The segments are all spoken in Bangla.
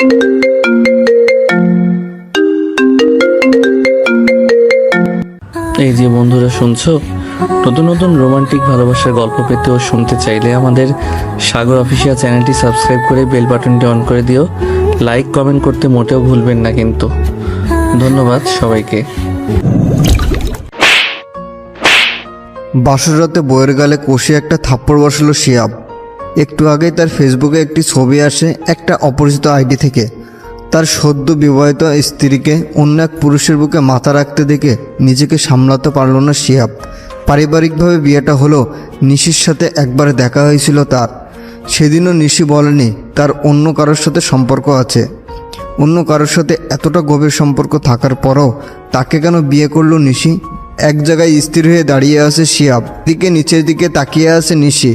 এই যে বন্ধুরা শুনছো, নতুন নতুন রোমান্টিক ভালোবাসার গল্প পেতে ও শুনতে চাইলে আমাদের সাগর অফিসিয়াল চ্যানেলটি সাবস্ক্রাইব করে বেল বাটনটি অন করে দিও। লাইক কমেন্ট করতে মোটেও ভুলবেন না কিন্তু। ধন্যবাদ সবাইকে। বাসর রাতে বইয়ের গালে কষে একটা থাপ্পড় বসালো শিয়াব। একটু আগেই তার ফেসবুকে একটি ছবি আসে একটা অপরিচিত আইডি থেকে। তার সদ্য বিবাহিত স্ত্রীকে অন্য এক পুরুষের বুকে মাথা রাখতে দেখে নিজেকে সামলাতে পারল না শিয়াব। পারিবারিকভাবে বিয়েটা হলো, নিশির সাথে একবার দেখা হয়েছিল তার। সেদিনও নিশি বলেনি তার অন্য কারোর সাথে সম্পর্ক আছে। অন্য কারোর সাথে এতটা গভীর সম্পর্ক থাকার পরও তাকে কেন বিয়ে করলো নিশি? এক জায়গায় স্থির হয়ে দাঁড়িয়ে আছে শিয়াব, দিকে নিচের দিকে তাকিয়ে আছে নিশি।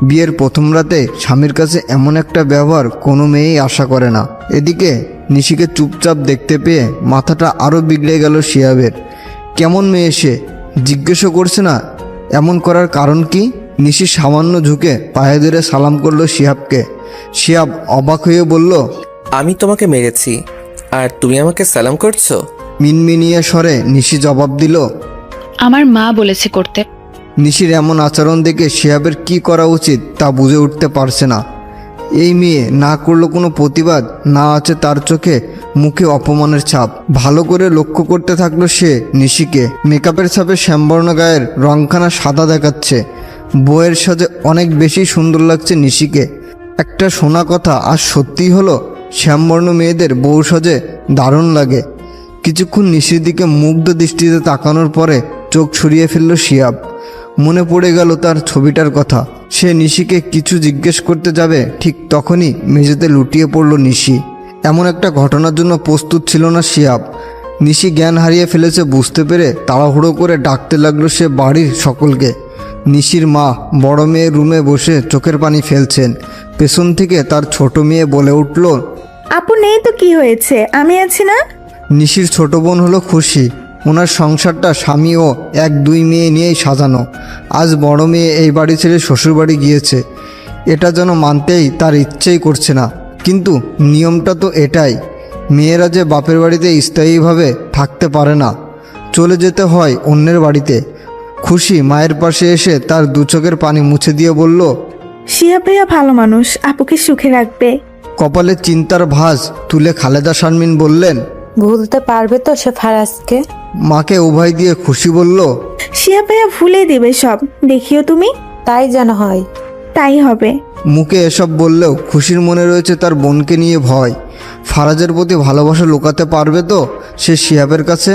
বিয়ের প্রথম রাতে স্বামীর কাছে এমন একটা ব্যবহার কোনো মেয়েই আশা করে না। এদিকে নিশিকে চুপচাপ দেখতে পেয়ে মাথাটা আরও বিগড়ে গেল শিয়াবের। কেমন মেয়ে সে, জিজ্ঞেসও করছে না এমন করার কারণ কি? নিশি সামান্য ঝুঁকে পায়ে ধরে সালাম করলো শিয়াবকে। শিয়াব অবাক হয়ে বলল, আমি তোমাকে মেরেছি আর তুমি আমাকে সালাম করছো? মিনমিনিয়ে স্বরে নিশি জবাব দিল, আমার মা বলেছে করতে। নিশির এমন আচরণ দেখে শিহাবের কি করা উচিত তা বুঝে উঠতে পারছে না। এই মেয়ে না করলো কোনো প্রতিবাদ, না আছে তার চোখে মুখে অপমানের ছাপ। ভালো করে লক্ষ্য করতে থাকলো সে নিশিকে। মেকআপের ছাপে শ্যামবর্ণ গায়ের রংখানা সাদা দেখাচ্ছে। বইয়ের সাজে অনেক বেশি সুন্দর লাগছে নিশিকে। একটা শোনা কথা আজ সত্যি হলো, শ্যামবর্ণ মেয়েদের বউ সাজে দারুণ লাগে। কিছুক্ষণ নিশির দিকে মুগ্ধ দৃষ্টিতে তাকানোর পরে চোখ সরিয়ে ফেলল শিয়াব। মনে পড়ে গেল তার ছবিটার কথা। সে নিশিকে কিছু জিজ্ঞেস করতে যাবে, ঠিক তখনই মেঝেতে লুটিয়ে পড়ল নিশি। এমন একটা ঘটনার জন্য প্রস্তুত ছিল না শিয়াব। নিশি জ্ঞান হারিয়ে ফেলেছে বুঝতে পেরে তাড়াহুড়ো করে ডাকতে লাগলো সে বাড়ির সকলকে। নিশির মা বড় মেয়ে রুমে বসে চোখের পানি ফেলছেন। পেছন থেকে তার ছোট মেয়ে বলে উঠল, আপু নেই তো কি হয়েছে, আমি আছি না। নিশির ছোট বোন হলো খুশি। ওনার সংসারটা স্বামী ও এক দুই মেয়ে নিয়েই সাজানো। আজ বড় মেয়ে এই বাড়ি ছেড়ে শ্বশুরবাড়ি গিয়েছে। এটা যেন মানতেই তার ইচ্ছেই করছে না, কিন্তু নিয়মটা তো এটাই। মেয়েরা যে বাপের বাড়িতে স্থায়ীভাবে থাকতে পারে না, চলে যেতে হয় অন্যের বাড়িতে। খুশি মায়ের পাশে এসে তার দু চোখের পানি মুছে দিয়ে বলল, শিহাব ভাইয়া ভালো মানুষ, আপুকে সুখে রাখবে। কপালে চিন্তার ভাঁজ তুলে খালেদা শারমিন বললেন, ভুলতে পারবে তো সে ফারাজকে? মাকে উভয় দিয়ে খুশি বলল, শিহাব ভাইয়া ভুলে দেবে সব, দেখিও তুমি। তাই যেন হয়। তাই হবে। মুখে এসব বললেও খুশির মনে রয়েছে তার বোনকে নিয়ে ভয়। ফারাজের প্রতি ভালোবাসা লুকাতে পারবে তো সে শিহাবের কাছে?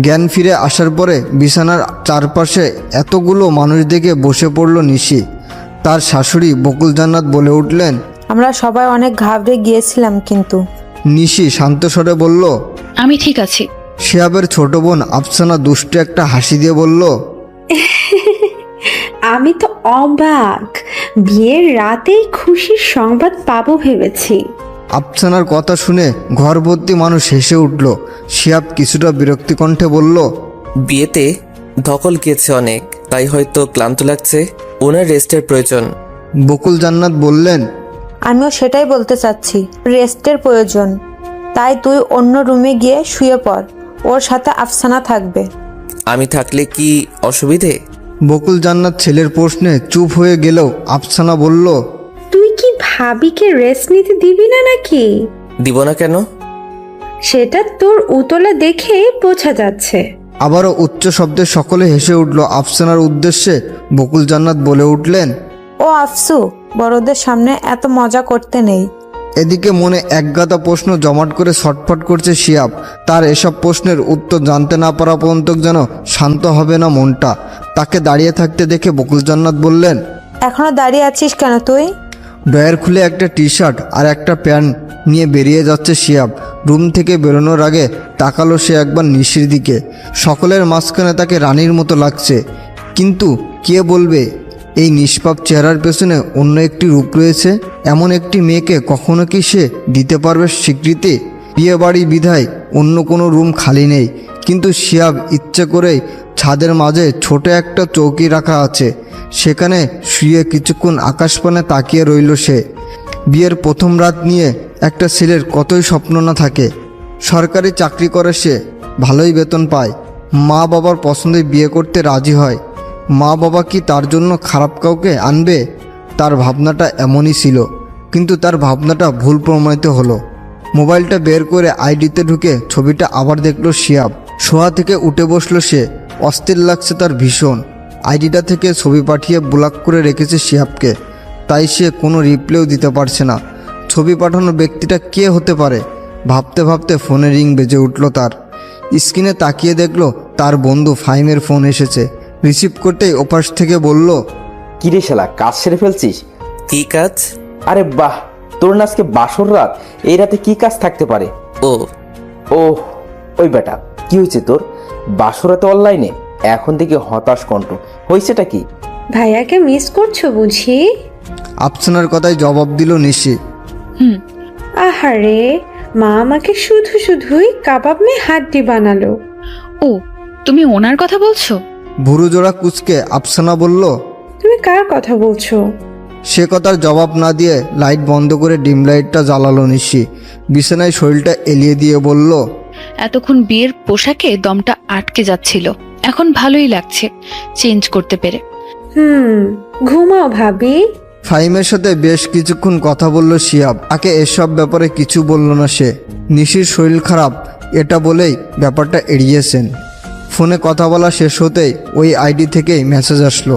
জ্ঞান ফিরে আসার পরে বিছানার চারপাশে এতগুলো মানুষ দেখে বসে পড়ল নিশি। তার শাশুড়ি বকুল জান্নাত বলে উঠলেন, আমরা সবাই অনেক ঘাবড়ে গিয়েছিলাম কিন্তু। নিশি শান্ত স্বরে বলল, আমি ঠিক আছি। শিহাবের ছোট বোন আফসানা দুষ্টু একটা হাসি দিয়ে বলল, আমি তো অবাক, বিয়ের রাতেই খুশির সংবাদ পাবো ভেবেছি। আফসানার কথা শুনে ঘর ভর্তি মানুষ হেসে উঠল। শিহাব কিছুটা বিরক্তি কণ্ঠে বলল, বিয়েতে ধকল গিয়েছে অনেক, তাই হয়তো ক্লান্ত লাগছে, ওনার রেস্টের প্রয়োজন। বকুল জান্নাত বললেন, আমিও সেটাই বলতে চাচ্ছি, রেস্টের প্রয়োজন। তাই তুই অন্য রুমে গিয়ে শুয়ে পড়, ওর সাথে আফসানা থাকবে। আমি থাকলে কি অসুবিধে? বকুল জান্নাত ছেলের প্রশ্নে চুপ হয়ে গেলেও আফসানা বলল, তুই কি ভাবিকে রেস্ট নিতে দিবি না নাকি? দিব না কেন? সেটা তোর উতলা দেখে বোঝা যাচ্ছে। আবারও উচ্চ শব্দে সকলে হেসে উঠল। আফসানার উদ্দেশ্যে বকুল জান্নাত বলে উঠলেন, ও আফসু, বড়দের সামনে এত মজা করতে নেই। এদিকে মনে একগাদা প্রশ্ন জমাট করে ছটফট করছে শিয়াব। তার এসব প্রশ্নের উত্তর জানতে না পারা পর্যন্ত যেন শান্ত হবে না মনটা। তাকে দাঁড়িয়ে থাকতে দেখে বকুল জান্নাত বললেন, এখনো দাঁড়িয়ে আছিস কেন তুই? ড্রয়ার খুলে একটা টি শার্ট আর একটা প্যান্ট নিয়ে বেরিয়ে যাচ্ছে শিয়াব। রুম থেকে বেরোনোর আগে তাকালো সে একবার নিশির দিকে। সকলের মাঝখানে তাকে রানীর মতো লাগছে, কিন্তু কে বলবে এই নিষ্পাপ চেহারার পেছনে অন্য একটি রূপ রয়েছে? এমন একটি মেয়েকে কখনো কি সে দিতে পারবে স্বীকৃতি? বিয়ে বাড়ি বিধায় অন্য কোনো রুম খালি নেই, কিন্তু শিয়াব ইচ্ছে করেই ছাদের মাঝে ছোট একটা চৌকি রাখা আছে, সেখানে শুয়ে কিছুক্ষণ আকাশপানে তাকিয়ে রইল সে। বিয়ের প্রথম রাত নিয়ে একটা ছেলের কতই স্বপ্ন না থাকে। সরকারি চাকরি করে সে, ভালোই বেতন পায়, মা বাবার পছন্দে বিয়ে করতে রাজি হয়। মা বাবা কি তার জন্য খারাপ কাউকে আনবে? তার ভাবনাটা এমনই ছিল, কিন্তু তার ভাবনাটা ভুল প্রমাণিত হলো। মোবাইলটা বের করে আইডিতে ঢুকে ছবিটা আবার দেখলো শিহাব। শোয়া থেকে উঠে বসলো সে, অস্থির লাগছে তার ভীষণ। আইডিটা থেকে ছবি পাঠিয়ে ব্লক করে রেখেছে শিহাবকে, তাই সে কোনো রিপ্লাইও দিতে পারছে না। ছবি পাঠানো ব্যক্তিটা কে হতে পারে? ভাবতে ভাবতে ফোনে রিং বেজে উঠল তার। স্ক্রিনে তাকিয়ে দেখলো তার বন্ধু ফাহিমের ফোন এসেছে। রিসিভ করতেই ওপাশ থেকে বলল, কিরে শালা, কাজ সেরে ফেলছিস? কি কাজ? আরে বাহ, তোর না আজকে বাসর রাত, এই রাতে কি কাজ থাকতে পারে? ও ওহ, ওই বেটা, কি হয়েছে তোর? বাসর রাতে অনলাইনে? এখন থেকে হতাশ কণ্ঠ, হয়েছেটা কি? ভাইয়াকে মিস করছো বুঝি? আফসানার কথায় জবাব দিল নিশি। হুম। আহারে, মা আমাকে শুধু শুধুই কাবাব মে হাড্ডি বানালো। ও, তুমি ওনার কথা বলছো? ভুরু জোড়া কুচকে আফসানা বলল। তুমি কার কথা বলছো? সে কথার জবাব না দিয়ে লাইট বন্ধ করে ডিম লাইটটা জ্বালালো নিশি। বিছানায় শরীরটা এলিয়ে দিয়ে বলল, এতক্ষণ বিয়ের পোশাকে দমটা আটকে যাচ্ছিল, এখন ভালোই লাগছে চেঞ্জ করতে পেরে। ঘুমাও ভাবি। ফাহিমের সাথে বেশ কিছুক্ষণ কথা বলল শিহাব। তাকে এসব ব্যাপারে কিছু বলল না সে। নিশির শরীর খারাপ এটা বলেই ব্যাপারটা এড়িয়েছেন। ফোনে কথা বলা শেষ হতেই ওই আইডি থেকেই মেসেজ আসলো।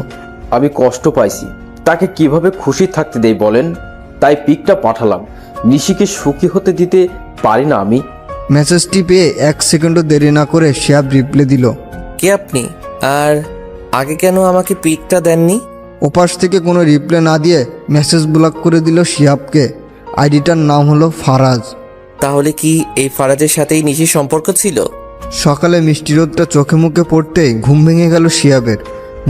আমি কষ্ট পাইছি, তাকে কিভাবে খুশি থাকতে দেই বলেন? তাই পিকটা পাঠালাম। নিশিকে সুখী হতে দিতে পারি না আমি। মেসেজটি পেয়ে 1 সেকেন্ডও দেরি না করে শিহাব রিপ্লাই দিল। কে আপনি? আর আগে কেন আমাকে পিকটা দেননি? ওপাশ থেকে কোনো রিপ্লাই না দিয়ে মেসেজ ব্লক করে দিল শিহাবকে। আইডিটার নাম হলো ফারাজ। তাহলে কি এই ফারাজের সাথেই নিশির সম্পর্ক ছিল? সকালে মিষ্টি রোদটা চোখে মুখে পড়তেই ঘুম ভেঙে গেল শিহাবের।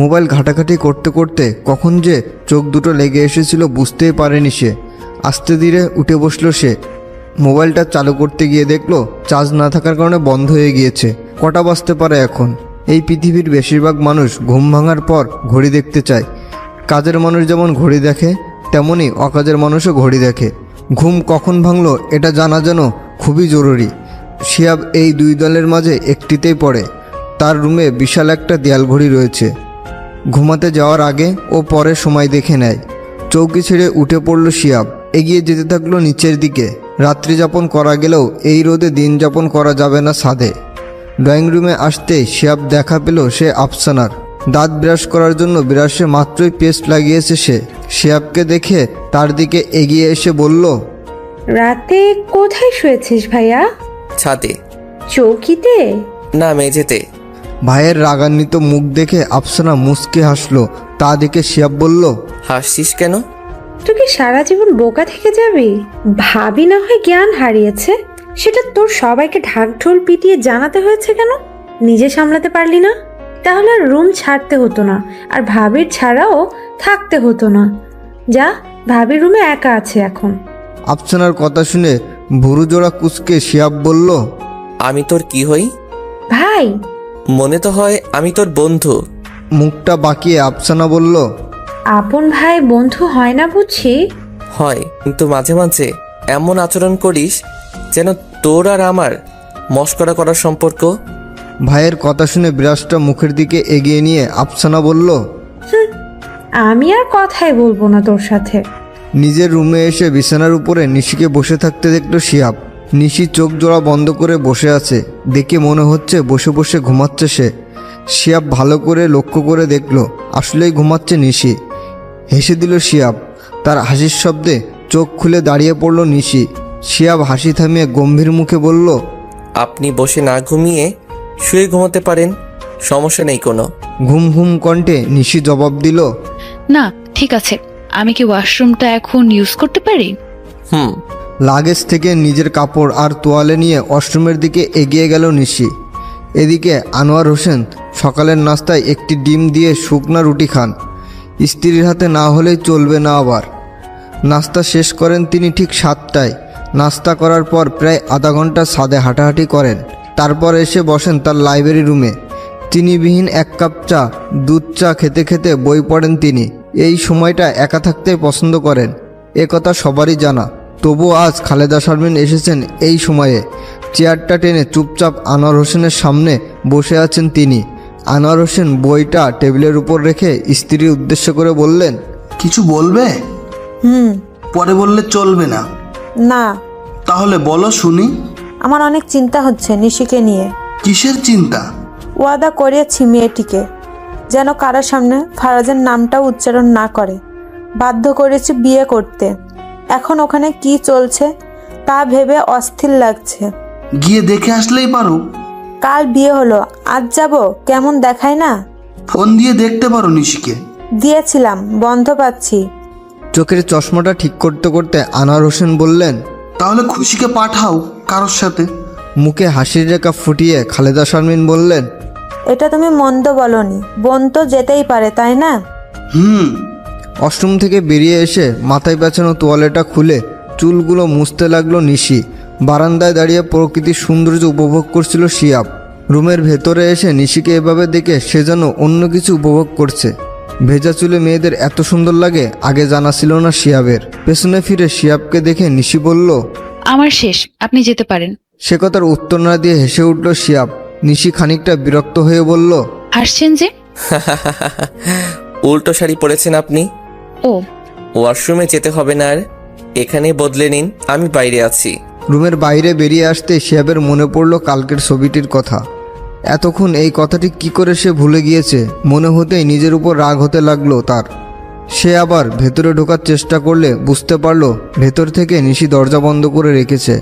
মোবাইল ঘাটাঘাটি করতে করতে কখন যে চোখ দুটো লেগে এসেছিল বুঝতেই পারেনি সে। আস্তে ধীরে উঠে বসলো সে। মোবাইলটা চালু করতে গিয়ে দেখলো চার্জ না থাকার কারণে বন্ধ হয়ে গিয়েছে। কটা বাজতে পারে এখন? এই পৃথিবীর বেশিরভাগ মানুষ ঘুম ভাঙার পর ঘড়ি দেখতে চায়। কাজের মানুষ যেমন ঘড়ি দেখে, তেমনি অকাজের মানুষও ঘড়ি দেখে। ঘুম কখন ভাঙলো এটা জানা যেন খুবই জরুরি। শিহাব এই দুই দলের মাঝে একটিতেই পড়ে। তার রুমে বিশাল একটা দেয়াল ঘড়ি রয়েছে। ঘুমাতে যাওয়ার আগে ও পরে সময় দেখে নেয়। চৌকি ছেড়ে উঠে পড়ল শিহাব। এগিয়ে যেতে থাকলো নিচের দিকে। রাত্রি যাপন করা গেলেও এই রোদে দিন যাপন করা যাবে না ছাদে। ড্রয়িং রুমে আসতেই শিহাব দেখা পেল সে আফসানার। দাঁত ব্রাশ করার জন্য ব্রাশে মাত্রই পেস্ট লাগিয়েছে সে। শিহাবকে দেখে তার দিকে এগিয়ে এসে বলল, রাতে কোথায় শুয়েছিস ভাইয়া? ছাদে। চৌকিতে? না, মেঝেতে। ভাইয়ের রাগান্বিত মুখ দেখে আফসানা মুচকে হাসলো। তা দেখে শিহাব বলল, হাসছিস কেন? তুই কি সারা জীবন বোকা থেকে যাবি? ভাবি না হয় জ্ঞান হারিয়েছে, সেটা তোর সবাইকে ঢাকঢোল পিটিয়ে জানাতে হয়েছে কেন? নিজে সামলাতে পারলি না? তাহলে আর রুম ছাড়তে হতো না, আর ভাবির ছাড়াও থাকতে হতো না। যা, ভাবির রুমে একা আছে এখন। আফসানার কথা শুনে ভুরু জোড়া কুচকে শিহাব বলল, আমি তোর কি হই? ভাই। মনে তো হয় আমি তোর বন্ধু। মুখটা বাঁকিয়ে আফসানা বলল, আপন ভাই বন্ধু হয় না বুঝছি? হয়, কিন্তু মাঝে মাঝে এমন আচরণ করিস যেন তোর আর আমার মস্করা করার সম্পর্ক। ভাইয়ের কথা শুনে ব্রাশটা মুখের দিকে এগিয়ে নিয়ে আফসানা বলল, আমি আর কথাই বলবো না তোর সাথে। নিজের রুমে এসে বিছানার উপরে নিশিকে বসে থাকতে দেখলো শিহাব। নিশি চোখ জোড়া বন্ধ করে বসে আছে। দেখে মনে হচ্ছে বসে বসে ঘুমাচ্ছে সে। শিহাব ভালো করে লক্ষ্য করে দেখলো আসলেই ঘুমাচ্ছে নিশি। হেসে দিল শিহাব। তার হাসির শব্দে চোখ খুলে দাঁড়িয়ে পড়ল নিশি। শিহাব হাসি থামিয়ে গম্ভীর মুখে বলল, আপনি বসে না ঘুমিয়ে শুয়ে ঘুমাতে পারেন, সমস্যা নেই কোনো। ঘুম ঘুম কণ্ঠে নিশি জবাব দিল, না, ঠিক আছে, আমি কি ওয়াশরুমটা এখন ইউজ করতে পারি? হুম। লাগেজ থেকে নিজের কাপড় আর তোয়ালে নিয়ে ওয়াশরুমের দিকে এগিয়ে গেল নিশি। এদিকে আনোয়ার হোসেন সকালের নাস্তায় একটি ডিম দিয়ে শুকনা রুটি খান। স্ত্রীর হাতে না হলেই চলবে না আবার। নাস্তা শেষ করেন তিনি ঠিক 7টায়। নাস্তা করার পর প্রায় আধা ঘন্টা ছাদে হাঁটাহাঁটি করেন। তারপর এসে বসেন তার লাইব্রেরি রুমে। চিনিবিহীন 1 কাপ চা, দুধ চা খেতে খেতে বই পড়েন তিনি। এই সময়টা একা থাকতে পছন্দ করেন, এ কথা সবারই জানা। তবুও আজ খালেদা শারমিন এসেছেন এই সময়ে। চেয়ারটা টেনে চুপচাপ আনোয়ার হোসেনের সামনে বসে আছেন তিনি। আনোয়ার হোসেন বইটা টেবিলের উপর রেখে স্ত্রীর উদ্দেশ্য করে বললেন, কিছু বলবে? পরে বললে চলবে না। না, তাহলে বলো শুনি। আমার অনেক চিন্তা হচ্ছে নিশিকে নিয়ে। কিসের চিন্তা? ওয়াদা করিয়েছি মেয়েটিকে যেন কারোর সামনে ফারাজের নামটাও উচ্চারণ না করে। বাধ্য করেছি বিয়ে করতে। এখন ওখানে কি চলছে তা ভেবে অস্থির লাগছে। গিয়ে দেখে আসলেই পারো। কাল বিয়ে হলো, আজ যাব, কেমন দেখায় না? ফোন দিয়ে দেখতে পারো নিশিকে। দিয়েছিলাম, বন্ধ পাচ্ছি। চোখের চশমাটা ঠিক করতে করতে আনোয়ার হোসেন বললেন, তাহলে খুশিকে পাঠাও কারোর সাথে। মুখে হাসির রেখা ফুটিয়ে খালেদা শারমিন বললেন, এটা তুমি মন্দ বলনি, বোন তো যেতেই পারে, তাই না? ওয়াশরুম থেকে বেরিয়ে এসে মাথায় পেঁচানো তোয়ালেটা খুলে চুলগুলো মুছতে লাগলো নিশি। বারান্দায় দাঁড়িয়ে প্রকৃতির সৌন্দর্য উপভোগ করছিল শিয়াব। রুমের ভেতরে এসে নিশিকে এভাবে দেখে সে যেন অন্য কিছু উপভোগ করছে। ভেজা চুলে মেয়েদের এত সুন্দর লাগে আগে জানা ছিল না শিয়াবের। পেছনে ফিরে শিয়াবকে দেখে নিশি বলল, আমার শেষ, আপনি যেতে পারেন। সে কথার উত্তর না দিয়ে হেসে উঠল শিয়াব। নিশি খানিকটা বিরক্ত হয়ে বলল, হাসছেন যে? উল্টো শাড়ি পরেছেন আপনি। ও, ওয়াশরুমে যেতে হবে না আর, এখানে বদলে নিন, আমি বাইরে আছি। রুমের বাইরে বেরিয়ে আসতে শিয়াবের মনে পড়ল কালকের ছবিটির কথা। এতক্ষণ এই কথাটি কি করে সে ভুলে গিয়েছে। মনে হতেই নিজের উপর রাগ হতে লাগলো তার। সে আবার ভেতরে ঢোকার চেষ্টা করলে বুঝতে পারল ভেতর থেকে নিশি দরজা বন্ধ করে রেখেছে।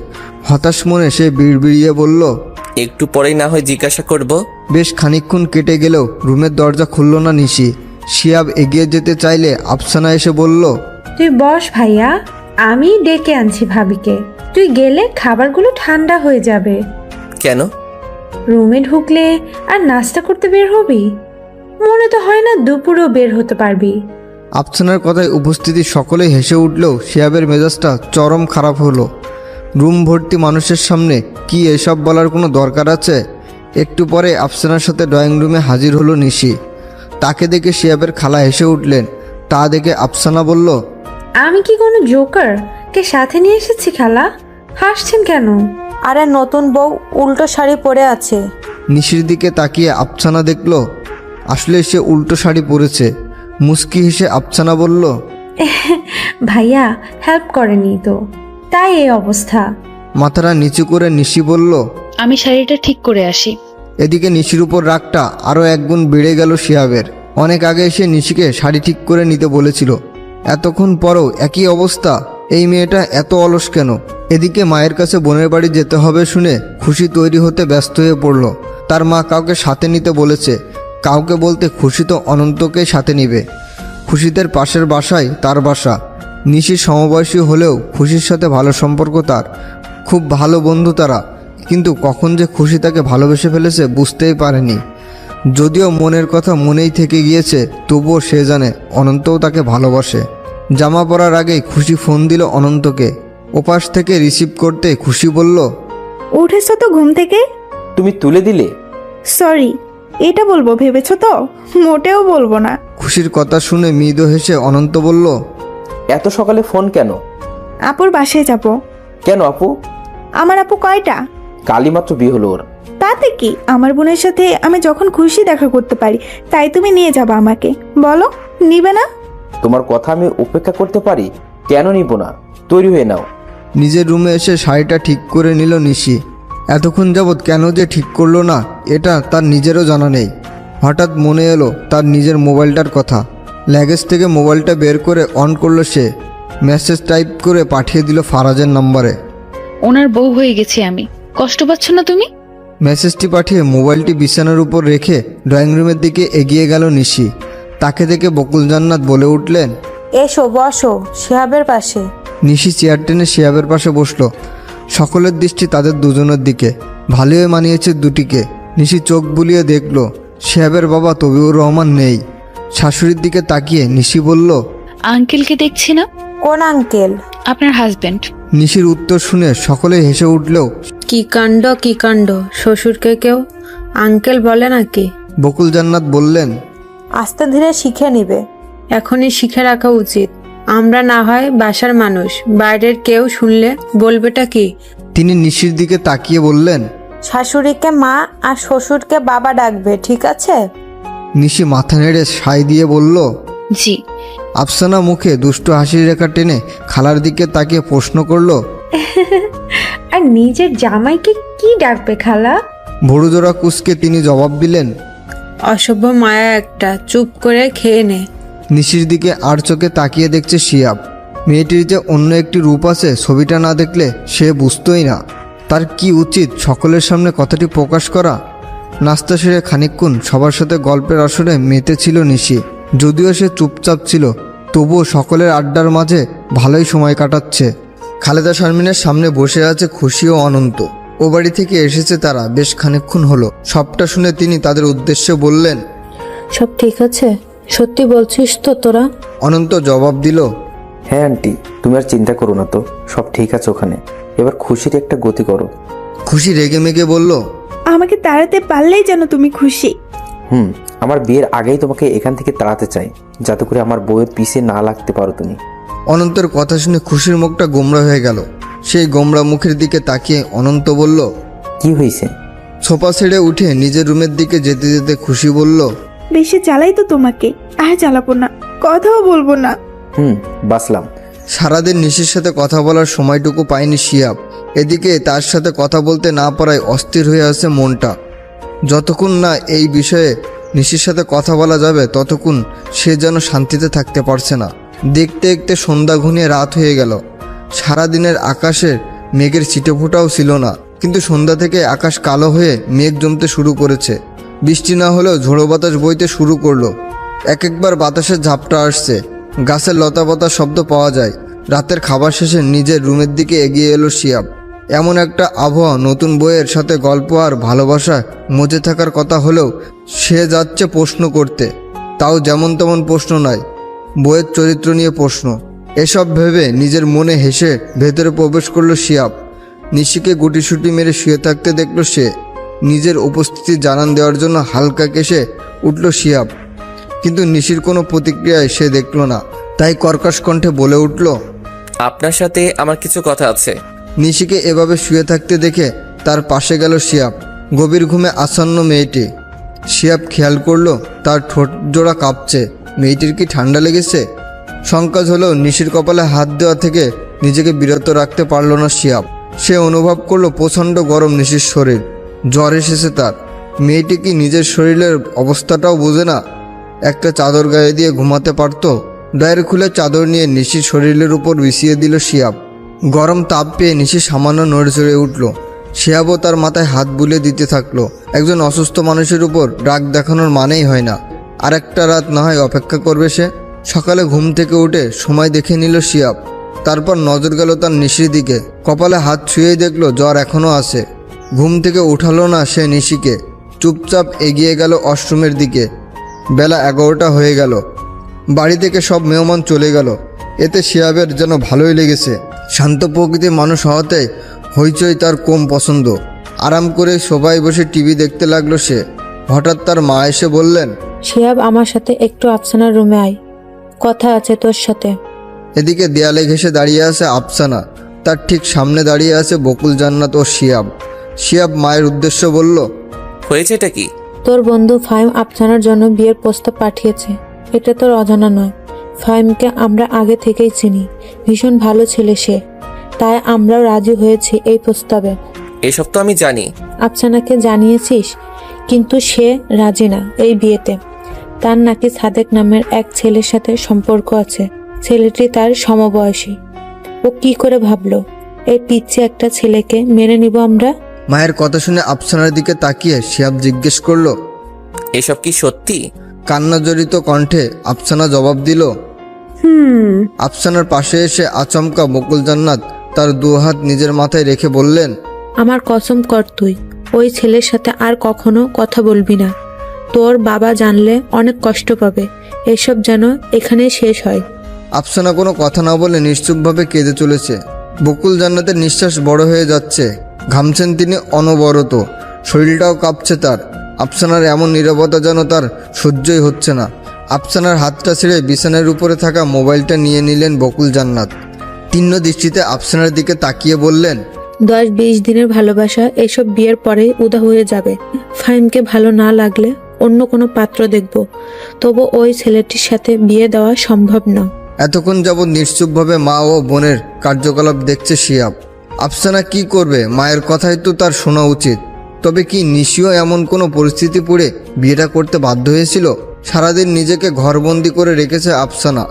হতাশ মনে সে বিড়বিড়িয়ে বলল, একটু পরেই না হয় জিজ্ঞাসা করব। বেশ খানিকক্ষণ কেটে গেলেও রুমের দরজা খুলল না নিশি। শিয়াব এগিয়ে যেতে চাইলে আফসানা এসে বলল, তুই বস ভাইয়া, আমি ডেকে আনছি ভাবিকে। তুই গেলে খাবারগুলো ঠান্ডা হয়ে যাবে। কেন? রুমে ঢুকলে আর নাস্তা করতে বের হবি? মনে তো হয় না দুপুরেও বের হতে পারবি। আফসানার কথায় উপস্থিতি সকলেই হেসে উঠলেও শিয়াবের মেজাজটা চরম খারাপ হলো। রুম ভর্তি মানুষের সামনে কি এসব বলার কোনো দরকার আছে? একটু পরে আফসানার সাথে ড্রয়িং রুমে হাজির হলো নিশি। তাকে দেখে শিয়াবের খালা হেসে উঠলেন। তা দেখে আফসানা বলল, আমি কি কোনো জোকার কে সাথে নিয়ে এসেছি খালা? হাসছেন কেন? আরে নতুন বউ উল্টো শাড়ি পরে আছে। নিশির দিকে তাকিয়ে আফসানা দেখল আসলে সে উল্টো শাড়ি পরেছে। মুস্কি হেসে আফসানা বলল, ভাইয়া হেল্প করেনি তো, তাই এই অবস্থা। মাথাটা নিচু করে নিশি বলল, আমি শাড়িটা ঠিক করে আসি। এদিকে নিশির উপর রাগটা আরও একগুণ বেড়ে গেল শিয়াবের। অনেক আগে এসে নিশিকে শাড়ি ঠিক করে নিতে বলেছিল, এতক্ষণ পরও একই অবস্থা। এই মেয়েটা এত অলস কেন? এদিকে মায়ের কাছে বোনের বাড়ি যেতে হবে শুনে খুশি তৈরি হতে ব্যস্ত হয়ে পড়ল। তার মা কাউকে সাথে নিতে বলেছে। কাউকে বলতে খুশি তো অনন্তকে সাথে নিবে। খুশিদের পাশের বাসায় তার বাসা। নিশির সমবয়সী হলেও খুশির সাথে ভালো সম্পর্ক তার, খুব ভালো বন্ধু তারা। কিন্তু কখন যে খুশি তাকে ভালোবেসে ফেলেছে বুঝতেই পারেনি। যদিও মনের কথা মনেই থেকে গিয়েছে, তবুও সে জানে অনন্তও তাকে ভালোবাসে। জামা পরার আগেই খুশি ফোন দিল অনন্তকে। ওপাশ থেকে রিসিভ করতে খুশি বলল, উঠেছো তো ঘুম থেকে? তুমি তুলে দিলে? সরি, এটা বলবো ভেবেছো তো? মোটেও বলবো না। খুশির কথা শুনে মৃদু হেসে অনন্ত বলল, এত সকালে ফোন কেন? আপুর বাসায় যাব। কেন আপু? আমার আপু কয়টা? কালই মাত্র বিয়ে হলো ওর। তাতে কি, আমার বোনের সাথে আমি যখন খুশি দেখা করতে পারি, তাই তুমি নিয়ে যাবা আমাকে। বলো, নিবে না? তোমার কথা আমি উপেক্ষা করতে পারি, কেন নিব না? তৈরি হয়ে নাও। নিজের রুমে এসে শাড়িটা ঠিক করে নিল নিশি। এতক্ষণ যাবৎ কেন যে ঠিক করলো না এটা তার নিজেরও জানা নেই। হঠাৎ মনে এলো তার নিজের মোবাইলটার কথা। লাগেজ থেকে মোবাইলটা বের করে অন করলো সে। মেসেজ টাইপ করে পাঠিয়ে দিল ফারাজের নম্বরে। ওনার বউ হয়ে গেছি আমি, কষ্ট পাচ্ছ না তুমি? মেসেজটি পাঠিয়ে মোবাইলটি বিছানার উপর রেখে ড্রয়িং রুমের দিকে এগিয়ে গেল নিশি। তাকে দেখে বকুল জান্নাত বলে উঠলেন, এসো বসো শিহাবের পাশে। নিশি চেয়ার টেনে শিয়াবের পাশে বসলো। সকলের দৃষ্টি তাদের দুজনের দিকে। ভালোই মানিয়েছে দুটিকে। নিশি চোখ বুলিয়ে দেখল শিহাবের বাবা তবিউর রহমান নেই। শাশুড়ির দিকে তাকিয়ে নিশি বলল, আঙ্কেলকে দেখছি না। কোন আঙ্কেল? আপনার হাজবেন্ড। নিশির উত্তর শুনে সকলে হেসে উঠলেও কি কাণ্ড, শ্বশুরকে কেউ আঙ্কেল বলে নাকি? বকুল জান্নাত বললেন, আস্তে ধীরে শিখে নিবে, এখনই শিখে রাখা উচিত। আমরা না হয় বাসার মানুষ, বাইরের কেউ শুনলে বলবেটা কি? তিনি নিশির দিকে তাকিয়ে বললেন। শাশুড়িকে মা আর শ্বশুরকে বাবা ডাকবে, ঠিক আছে? নিশি মাথা নেড়ে সায় দিয়ে বলল। জি। আফসানা মুখে দুষ্ট হাসির রেখা টেনে খালার দিকে তাকিয়ে প্রশ্ন করলো। আর নিজের জামাইকে কি ডাকবে খালা? ভুরুজোড়া কুঁচকে তিনি জবাব দিলেন। অসভ্য মায়া একটা, চুপ করে খেয়ে নে। নিশির দিকে আর চোখে তাকিয়ে দেখছে শিয়াব। মেয়েটির যে অন্য একটি রূপ আছে, ছবিটা না দেখলে সে বুঝতোই না। তার কি উচিত সকলের সামনে কথাটি প্রকাশ করা? নাস্তা সেরে খানিকক্ষণ সবার সাথে গল্পের আসরে মেতেছিল নিশি। যদিও সে চুপচাপ ছিল, তবুও সকলের আড্ডার মাঝে ভালোই সময় কাটাচ্ছে। খালেদা শারমিনের সামনে বসে আছে খুশি ও অনন্ত। ও বাড়ি থেকে এসেছে তারা বেশ খানিকক্ষণ হলো। সবটা শুনে তিনি তাদের উদ্দেশ্যে বললেন। সব ঠিক আছে? সত্যি বলছিস তো তোরা? অনন্ত জবাব দিল। হ্যাঁ আন্টি, তুমি আর চিন্তা করো না তো, সব ঠিক আছে ওখানে। এবার খুশির একটা গতি করো। খুশি রেগে মেগে বলল। আমাকে তাড়াতে পারলেই যেন তুমি খুশি। আমার বিয়ের আগেই তোমাকে এখান থেকে তাড়াতে চাই, যাতে করে আমার বউয়ের পিছে না লাগতে পারো তুমি। অনন্তের কথা শুনে খুশির মুখটা গোমড়া হয়ে গেল। সেই গোমড়া মুখের দিকে তাকিয়ে অনন্ত বলল। কি হয়েছে? সোফা ছেড়ে উঠে নিজের রুমের দিকে যেতে যেতে খুশি বলল। বেশি জ্বালাই তো তোমাকে, আর জ্বালাবো না, কথাও বলবো না। বাসলাম। সারাদিন নিশির সাথে কথা বলার সময়টুকু পায়নি শিয়াব। এদিকে তার সাথে কথা বলতে না পারায় অস্থির হয়ে আছে মনটা। যতক্ষণ না এই বিষয়ে নিশির সাথে কথা বলা যাবে, ততক্ষণ সে যেন শান্তিতে থাকতে পারছে না। দেখতে দেখতে সন্ধ্যা ঘনিয়ে রাত হয়ে গেল। সারাদিনের আকাশের মেঘের ছিটেফোঁটাও ছিল না, কিন্তু সন্ধ্যা থেকে আকাশ কালো হয়ে মেঘ জমতে শুরু করেছে। বৃষ্টি না হলেও ঝোড়ো বাতাস বইতে শুরু করলো। এক একবার বাতাসের ঝাপটা আসছে, গাছের লতাপাতার শব্দ পাওয়া যায়। রাতের খাবার শেষে নিজের রুমের দিকে এগিয়ে এলো শিয়াব। এমন একটা আবহাওয়া, নতুন বইয়ের সাথে গল্প আর ভালোবাসা মজে থাকার কথা হলেও সে যাচ্ছে প্রশ্ন করতে। তাও যেমন তেমন প্রশ্ন নয়, বইয়ের চরিত্র নিয়ে প্রশ্ন। এসব ভেবে নিজের মনে হেসে ভেতরে প্রবেশ করলো শিয়াব। নিশিকে গুটিসুটি মেরে শুয়ে থাকতে দেখলো সে। নিজের উপস্থিতি জানান দেওয়ার জন্য হালকা কেশে উঠল শিয়াব, কিন্তু নিশির কোনো প্রতিক্রিয়ায় সে দেখল না। তাই কর্কশ কণ্ঠে বলে উঠল। আপনার সাথে আমার কিছু কথা আছে। নিশিকে এভাবে শুয়ে থাকতে দেখে তার পাশে গেল শিয়াব। গভীর ঘুমে আসন্ন মেয়েটি। শিয়াব খেয়াল করলো তার ঠোঁট জোড়া কাঁপছে। মেয়েটির কি ঠান্ডা লেগেছে? সংকোচ হলেও নিশির কপালে হাত দেওয়া থেকে নিজেকে বিরত রাখতে পারল না শিয়াব। সে অনুভব করলো প্রচণ্ড গরম নিশির শরীর। জ্বর এসেছে তার। মেয়েটি কি নিজের শরীরের অবস্থাটাও বোঝে না? একটা চাদর গায়ে দিয়ে ঘুমাতে পারত। ড্রয়ার খুলে চাদর নিয়ে নিশির শরীরের উপর বিছিয়ে দিল শিয়াব। গরম তাপ পেয়ে নিশি সামান্য নড়ে উঠল। শিয়াবও তার মাথায় হাত বুলিয়ে দিতে থাকলো। একজন অসুস্থ মানুষের উপর রাগ দেখানোর মানেই হয় না। আর একটা রাত না হয় অপেক্ষা করবে সে। সকালে ঘুম থেকে উঠে সময় দেখে নিল শিয়াব। তারপর নজর গেল তার নিশির দিকে। কপালে হাত ছুঁয়েই দেখলো জ্বর এখনও আছে। ঘুম থেকে উঠালো না সে নিশিকে। চুপচাপ এগিয়ে গেল ওয়াশরুমের দিকে। বেলা 11টা হয়ে গেল। বাড়ি থেকে সব মেহমান চলে গেল। এতে শিয়াবের যেন ভালোই লেগেছে। শান্ত প্রকৃতির মানুষ হওয়াতে হইচই তার কম পছন্দ। আরাম করে সবাই বসে টিভি দেখতে লাগলো সে। হঠাৎ তার মা এসে বললেন। শিয়াব, আমার সাথে একটু আফসানার রুমে আয়, কথা আছে তোর সাথে। এদিকে দেয়ালে ঘেঁষে দাঁড়িয়ে আছে আফসানা। তার ঠিক সামনে দাঁড়িয়ে আছে বকুল, জান্নাত ও শিয়াব। শিয়াব মায়ের উদ্দেশ্য বলল। হয়েছে এটা কি? তোর বন্ধু ফাহিম আফসানার জন্য বিয়ের প্রস্তাব পাঠিয়েছে। এটা তোর অজানা নয়। ফাহিমকে আমরা আগে থেকেই চিনি, ভীষণ ভালো ছেলে সে। তাই আমরাও রাজি হয়েছি এই প্রস্তাবে। এসব তো আমি জানি। আফসানাকে জানিয়েছিস? কিন্তু সে রাজি না এই বিয়েতে। তার নাকি সাদেক নামের এক ছেলের সাথে সম্পর্ক আছে। ছেলেটি তার সমবয়সী। ও কি করে ভাবলো এই পিচ্ছি একটা ছেলেকে মেনে নিব আমরা? মায়ের কথা শুনে আফসানার দিকে তাকিয়ে শিয়াব জিজ্ঞেস করলো। এসব কি সত্যি? কান্না জড়িত কণ্ঠে আফসানা জবাব দিল। আফসানার পাশে এসে আচমকা বকুল, জান্নাত তার দু হাত নিজের মাথায় রেখে বললেন। আমার কসম কর তুই ওই ছেলের সাথে আর কখনো কথা বলবি না। তোর বাবা জানলে অনেক কষ্ট পাবে। এসব যেন এখানে শেষ হয়। আফসানা কোনো কথা না বলে নিশ্চুপভাবে কেঁদে চলেছে। বকুল, জান্নাতের নিঃশ্বাস বড় হয়ে যাচ্ছে। ঘামছেন তিনি অনবরত। শরীরটাও কাঁপছে তার। আফসানার এমন নীরবতা যেন তার সহ্যই হচ্ছে না। আফসানার হাতটা ছেড়ে বিছানার উপরে থাকা মোবাইলটা নিয়ে নিলেন বকুল জান্নাত। তীক্ষ্ণ দৃষ্টিতে আফসানার দিকে তাকিয়ে বললেন, 10-20 দিনের ভালোবাসা এসব বিয়ের পরে উদা হয়ে যাবে। ফাহিমকে ভালো না লাগলে অন্য কোনো পাত্র দেখব, তবু ওই ছেলেটির সাথে বিয়ে দেওয়া সম্ভব না। এতক্ষণ যাবৎ নিশ্চুপভাবে মা ও বোনের কার্যকলাপ দেখছে শিহাব। আফসানা কি করবে, মায়ের কথাই তো তার শোনা উচিত। তবে কি নিশিও এমন কোনো পরিস্থিতি পড়ে বিয়েটা করতে বাধ্য হয়েছিল? সারাদিন নিজেকে ঘরবন্দি করে রেখেছে আফসানা।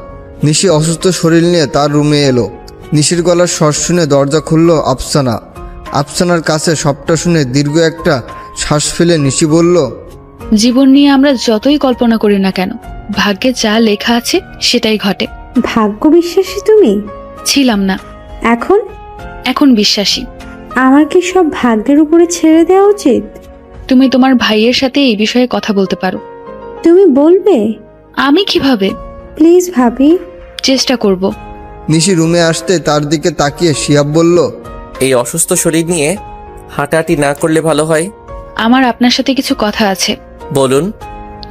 নিশি অসুস্থ শরীর নিয়ে তার রুমে এলো। নিশির গলার স্বর শুনে দরজা খুলল আফসানা। আফসানার কাছে সবটা শুনে দীর্ঘ একটা শ্বাস ফেলে নিশি বলল, জীবন নিয়ে আমরা যতই কল্পনা করি না কেন, ভাগ্যে যা লেখা আছে সেটাই ঘটে। ভাগ্য বিশ্বাসী তুমি? ছিলাম না, এখন বিশ্বাসী। আমার কি সব ভাগ্যের উপরে ছেড়ে দেওয়া উচিত? তুমি তোমার ভাইয়ের সাথে এই বিষয়ে কথা বলতে পারো। তুমি বলবে? আমি কিভাবে? প্লিজ ভাবি। চেষ্টা করব। নিশি রুমে আসতে তার দিকে তাকিয়ে শিহাব বলল, এই অসুস্থ শরীর নিয়ে হাঁটাহাঁটি না করলে ভালো হয়। আমার আপনার সাথে কিছু কথা আছে। বলুন।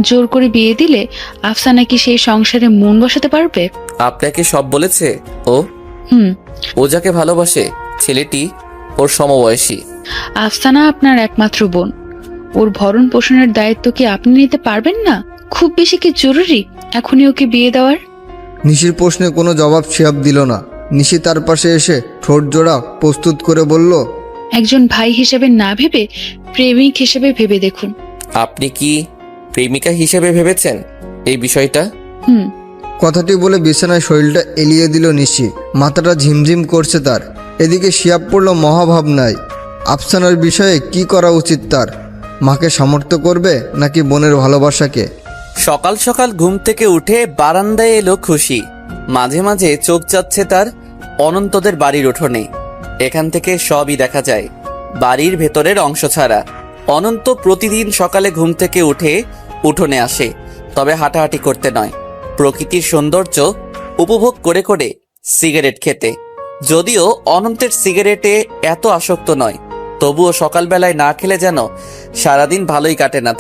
জোর করে বিয়ে দিলে আফসানা কি সেই সংসারে মন বসাতে পারবে? আপনাকে সব বলেছে ও? ও যাকে ভালোবাসে ছেলেটি ওর সমবয়সী। আফসানা আপনার একমাত্র বোন, ওর ভরণ পোষণের দায়িত্ব কি আপনি নিতে পারবেন না? খুব বেশি কি জরুরি এখনই ওকে বিয়ে দেওয়ার? নিশির প্রশ্নে কোনো জবাব শিহাব দিল না। নিশি তার পাশে এসে ঠোঁট জোড়া প্রস্তুত করে বলল, একজন ভাই হিসেবে না ভেবে প্রেমিক হিসেবে ভেবে দেখুন। আপনি কি প্রেমিকা হিসেবে ভেবেছেন এই বিষয়টা? কথাটি বলে বিছানায় শরীরটা এলিয়ে দিল নিশি। মাথাটা ঝিমঝিম করছে তার। এদিকে শিহাব পড়ল মহাভাবনায়। আফসানার বিষয়ে কি করা উচিত তার? মাকে সমর্থ করবে নাকি বোনের ভালোবাসাকে? সকাল সকাল ঘুম থেকে উঠে বারান্দায় এলো খুশি। মাঝে মাঝে চোখ যাচ্ছে তার অনন্তদের বাড়ির উঠোনে। এখান থেকে সবই দেখা যায়, বাড়ির ভেতরের অংশ ছাড়া। অনন্ত প্রতিদিন সকালে ঘুম থেকে উঠে উঠোনে আসে, তবে হাঁটাহাঁটি করতে নয়, প্রকৃতির সৌন্দর্য উপভোগ করে করে সিগারেট খেতে। যদিও অনন্তের সিগারেটে এত আসক্ত নয়, তবুও সকালবেলায় না খেলে যেন সারাদিন ভালোই কাটে না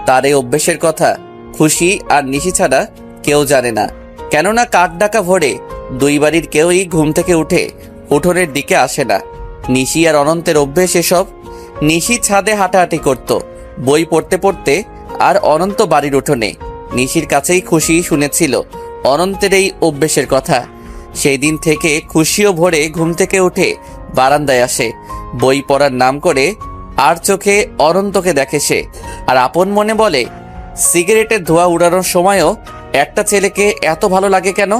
তার এই অভ্যেসের কথা খুশি আর নিশি ছাড়া কেউ জানে না। কেননা কাক ডাকা ভোরে দুই বাড়ির কেউই ঘুম থেকে উঠে উঠোনের দিকে আসে না। নিশি আর অনন্তের অভ্যেস এসব। নিশি ছাদে হাঁটাহাঁটি করত বই পড়তে পড়তে, আর অনন্ত বাড়ির উঠোনে। নিশির কাছেই খুশি শুনেছিল অনন্তের এই অভ্যেসের কথা। সেই দিন থেকে খুশিও ভোরে ঘুম থেকে উঠে বারান্দায় আসে, বই পড়ার নাম করে। আর চোখে অনন্তকে দেখে সে, আর আপন মনে বলে, সিগারেটের ধোঁয়া উড়ানোর সময়ও একটা ছেলেকে এত ভালো লাগে কেন?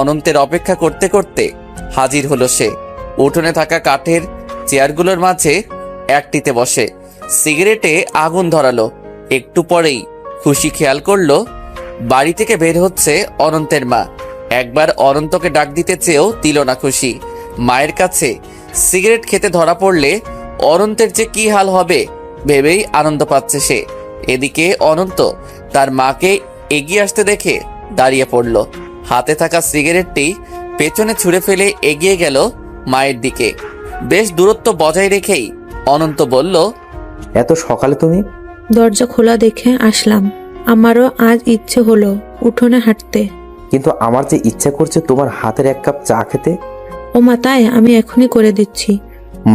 অনন্তের অপেক্ষা করতে করতে হাজির হলো সে। উঠোনে থাকা কাঠের চেয়ারগুলোর মাঝে একটিতে বসে সিগারেটে আগুন ধরালো। একটু পরেই খুশি খেয়াল করলো বাড়ি থেকে বের হচ্ছে অনন্তের মা। একবার অনন্তকে ডাক দিতে চেয়েও দিল না খুশি। মায়ের কাছে সিগারেট খেতে ধরা পড়লে অনন্তের যে কি হাল হবে ভেবেই আনন্দ পাচ্ছে সে। এদিকে অনন্ত তার মাকে এগিয়ে আসতে দেখে দাঁড়িয়ে পড়ল। হাতে থাকা সিগারেটটি পেছনে ছুঁড়ে ফেলে এগিয়ে গেল মায়ের দিকে। বেশ দূরত্ব বজায় রেখেই অনন্ত বলল, এত সকালে তুমি? দরজা খোলা দেখে আসলাম। আমারও আজ ইচ্ছে হলো উঠোনে হাঁটতে। কিন্তু আমার যে ইচ্ছা করছে তোমার হাতের এক কাপ চা খেতে। ওমা, তাই? আমি এখনই করে দিচ্ছি।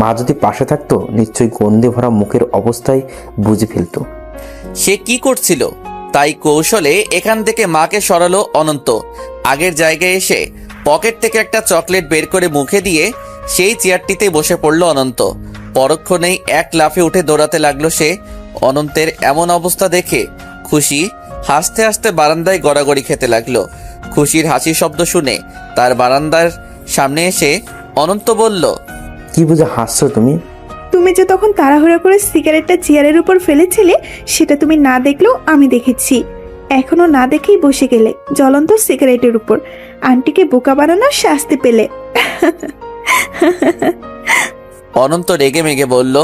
মা যদি পাশে থাকতো নিশ্চয়ই গন্ধে ভরা মুখের অবস্থায় বুঝে ফেলতো সে কি করছিল। তাই কৌশলে এখান থেকে মাকে সরালো অনন্ত। আগের জায়গায় এসে পকেট থেকে একটা চকলেট বের করে মুখে দিয়ে সেই চেয়ারটিতে বসে পড়ল অনন্ত। পরক্ষণেই এক লাফে উঠে দৌড়াতে লাগলো সে। অনন্তের এমন অবস্থা দেখে খুশি হাসতে হাসতে বারান্দায় গড়াগড়ি খেতে লাগলো। খুশির হাসির শব্দ শুনে তার বারান্দার সামনে এসে অনন্ত বলল, কি বুঝে হাসছো তুমি? তুমি যে তখন তাড়াহুড়া করে সিগারেটটা চেয়ারের উপর ফেলেছিলে, সেটা তুমি না দেখলেও আমি দেখেছি। এখনো না দেখেই বসে গেলে জ্বলন্ত সিগারেটের উপর। আন্টিকে বোকা বানানোর শাস্তি পেলে। অনন্ত রেগে মেগে বলল,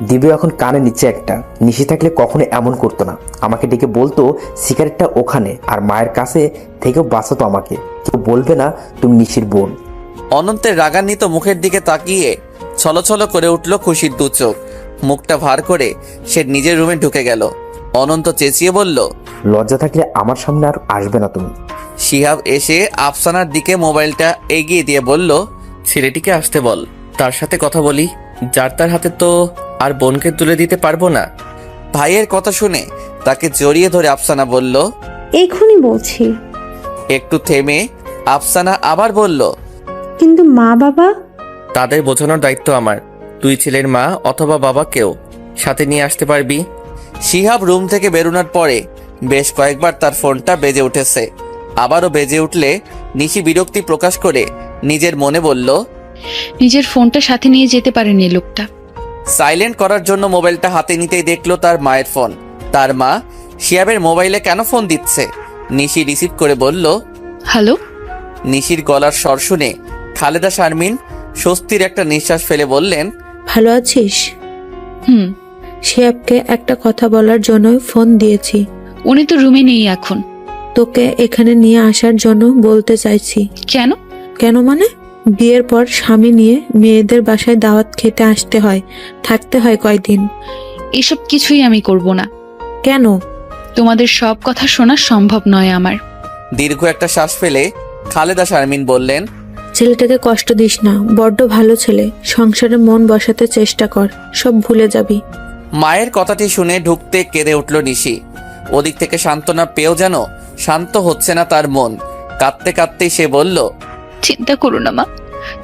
দিব্য এখন কানে নিচ্ছে একটা। নিশি থাকলে কখনো এমন করতো না। আমাকে ডেকে বলতো সিগারেটটা ওখানে, আর মায়ের কাছে থেকেও বাঁচাতো আমাকে। কেউ বলবে না তুমি নিশির বোন। অনন্তের রাগান্বিত মুখের দিকে তাকিয়ে ছলছল করে উঠল খুশির দু চোখ। মুখটা ভার করে সে নিজের রুমে ঢুকে গেল। অনন্ত চেঁচিয়ে বলল। লজ্জা থাকলে আমার সামনে আর আসবে না তুমি। শিহাব এসে আফসানার দিকে মোবাইলটা এগিয়ে দিয়ে বলল, ছেলেটিকে আসতে বল, তার সাথে কথা বলি। যার তার হাতে তো আর বোনকে তুলে দিতে পারবো না। ভাইয়ের কথা শুনে তাকে জড়িয়ে ধরে আফসানা বলল। এখনই বলছি। একটু থেমে আফসানা আবার বলল, কিন্তু মা বাবা? তাদের বোঝানোর দায়িত্ব আমার। তুই ছেলের মা অথবা বাবাকেও সাথে নিয়ে আসতে পারবি। শিহাব রুম থেকে বেরোনোর পরে বেশ কয়েকবার তার ফোনটা বেজে উঠেছে। আবারও বেজে উঠলে নিশি বিরক্তি প্রকাশ করে নিজের মনে বলল, নিজের ফোনটা সাথে নিয়ে যেতে পারেনি এই লোকটা। সাইলেন্ট করার জন্য মোবাইলটা হাতে নিতেই দেখলো তার মায়ের ফোন। তার মা শিহাবের মোবাইলে কেন ফোন দিচ্ছে। নিশি রিসিভ করে বলল, হ্যালো। নিশির গলার স্বর শুনে খালেদা শারমিন স্বস্তির একটা নিঃশ্বাস ফেলে বললেন, ভালো আছিস? হুম। শিহাবকে একটা কথা বলার জন্য ফোন দিয়েছি। উনি তো রুমে নেই এখন। তোকে এখানে নিয়ে আসার জন্য বলতে চাইছি। কেন? কেন মানে? বিয়ের পর স্বামী নিয়ে মেয়েদের বাসায় দাওয়াত খেতে আসতে হয়, থাকতে হয় কয়দিন। এসব কিছুই আমি করব না। কেন? তোমাদের সব কথা শোনা সম্ভব নয় আমার। দীর্ঘ একটা শ্বাস ফেলে খালেদা শারমিন বললেন, ছেলেটাকে কষ্ট দিস না, বড্ড ভালো ছেলে। সংসারে মন বসাতে চেষ্টা কর, সব ভুলে যাবি। মায়ের কথাটি শুনে ঢুকতে কেঁদে উঠল নিশি। ওদিক থেকে সান্ত্বনা পেয়েও যেন শান্ত হচ্ছে না তার মন। কাঁদতে কাঁদতেই সে বলল, চিন্তা করো না মা,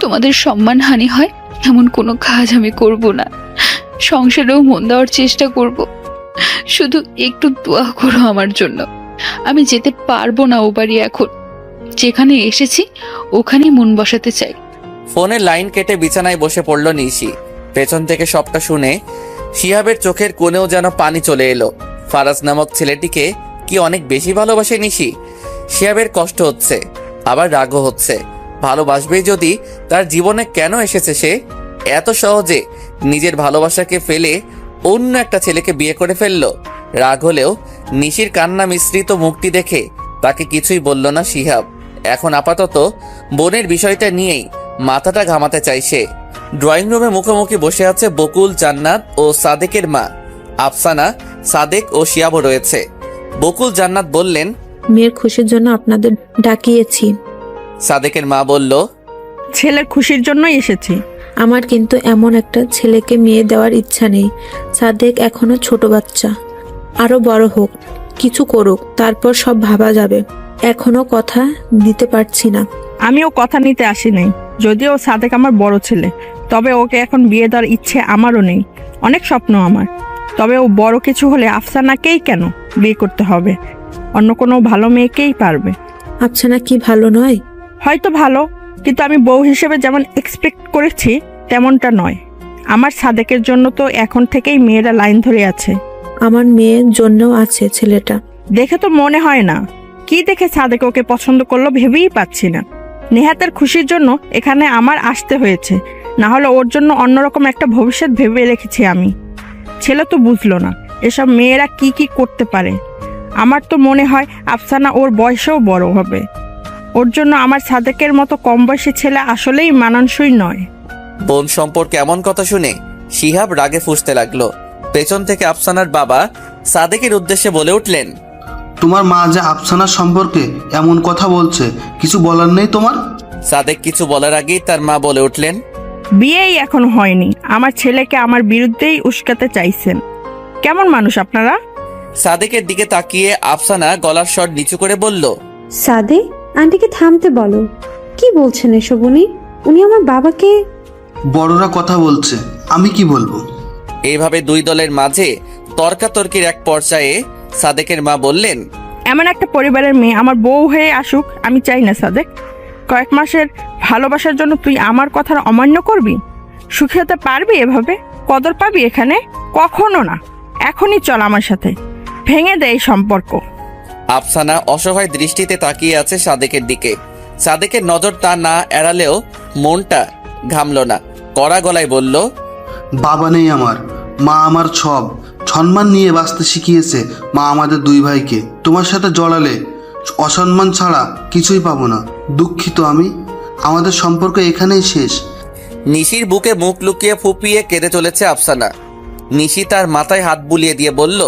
তোমাদের সম্মানহানি হয় এমন কোনো কাজ আমি করব না। সংসারেও মন দেওয়ার চেষ্টা করব। শুধু একটু দোয়া করো আমার জন্য। আমি যেতে পারবো না ও বাড়ি এখন। যেখানে এসেছি ওখানেই মন বসাতে চাই। ফোনের লাইন কেটে বিছানায় বসে পড়ল নিশি। পেছন থেকে সবটা শুনে শিহাবের চোখের কোণেও যেন পানি চলে এলো। ফারাজ নামক ছেলেটিকে কি অনেক বেশি ভালোবাসে নিশি? শিহাবের কষ্ট হচ্ছে, আবার রাগও হচ্ছে। ভালোবাসবেই যদি, তার জীবনে কেন এসেছে সে? এত সহজে নিজের ভালোবাসাকে ফেলে অন্য একটা ছেলেকে বিয়ে করে ফেললো। রাগ হলেও নিশির কান্না মিশ্রিত মুখটি দেখে তাকে কিছুই বলল না শিহাব। এখন আপাতত বোনের বিষয়টা নিয়েই মাথাটা ঘামাতে চাই সে। ড্রয়িং রুমে মুখোমুখি বসে আছে বকুল, জান্নাত ও সাদেকের মা। আফসানা, সাদেক ও শিয়াবও রয়েছে। বকুল জান্নাত বললেন, মেয়ের খুশির জন্য আপনাদের ডাকিয়েছি। সাদেকের মা বলল, ছেলের খুশির জন্যই এসেছি। আমার কিন্তু এমন একটা ছেলেকে মেয়ে দেওয়ার ইচ্ছা নেই। সাদেক এখনো ছোট বাচ্চা, আরো বড় হোক, কিছু করুক, তারপর সব ভাবা যাবে। এখনো কথা দিতে পারছি না। আমিও কথা নিতে আসি নাই, যদিও সাদেক আমার বড় ছেলে। তবে ওকে এখন বিয়ে দেওয়ার ইচ্ছে আমারও নেই। অনেক স্বপ্ন আমার। তবে ও বড় কিছু হলে আফসানাকেই কেন বিয়ে করতে হবে? অন্য কোনো ভালো মেয়েকেই পারবে। আফসানা কি ভালো নয়? হয়তো ভালো, কিন্তু আমি বউ হিসেবে যেমন এক্সপেক্ট করেছি তেমনটা নয়। আমার সাদেকের জন্য তো এখন থেকেই মেয়েরা লাইন ধরে আছে। আমার মেয়ের জন্যও আছে ছেলেটা। দেখে তো মনে হয় না। কি দেখে সাদেক ওকে পছন্দ করলো ভেবেই পাচ্ছি না। নেহাতের খুশির জন্য এখানে আমার আসতে হয়েছে, না হলে ওর জন্য অন্যরকম একটা ভবিষ্যৎ ভেবে রেখেছি আমি। ছেলে তো বুঝলো না এসব মেয়েরা কি কি করতে পারে। আমার তো মনে হয় আফসানা ওর বয়সেও বড় হবে। ওর জন্য আমার সাদেকের মতো কম বয়সী ছেলে আসলেই মানানসই নয়। বোন সম্পর্কে এমন কথা শুনে শিহাব রাগে ফুঁসতে লাগলো। পেছন থেকে আফসানার বাবা সাদেকের উদ্দেশ্যে বলে উঠলেন, তোমার মা যে আফসানার সম্পর্কে এমন কথা বলছে, কিছু বলার নেই তোমার? সাদেক কিছু বলার আগেই তার মা বলে উঠলেন, বিয়েই এখনো হয়নি, আমার ছেলেকে আমার বিরুদ্ধেই উস্কাতে চাইছেন। কেমন মানুষ আপনারা? সাদেকের দিকে তাকিয়ে আফসানা গলার স্বর নিচু করে বলল, সাদে, আন্টিকে থামতে বলো। কি বলছেন এসব? উনি আমার বাবাকে। বড়রা কথা বলছে, আমি কি বলবো? এইভাবে দুই দলের মাঝে তর্কাতর্কির এক পর্যায়ে সাদেকের মা বললেন, এমন একটা পরিবারের মেয়ে আমার বউ হয়ে আসুক আমি চাই না সাদেক। কয়েক মাসের ভালোবাসার জন্য তুই আমার কথার অমান্য করবি? সুখী হতে পারবি এভাবে? কদর পাবি এখানে? কখনো না। এখনই চল আমার সাথে, ভেঙে দে এই সম্পর্ক। আফসানা অসহায় দৃষ্টিতে তাকিয়ে আছে সাদেকের দিকে। সাদেকের নজর তা না এড়ালেও মনটা ঘামল না। কড়া গলায় বলল, বাবা নেই আমার, মা আমার সব। সম্মান নিয়ে বাঁচতে শিখিয়েছে মা আমাদের দুই ভাইকে। তোমার সাথে জড়ালে অসম্মান ছাড়া কিছুই পাবো না। দুঃখিত আমি। আমাদের সম্পর্ক এখানেই শেষ। নিশির বুকে মুখ লুকিয়ে ফুপিয়ে কেঁদে চলেছে আফসানা। নিশি তার মাথায় হাত বুলিয়ে দিয়ে বলল,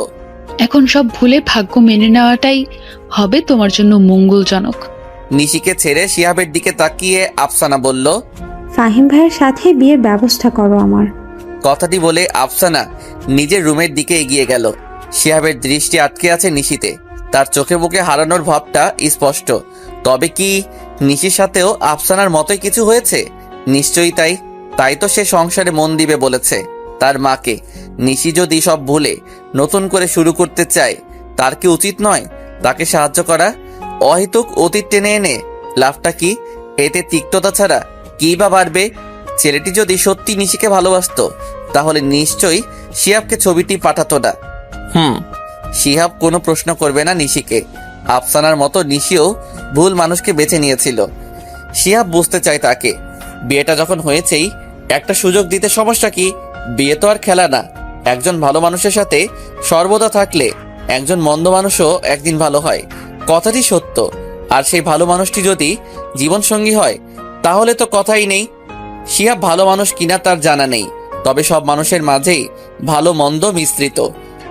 এখন সব ভুলে ভাগ্য মেনে নেওয়াটাই হবে তোমার জন্য মঙ্গলজনক। নিশিকে ছেড়ে শিহাবের দিকে তাকিয়ে আফসানা বলল, ফাহিম ভাইয়ের সাথে বিয়ের ব্যবস্থা করো আমার। কথাটি বলে আফসানা নিজের রুমের দিকে এগিয়ে গেল। শিহাবের দৃষ্টি আটকে আছে নিশিতে। তার চোখে মুখে হারানোর ভাবটা স্পষ্ট। তবে কি নিশির সাথেও আফসানার মতোই কিছু হয়েছে? নিশ্চয়ই তাই। তাই তো সে সংসারে মন দিবে বলেছে তার মাকে। নিশি যদি সব ভুলে নতুন করে শুরু করতে চায়, তার কি উচিত নয় তাকে সাহায্য করা? অহেতুক অতীত টেনে এনে লাভটা কি? এতে তিক্ততা ছাড়া কি বা বাড়বে? ছেলেটি যদি সত্যি নিশিকে ভালোবাসতো তাহলে নিশ্চয়ই শিহাবকে ছবিটি পাঠাতো না। শিহাব কোনো প্রশ্ন করবে না নিশিকে। আফসানার মতো নিশিও ভুল মানুষকে বেছে নিয়েছিল। শিহাব বুঝতে চায় তাকে। বিয়েটা যখন হয়েছেই একটা সুযোগ দিতে সমস্যা কি? বিয়ে তো আর খেলা না। একজন ভালো মানুষের সাথে সর্বদা থাকলে একজন মন্দ মানুষও একদিন ভালো হয়, কথাটি সত্য। আর সেই ভালো মানুষটি যদি জীবনসঙ্গী হয় তাহলে তো কথাই নেই। শিহাব ভালো মানুষ কিনা তার জানা নেই, তবে সব মানুষের মাঝেই ভালো মন্দ মিশ্রিত।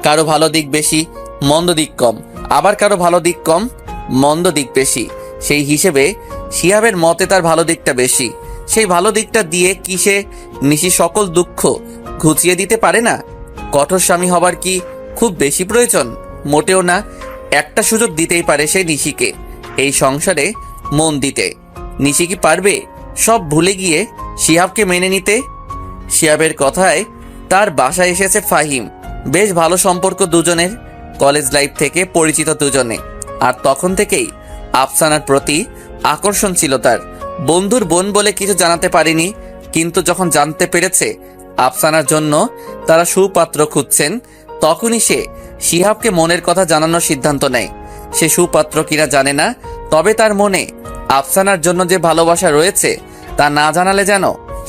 কারো ভালো দিক বেশি, মন্দ দিক কম, আবার কারো ভালো দিক কম, মন্দ দিক বেশি। সেই হিসেবে শিহাবের মতে তার ভালো দিকটা বেশি। সেই ভালো দিকটা দিয়ে কি সে নিশি সকল দুঃখ ঘুচিয়ে দিতে পারে না? কঠোর স্বামী হবার কি খুব বেশি প্রয়োজন? মোটেও না। একটা সুযোগ দিতেই পারে সে নিশিকে এই সংসারে মন দিতে। নিশি কি পারবে সব ভুলে গিয়ে শিহাবকে মেনে নিতে? শিহাবের কথায় তার বাসায় এসেছে ফাহিম। বেশ ভালো সম্পর্ক দুজনের, কলেজ লাইফ থেকে পরিচিত দুজনে। আর তখন থেকেই আফসানার প্রতি আকর্ষণ ছিল তার। বন্ধুর বোন বলে কিছু জানাতে পারেনি, কিন্তু যখন জানতে পেরেছে আফসানার জন্য তারা সুপাত্র খুঁজছেন, তখনই সে শিহাবকে মনের কথা জানানোর সিদ্ধান্ত নেয়। সে সুপাত্র কিনা জানে না, তবে তার মনে আফসানার জন্য যে ভালোবাসা রয়েছে তা না জানালে যেন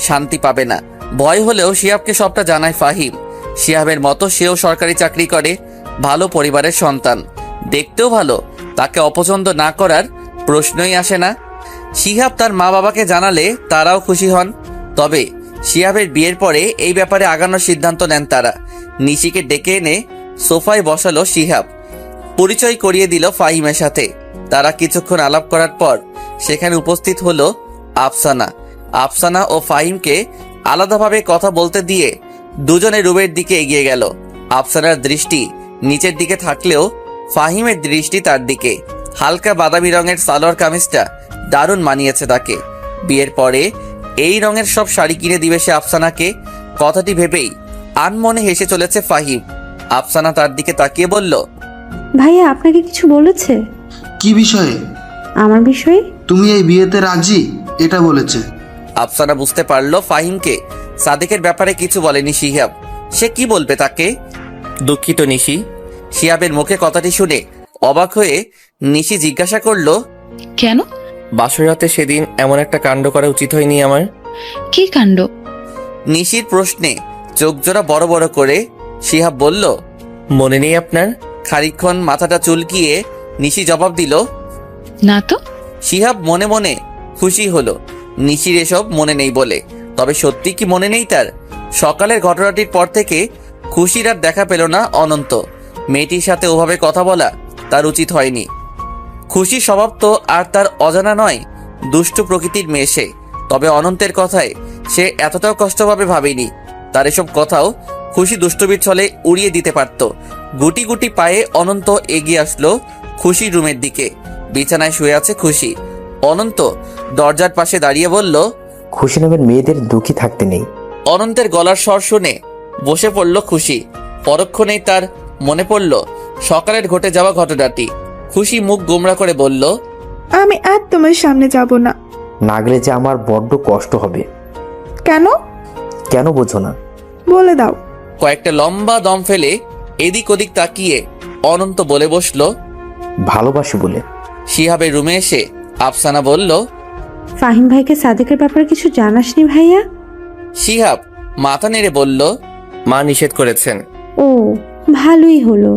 শান্তি পাবে না। ভয় হলেও শিহাবকে সবটা জানায় ফাহিম। শিহাবের মতো সেও সরকারি চাকরি করে, ভালো পরিবারের সন্তান, দেখতেও ভালো। তাকে অপছন্দ না করার প্রশ্নই আসে না। শিহাব তার মা বাবাকে জানালে তারাও খুশি হন। তবে শিহাবের বিয়ের পরে এই ব্যাপারে আগানোর সিদ্ধান্ত নেন তারা। নিশিকে ডেকে এনে সোফায় বসালো শিহাব, পরিচয় করিয়ে দিল ফাহিমের সাথে। তারা কিছুক্ষণ আলাপ করার পর সেখানে উপস্থিত হলো আফসানা। আফসানা ও ফাহিমকে আলাদাভাবে কথা বলতে দিয়ে দুজনে রুমের দিকে এগিয়ে গেল। আফসানার দৃষ্টি নিচের দিকে থাকলেও ফাহিমের দৃষ্টি তার দিকে। হালকা বাদামি রঙের সালোয়ার কামিজটা দারুণ মানিয়েছে তাকে। বিয়ের পরে এই রঙের সব শাড়ি কিনে দিবে সে আফসানাকে। কথাটি ভেবেই আনমনে হেসে চলেছে ফাহিম। আফসানা তার দিকে তাকিয়ে বলল, ভাইয়া আপনাকে কিছু বলেছে? কি বিষয়ে? আমার বিষয়ে। তুমি এই বিয়েতে রাজি এটা বলেছে। আফসানা বুঝতে পারলো ফাহিমকে সাদেকের ব্যাপারে কিছু বলেনি শিহাব। সে কি বলবে তাকে? দুঃখিত নিশি। শিহাবের মুখে কথাটি শুনে অবাক হয়ে নিশি জিজ্ঞাসা করলো, কেন? বাসরাতে সেদিন এমন একটা কাণ্ড করা উচিত হয়নি আমার? কি কাণ্ড? নিশির প্রশ্নে চোখ জোড়া বড় বড় করে শিহাব বলল, মনে নেই আপনার? খানিকক্ষণ মাথাটা চুলকিয়ে নিশি জবাব দিল, না তো। শিহাব মনে মনে খুশি হলো নিশির এসব মনে নেই বলে। তবে সত্যি কি মনে নেই তার? সকালের ঘটনাটির পর থেকে খুশির আর দেখা পেল না অনন্ত। মেয়েটির সাথে ওভাবে কথা বলা তার উচিত হয়নি। খুশি স্বভাব তো আর তার অজানা নয়। দুষ্টু প্রকৃতির মেয়ে সে। তবে অনন্তের কথায় সে এতটাও কষ্টভাবে ভাবেনি। তার এসব কথাও খুশি দুষ্টবির ছলে উড়িয়ে দিতে পারত। গুটি গুটি পায়ে অনন্ত এগিয়ে আসলো খুশির রুমের দিকে। বিছানায় শুয়ে আছে খুশি। অনন্ত দরজার পাশে দাঁড়িয়ে বলল, খুশি নামের মেয়েদের দুঃখী থাকতে নেই। অনন্তের গলার স্বর শুনে বসে পড়ল খুশি। পরক্ষণেই তার মনে পড়ল সকালের ঘটে যাওয়া ঘটনাটি। খুশি মুখ গোমড়া করে বলল, আমি আর তোমার সামনে যাব না। না গেলে যে আমার বড্ড কষ্ট হবে। কেন? কেন বোঝো না? বলে দাও। কয়েকটা লম্বা দম ফেলে এদিক ওদিক তাকিয়ে অনন্ত বলে বসলো, ভালোবাসি বলে। শিহাবের রুমে এসে আফসানা বলল, ফাহিম ভাইকে সাদেকের ব্যাপারে কিছু জানাসনি ভাইয়া? শিহাব মাথা নেড়ে বলল, মা নিষেধ করেছেন। ও, ভালোই হলো।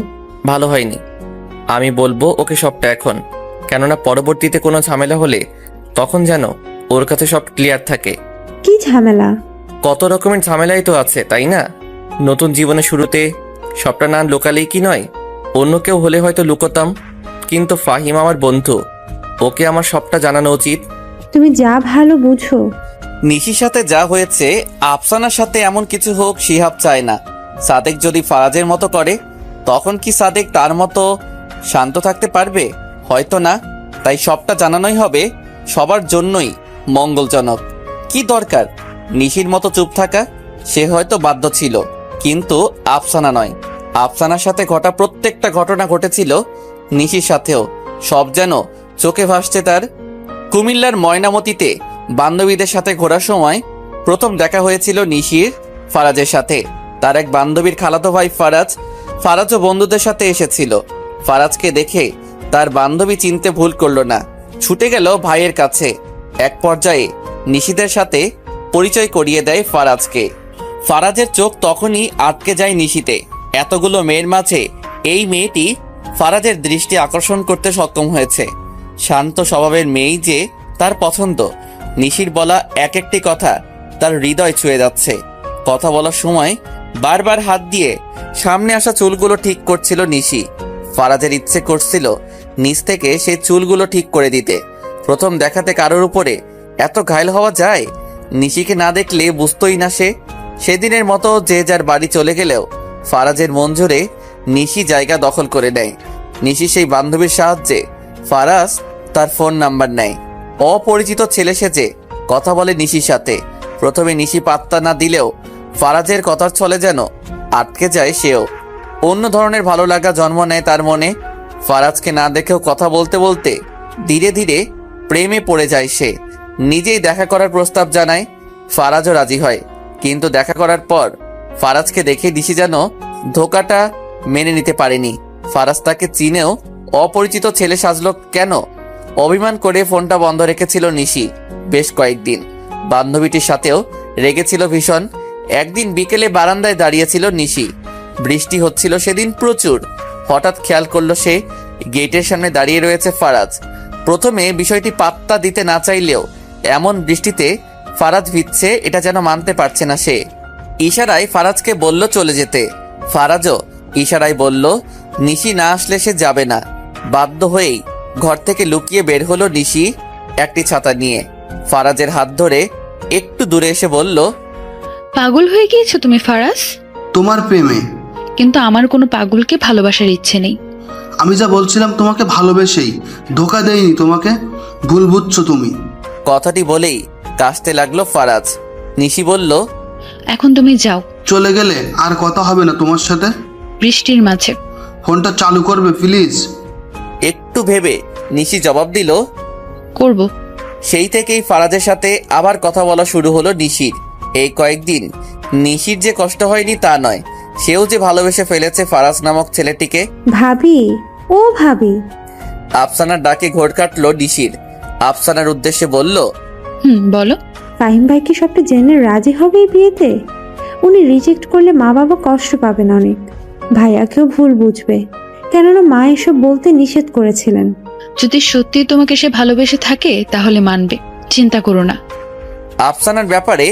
ভালো হয়নি। আমি বলবো ওকে সবটা এখন, কেননা পরবর্তীতে কোনো ঝামেলা হলে তখন যেন ওর কাছে সব ক্লিয়ার থাকে। কি ঝামেলা? কত রকমের ঝামেলাই তো আছে, তাই না? নতুন জীবনের শুরুতে সবটা না লোকালেই কি নয়? অন্য কেউ হলে হয়তো লুকোতাম, কিন্তু ফাহিম আমার বন্ধু, ওকে আমার সবটা জানানো উচিত। তুমি যা ভালো বুঝো। নিশির সাথে যা হয়েছে আফসানার সাথে এমন কিছু হোক শিহাব চায় না। সাদেক যদি ফারাজের মতো করে, তখন কি সাদেক তার মতো শান্ত থাকতে পারবে? হয়তো না। তাই সবটা জানানোই হবে, সবার জন্যই মঙ্গলজনক। কি দরকার নিশির মতো চুপ থাকা? সে হয়তো বাধ্য ছিল, কিন্তু আফসানা নয়। আফসানার সাথে ঘটা প্রত্যেকটা ঘটনা ঘটেছিল নিশির সাথেও। সব যেন চোখে ভাসছে তার। কুমিল্লার ময়নামতিতে বান্ধবীদের সাথে ঘোরার সময় প্রথম দেখা হয়েছিল নিশির ফারাজের সাথে। তার এক বান্ধবীর খালাতো ভাই ফারাজও বন্ধুদের সাথে এসেছিল। ফারাজকে দেখে তার বান্ধবী চিনতে ভুল করলো না, ছুটে গেল ভাইয়ের কাছে। এক পর্যায়ে নিশিদের সাথে পরিচয় করিয়ে দেয় ফারাজকে। ফারাজের চোখ তখনই আটকে যায় নিশিতে। এতগুলো মেয়ের মাঝে এই মেয়েটি ফারাজের দৃষ্টি আকর্ষণ করতে সক্ষম হয়েছে। শান্ত স্বভাবের মেয়েই যে তার পছন্দ। নিশির বলা এক একটি কথা তার হৃদয় ছুঁয়ে যাচ্ছে। কথা বলার সময় বারবার হাত দিয়ে সামনে আসা চুলগুলো ঠিক করছিল নিশি। ফারাজের ইচ্ছে করছিল নিচ থেকে সেই চুলগুলো ঠিক করে দিতে। প্রথম দেখাতে কারোর উপরে এত ঘায়ল হওয়া যায়? নিশিকে না দেখলে বুঝতোই না সে। সেদিনের মতো যে যার বাড়ি চলে গেলেও ফারাজের মন জুড়ে নিশি জায়গা দখল করে নেয়। নিশি সেই বান্ধবীর সাহায্যে ফারাজ তার ফোন নাম্বার নেয়। অপরিচিত ছেলে সেজে কথা বলে নিশির সাথে। প্রথমে নিশি পাত্তা না দিলেও ফারাজের কথার ছলে যেন আটকে যায় সেও। অন্য ধরনের ভালো লাগা জন্ম নেয় তার মনে। ফারাজকে না দেখেও কথা বলতে বলতে ধীরে ধীরে প্রেমে পড়ে যায় সে। নিজেই দেখা করার প্রস্তাব জানায়। ফারাজও রাজি হয়, কিন্তু দেখা করার পর ফারাজকে দেখে নিশি যেন ধোকাটা মেনে নিতে পারেনি। ফারাজ তাকে চিনেও অপরিচিত ছেলে সাজলো কেন? অভিমান করে ফোনটা বন্ধ রেখেছিল নিশি বেশ কয়েকদিন। বান্ধবীটির সাথেও রেগেছিল ভীষণ। একদিন বিকেলে বারান্দায় দাঁড়িয়েছিল নিশি। বৃষ্টি হচ্ছিল সেদিন প্রচুর। হঠাৎ খেয়াল করলো সে গেটের সামনে দাঁড়িয়ে রয়েছে ফারাজ। প্রথমে বিষয়টি পাত্তা দিতে না চাইলেও এমন বৃষ্টিতে ফারাজ ভিজছে এটা যেন মানতে পারছে না সে। ইশারায় ফারাজকে বলল চলে যেতে। ফারাজও ইশারায় বলল নিশি না আসলে সে যাবে না। বাধ্য হয়েই ঘর থেকে লুকিয়ে বের হলো নিশি একটি ছাতা নিয়ে। ফারাজের হাত ধরে একটু দূরে এসে বলল, পাগল হয়ে গিয়েছো তুমি ফারাজ? তোমার প্রেমে। কিন্তু আমার কোনো পাগলকে ভালোবাসার ইচ্ছে নেই। আমি যা বলছিলাম তোমাকে ভালোবেসেই, ধোকা দেয়নি তোমাকে। ভুল বুঝছো তুমি। কথাটি বলেই কাশতে লাগলো ফারাজ। নিশি বলল, এখন তুমি যাও। চলে গেলে আর কথা হবে না তোমার সাথে। বৃষ্টির মাঝে ফোনটা চালু করবে প্লিজ? একটু ভেবে নিশি জবাব দিল, করব। সেই থেকেই ফারাজের সাথে আবার কথা বলা শুরু হলো নিশির। এই কয়েকদিন নিশির যে কষ্ট হয়নি তা নয়, সেও যে ভালোবেসে ফেলেছে ফারাজ নামক ছেলেটিকে। ভাবি, ও ভাবি। আফসানার ডাকে ঘোর কাটলো নিশির। আফসানার উদ্দেশ্যে বলল, বলো। ফাহিম ভাই কি সবটা জেনে রাজি হবে এই বিয়েতে? উনি রিজেক্ট করলে মা বাবা কষ্ট পাবেন অনেক। ভাইয়াকেও ভুল বুঝবে, কেননা মা এসব বলতে নিষেধ করেছিলেন। যদি সত্যি তোমাকে সে ভালোবেসে থাকে তাহলে মানবে, চিন্তা করো না। আফসানার ব্যাপারে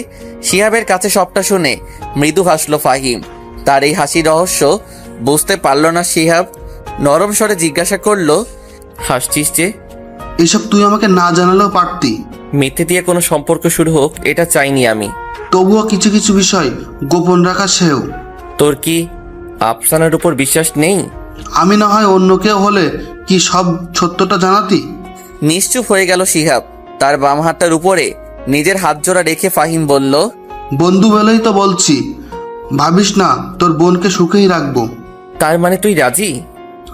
শিহাবের কাছে সবটা শুনে মৃদু হাসলো ফাহিম। তার এই হাসি রহস্য বুঝতে পারল না শিহাব। নরম স্বরে জিজ্ঞাসা করলো, হাসছিস যে? এসব তুই আমাকে না জানালেও পারতি। মিথ্যে দিয়ে কোনো সম্পর্ক শুরু হোক এটা চাইনি আমি। তবুও কিছু কিছু বিষয় গোপন রাখা সেও। তোর কি আফসানার উপর বিশ্বাস নেই? আমি না হয় অন্য কেউ হলে কি সব সত্যটা জানাতি? নিশ্চুপ হয়ে গেল শিহাব। তার বাম হাতটার উপরে নিজের হাত জোড়া রেখে ফাহিম বলল, বন্ধু বলেই তো বলছি, ভাবিস না তোর বোনকে সুখেই রাখবো। তার মানে তুই রাজি?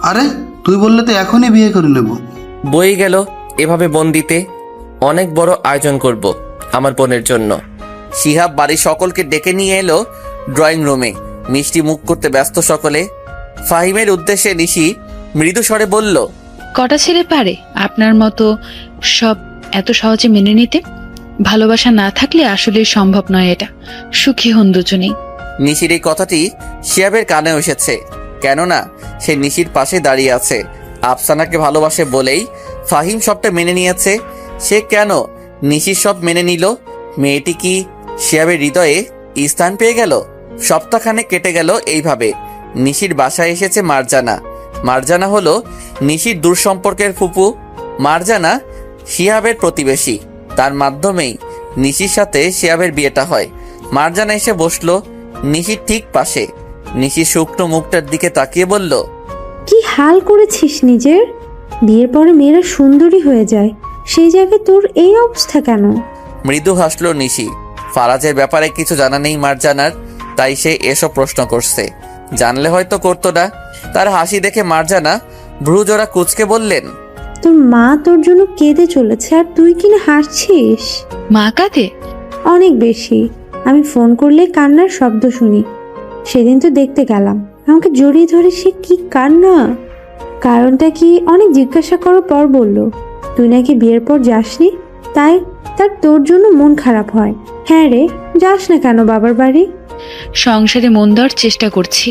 আরে তুই বললে তো এখনই বিয়ে করে নেব। বই গেল এভাবে বোন দিতে। অনেক বড় আয়োজন করব আমার বোনের জন্য। শিহাব বাড়ির সকলকে ডেকে নিয়ে এলো ড্রয়িং রুমে। মিষ্টি মুখ করতে ব্যস্ত সকলে। ফাহিমের উদ্দেশ্যে নিশি মৃদু স্বরে বলল, কটা ছেলে পারে আপনার মতো সব এত সহজে মেনে নিতে? ভালোবাসা না থাকলে আসলে সম্ভব নয় এটা। সুখী হন দুজনেই। নিশির এই কথাটি শিহাবের কানে এসেছে, কেননা সে নিশির পাশে দাঁড়িয়ে আছে। আফসানাকে ভালোবাসে বলেই ফাহিম সবটা মেনে নিয়েছে। সে কেন নিশির সব মেনে নিল? মেয়েটি কি শিহাবের হৃদয়ে স্থান পেয়ে গেল? সপ্তাহখানে কেটে গেল এইভাবে। নিশির বাসায় এসেছে মারজানা। মারজানা হলো নিশির দূর সম্পর্কের ফুপু। মারজানা শিহাবের প্রতিবেশী, তার মাধ্যমেই নিশির সাথে শিহাবের বিয়েটা হয়। মারজানা এসে বসলো নিশির ঠিক পাশে। নিশির শুকনো মুখটার দিকে তাকিয়ে বলল, কি হাল করেছিস নিজের? বিয়ের পরে মেয়েরা সুন্দরী হয়ে যায়, সেই জায়গায় তোর এই অবস্থা কেন? মৃদু হাসলো নিশি। ফারাজের ব্যাপারে কিছু জানা নেই মারজানার, তাই সে এসব প্রশ্ন করছে। জানলে হয়তো করতো না। তার হাসি দেখে মারজানা ভ্রুজোড়া কুঁচকে বললেন, তোর মা তোর জন্য কেঁদে চলেছে আর তুই কিনা হাসছিস? মা কাঁদে? অনেক বেশি। আমি ফোন করলে কান্নার শব্দ শুনি। সেদিন তো দেখতে গেলাম, আমাকে জড়িয়ে ধরে সে কি কান্না! কারণটা কি অনেক জিজ্ঞাসা করার পর বলল, তুই নাকি বিয়ের পর যাসনি, তাই তার তোর জন্য মন খারাপ হয়। হ্যাঁ রে, যাস না কেন বাবার বাড়ি? সংসারে মন দেওয়ার চেষ্টা করছি।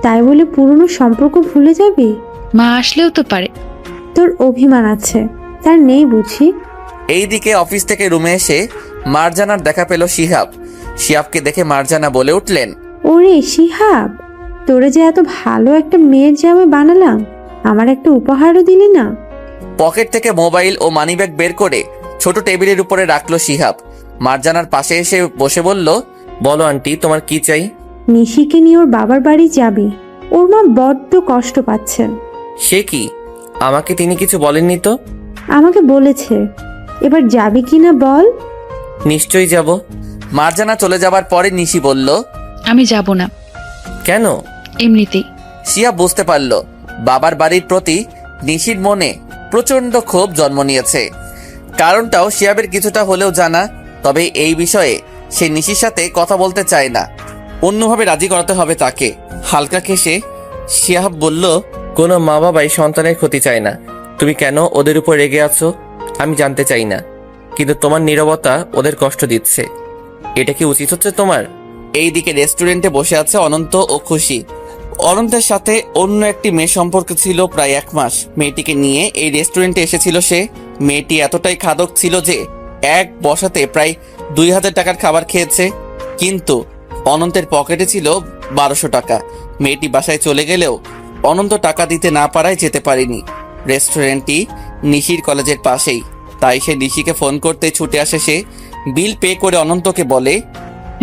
তাই বলে পুরনো সম্পর্ক ভুলে যাবি? মা আসলেও তো পারে। তোর অভিমান আছে, তার নেই বুঝি? এইদিকে অফিস থেকে রুমে এসে মারজানার দেখা পেল শিহাব। শিহাবকে দেখে মারজানা বলে উঠলেন, ওরে শিহাব, তোরে যে এত ভালো একটা মেয়ের জামা বানালাম, আমার একটা উপহারও দিলি না। পকেট থেকে মোবাইল ও মানিব্যাগ বের করে ছোট টেবিলের উপরে রাখলো শিহাব। মারজানার পাশে এসে বসে বলল, বলো আন্টি, তোমার কি চাই? নিশিকে নিয়ে ওর বাবার বাড়ি যাবি, ওর মা বড্ড কষ্ট পাচ্ছেন। সে কি? আমাকে তিনি কিছু বলেননি তো। আমাকে বলেছে, এবার যাবি কিনা বল। নিশ্চয়ই যাব। মারজানা চলে যাবার পরে নিশি বলল, আমি যাব না। কেন? এমনিতেই। শিহাব বুঝতে পারল বাবার বাড়ির প্রতি নিশির মনে প্রচন্ড ক্ষোভ জন্ম নিয়েছে। কারণটাও শিহাবের কিছুটা হলেও জানা, তবে এই বিষয়ে সে নিশির সাথে কথা বলতে চায় না। অন্যভাবে রাজি করাতে হবে তাকে। হালকা কেশে শিহাব বলল, কোনো মা বাবাই সন্তানের ক্ষতি চায় না। তুমি কেন ওদের উপর রেগে আছো আমি জানতে চাই না, কিন্তু তোমার নীরবতা ওদের কষ্ট দিচ্ছে। এটা কি উচিত হচ্ছে তোমার? এইদিকে রেস্টুরেন্টে বসে আছে অনন্ত ও খুশি। অনন্তের সাথে অন্য একটি মেয়ে সম্পর্ক ছিল প্রায় 1 মাস। মেয়েটিকে নিয়ে এই রেস্টুরেন্টে এসেছিল সে। মেয়েটি এতটাই খাদক ছিল যে এক বসাতে প্রায় 2000 টাকার খাবার খেয়েছে। কিন্তু অনন্তের পকেটে ছিল 1200 টাকা। মেয়েটি বাসায় চলে গেলেও অনন্ত টাকা দিতে না পারায় যেতে পারেনি। রেস্টুরেন্টটি নিশির কলেজের পাশেই, তাই সে নিশিকে ফোন করতে ছুটে আসে। সে বিল পে করে অনন্তকে বলে,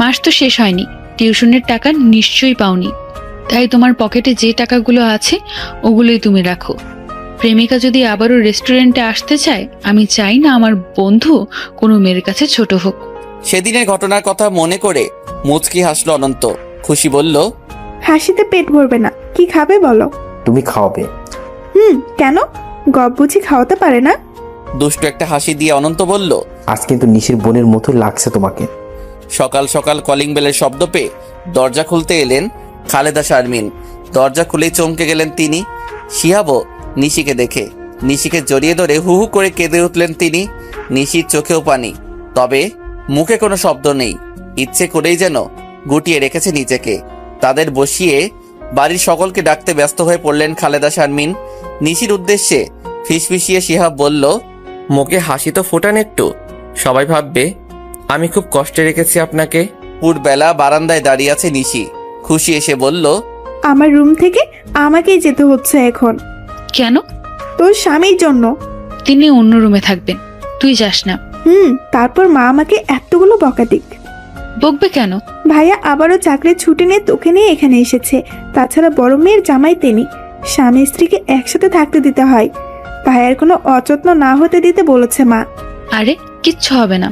মাস তো শেষ হয়নি, টিউশনের টাকা নিশ্চয়ই পাওনি, তাই তোমার পকেটে যে টাকাগুলো আছে ওগুলোই তুমি রাখো। প্রেমিকা যদি আবারও রেস্টুরেন্টে আসতে চায়, আমি চাই না আমার বন্ধু কোনো মেয়ের কাছে ছোট হোক। সেদিনের ঘটনার কথা মনে করে মুচকি হাসলো অনন্ত। খুশি বলল, হাসিতে পেট ভরবে না, কি খাবে বলো? তুমি খাওয়াবে? কেন? গপ বুঝি খাওয়াতে পারে না? দুষ্টু একটা হাসি দিয়ে অনন্ত বলল, আজ কিন্তু নিশির বোনের মতো লাগছে তোমাকে। সকাল সকাল কলিং বেলের শব্দ পেয়ে দরজা খুলতে এলেন খালেদা শারমিন। দরজা খুলেই চমকে গেলেন তিনি। শিহাবও নিশিকে দেখে নিশিকে জড়িয়ে ধরে হু হু করে কেঁদে উঠলেন তিনি। নিশির চোখেও পানি, তবে মুখে কোনো শব্দ নেই। ইচ্ছে করেই যেন গুটিয়ে রেখেছে নিজেকে। তাদের বসিয়ে বাড়ির সকলকে ডাকতে ব্যস্ত হয়ে পড়লেন খালেদা শারমিন। নিশির উদ্দেশ্যে ফিসফিসিয়ে শিহাব বলল, মুখে হাসি তো ফোটান একটু, সবাই ভাববে আমি খুব কষ্টে রেখেছি আপনাকে। পুরবেলা বারান্দায় দাঁড়িয়ে আছে নিশি। খুশি এসে বলল, আমার রুম থেকে আমাকেই যেতে হচ্ছে এখন। কেন? তোর স্বামীর জন্য। তিনি অন্য রুমে থাকবেন, তুই যাস না। তারপর মা আমাকে এতগুলো বকা দিক। বকবে কেন? ভাইয়া আবারও চাকরির ছুটি নিয়ে তোকে নিয়ে এখানে এসেছে। তাছাড়া বড় মেয়ের জামাই তিনি, স্বামী স্ত্রীকে একসাথে থাকতে দিতে হয়। ভাইয়ার কোনো অযত্ন না হতে দিতে বলেছে মা। আরে কিচ্ছু হবে না।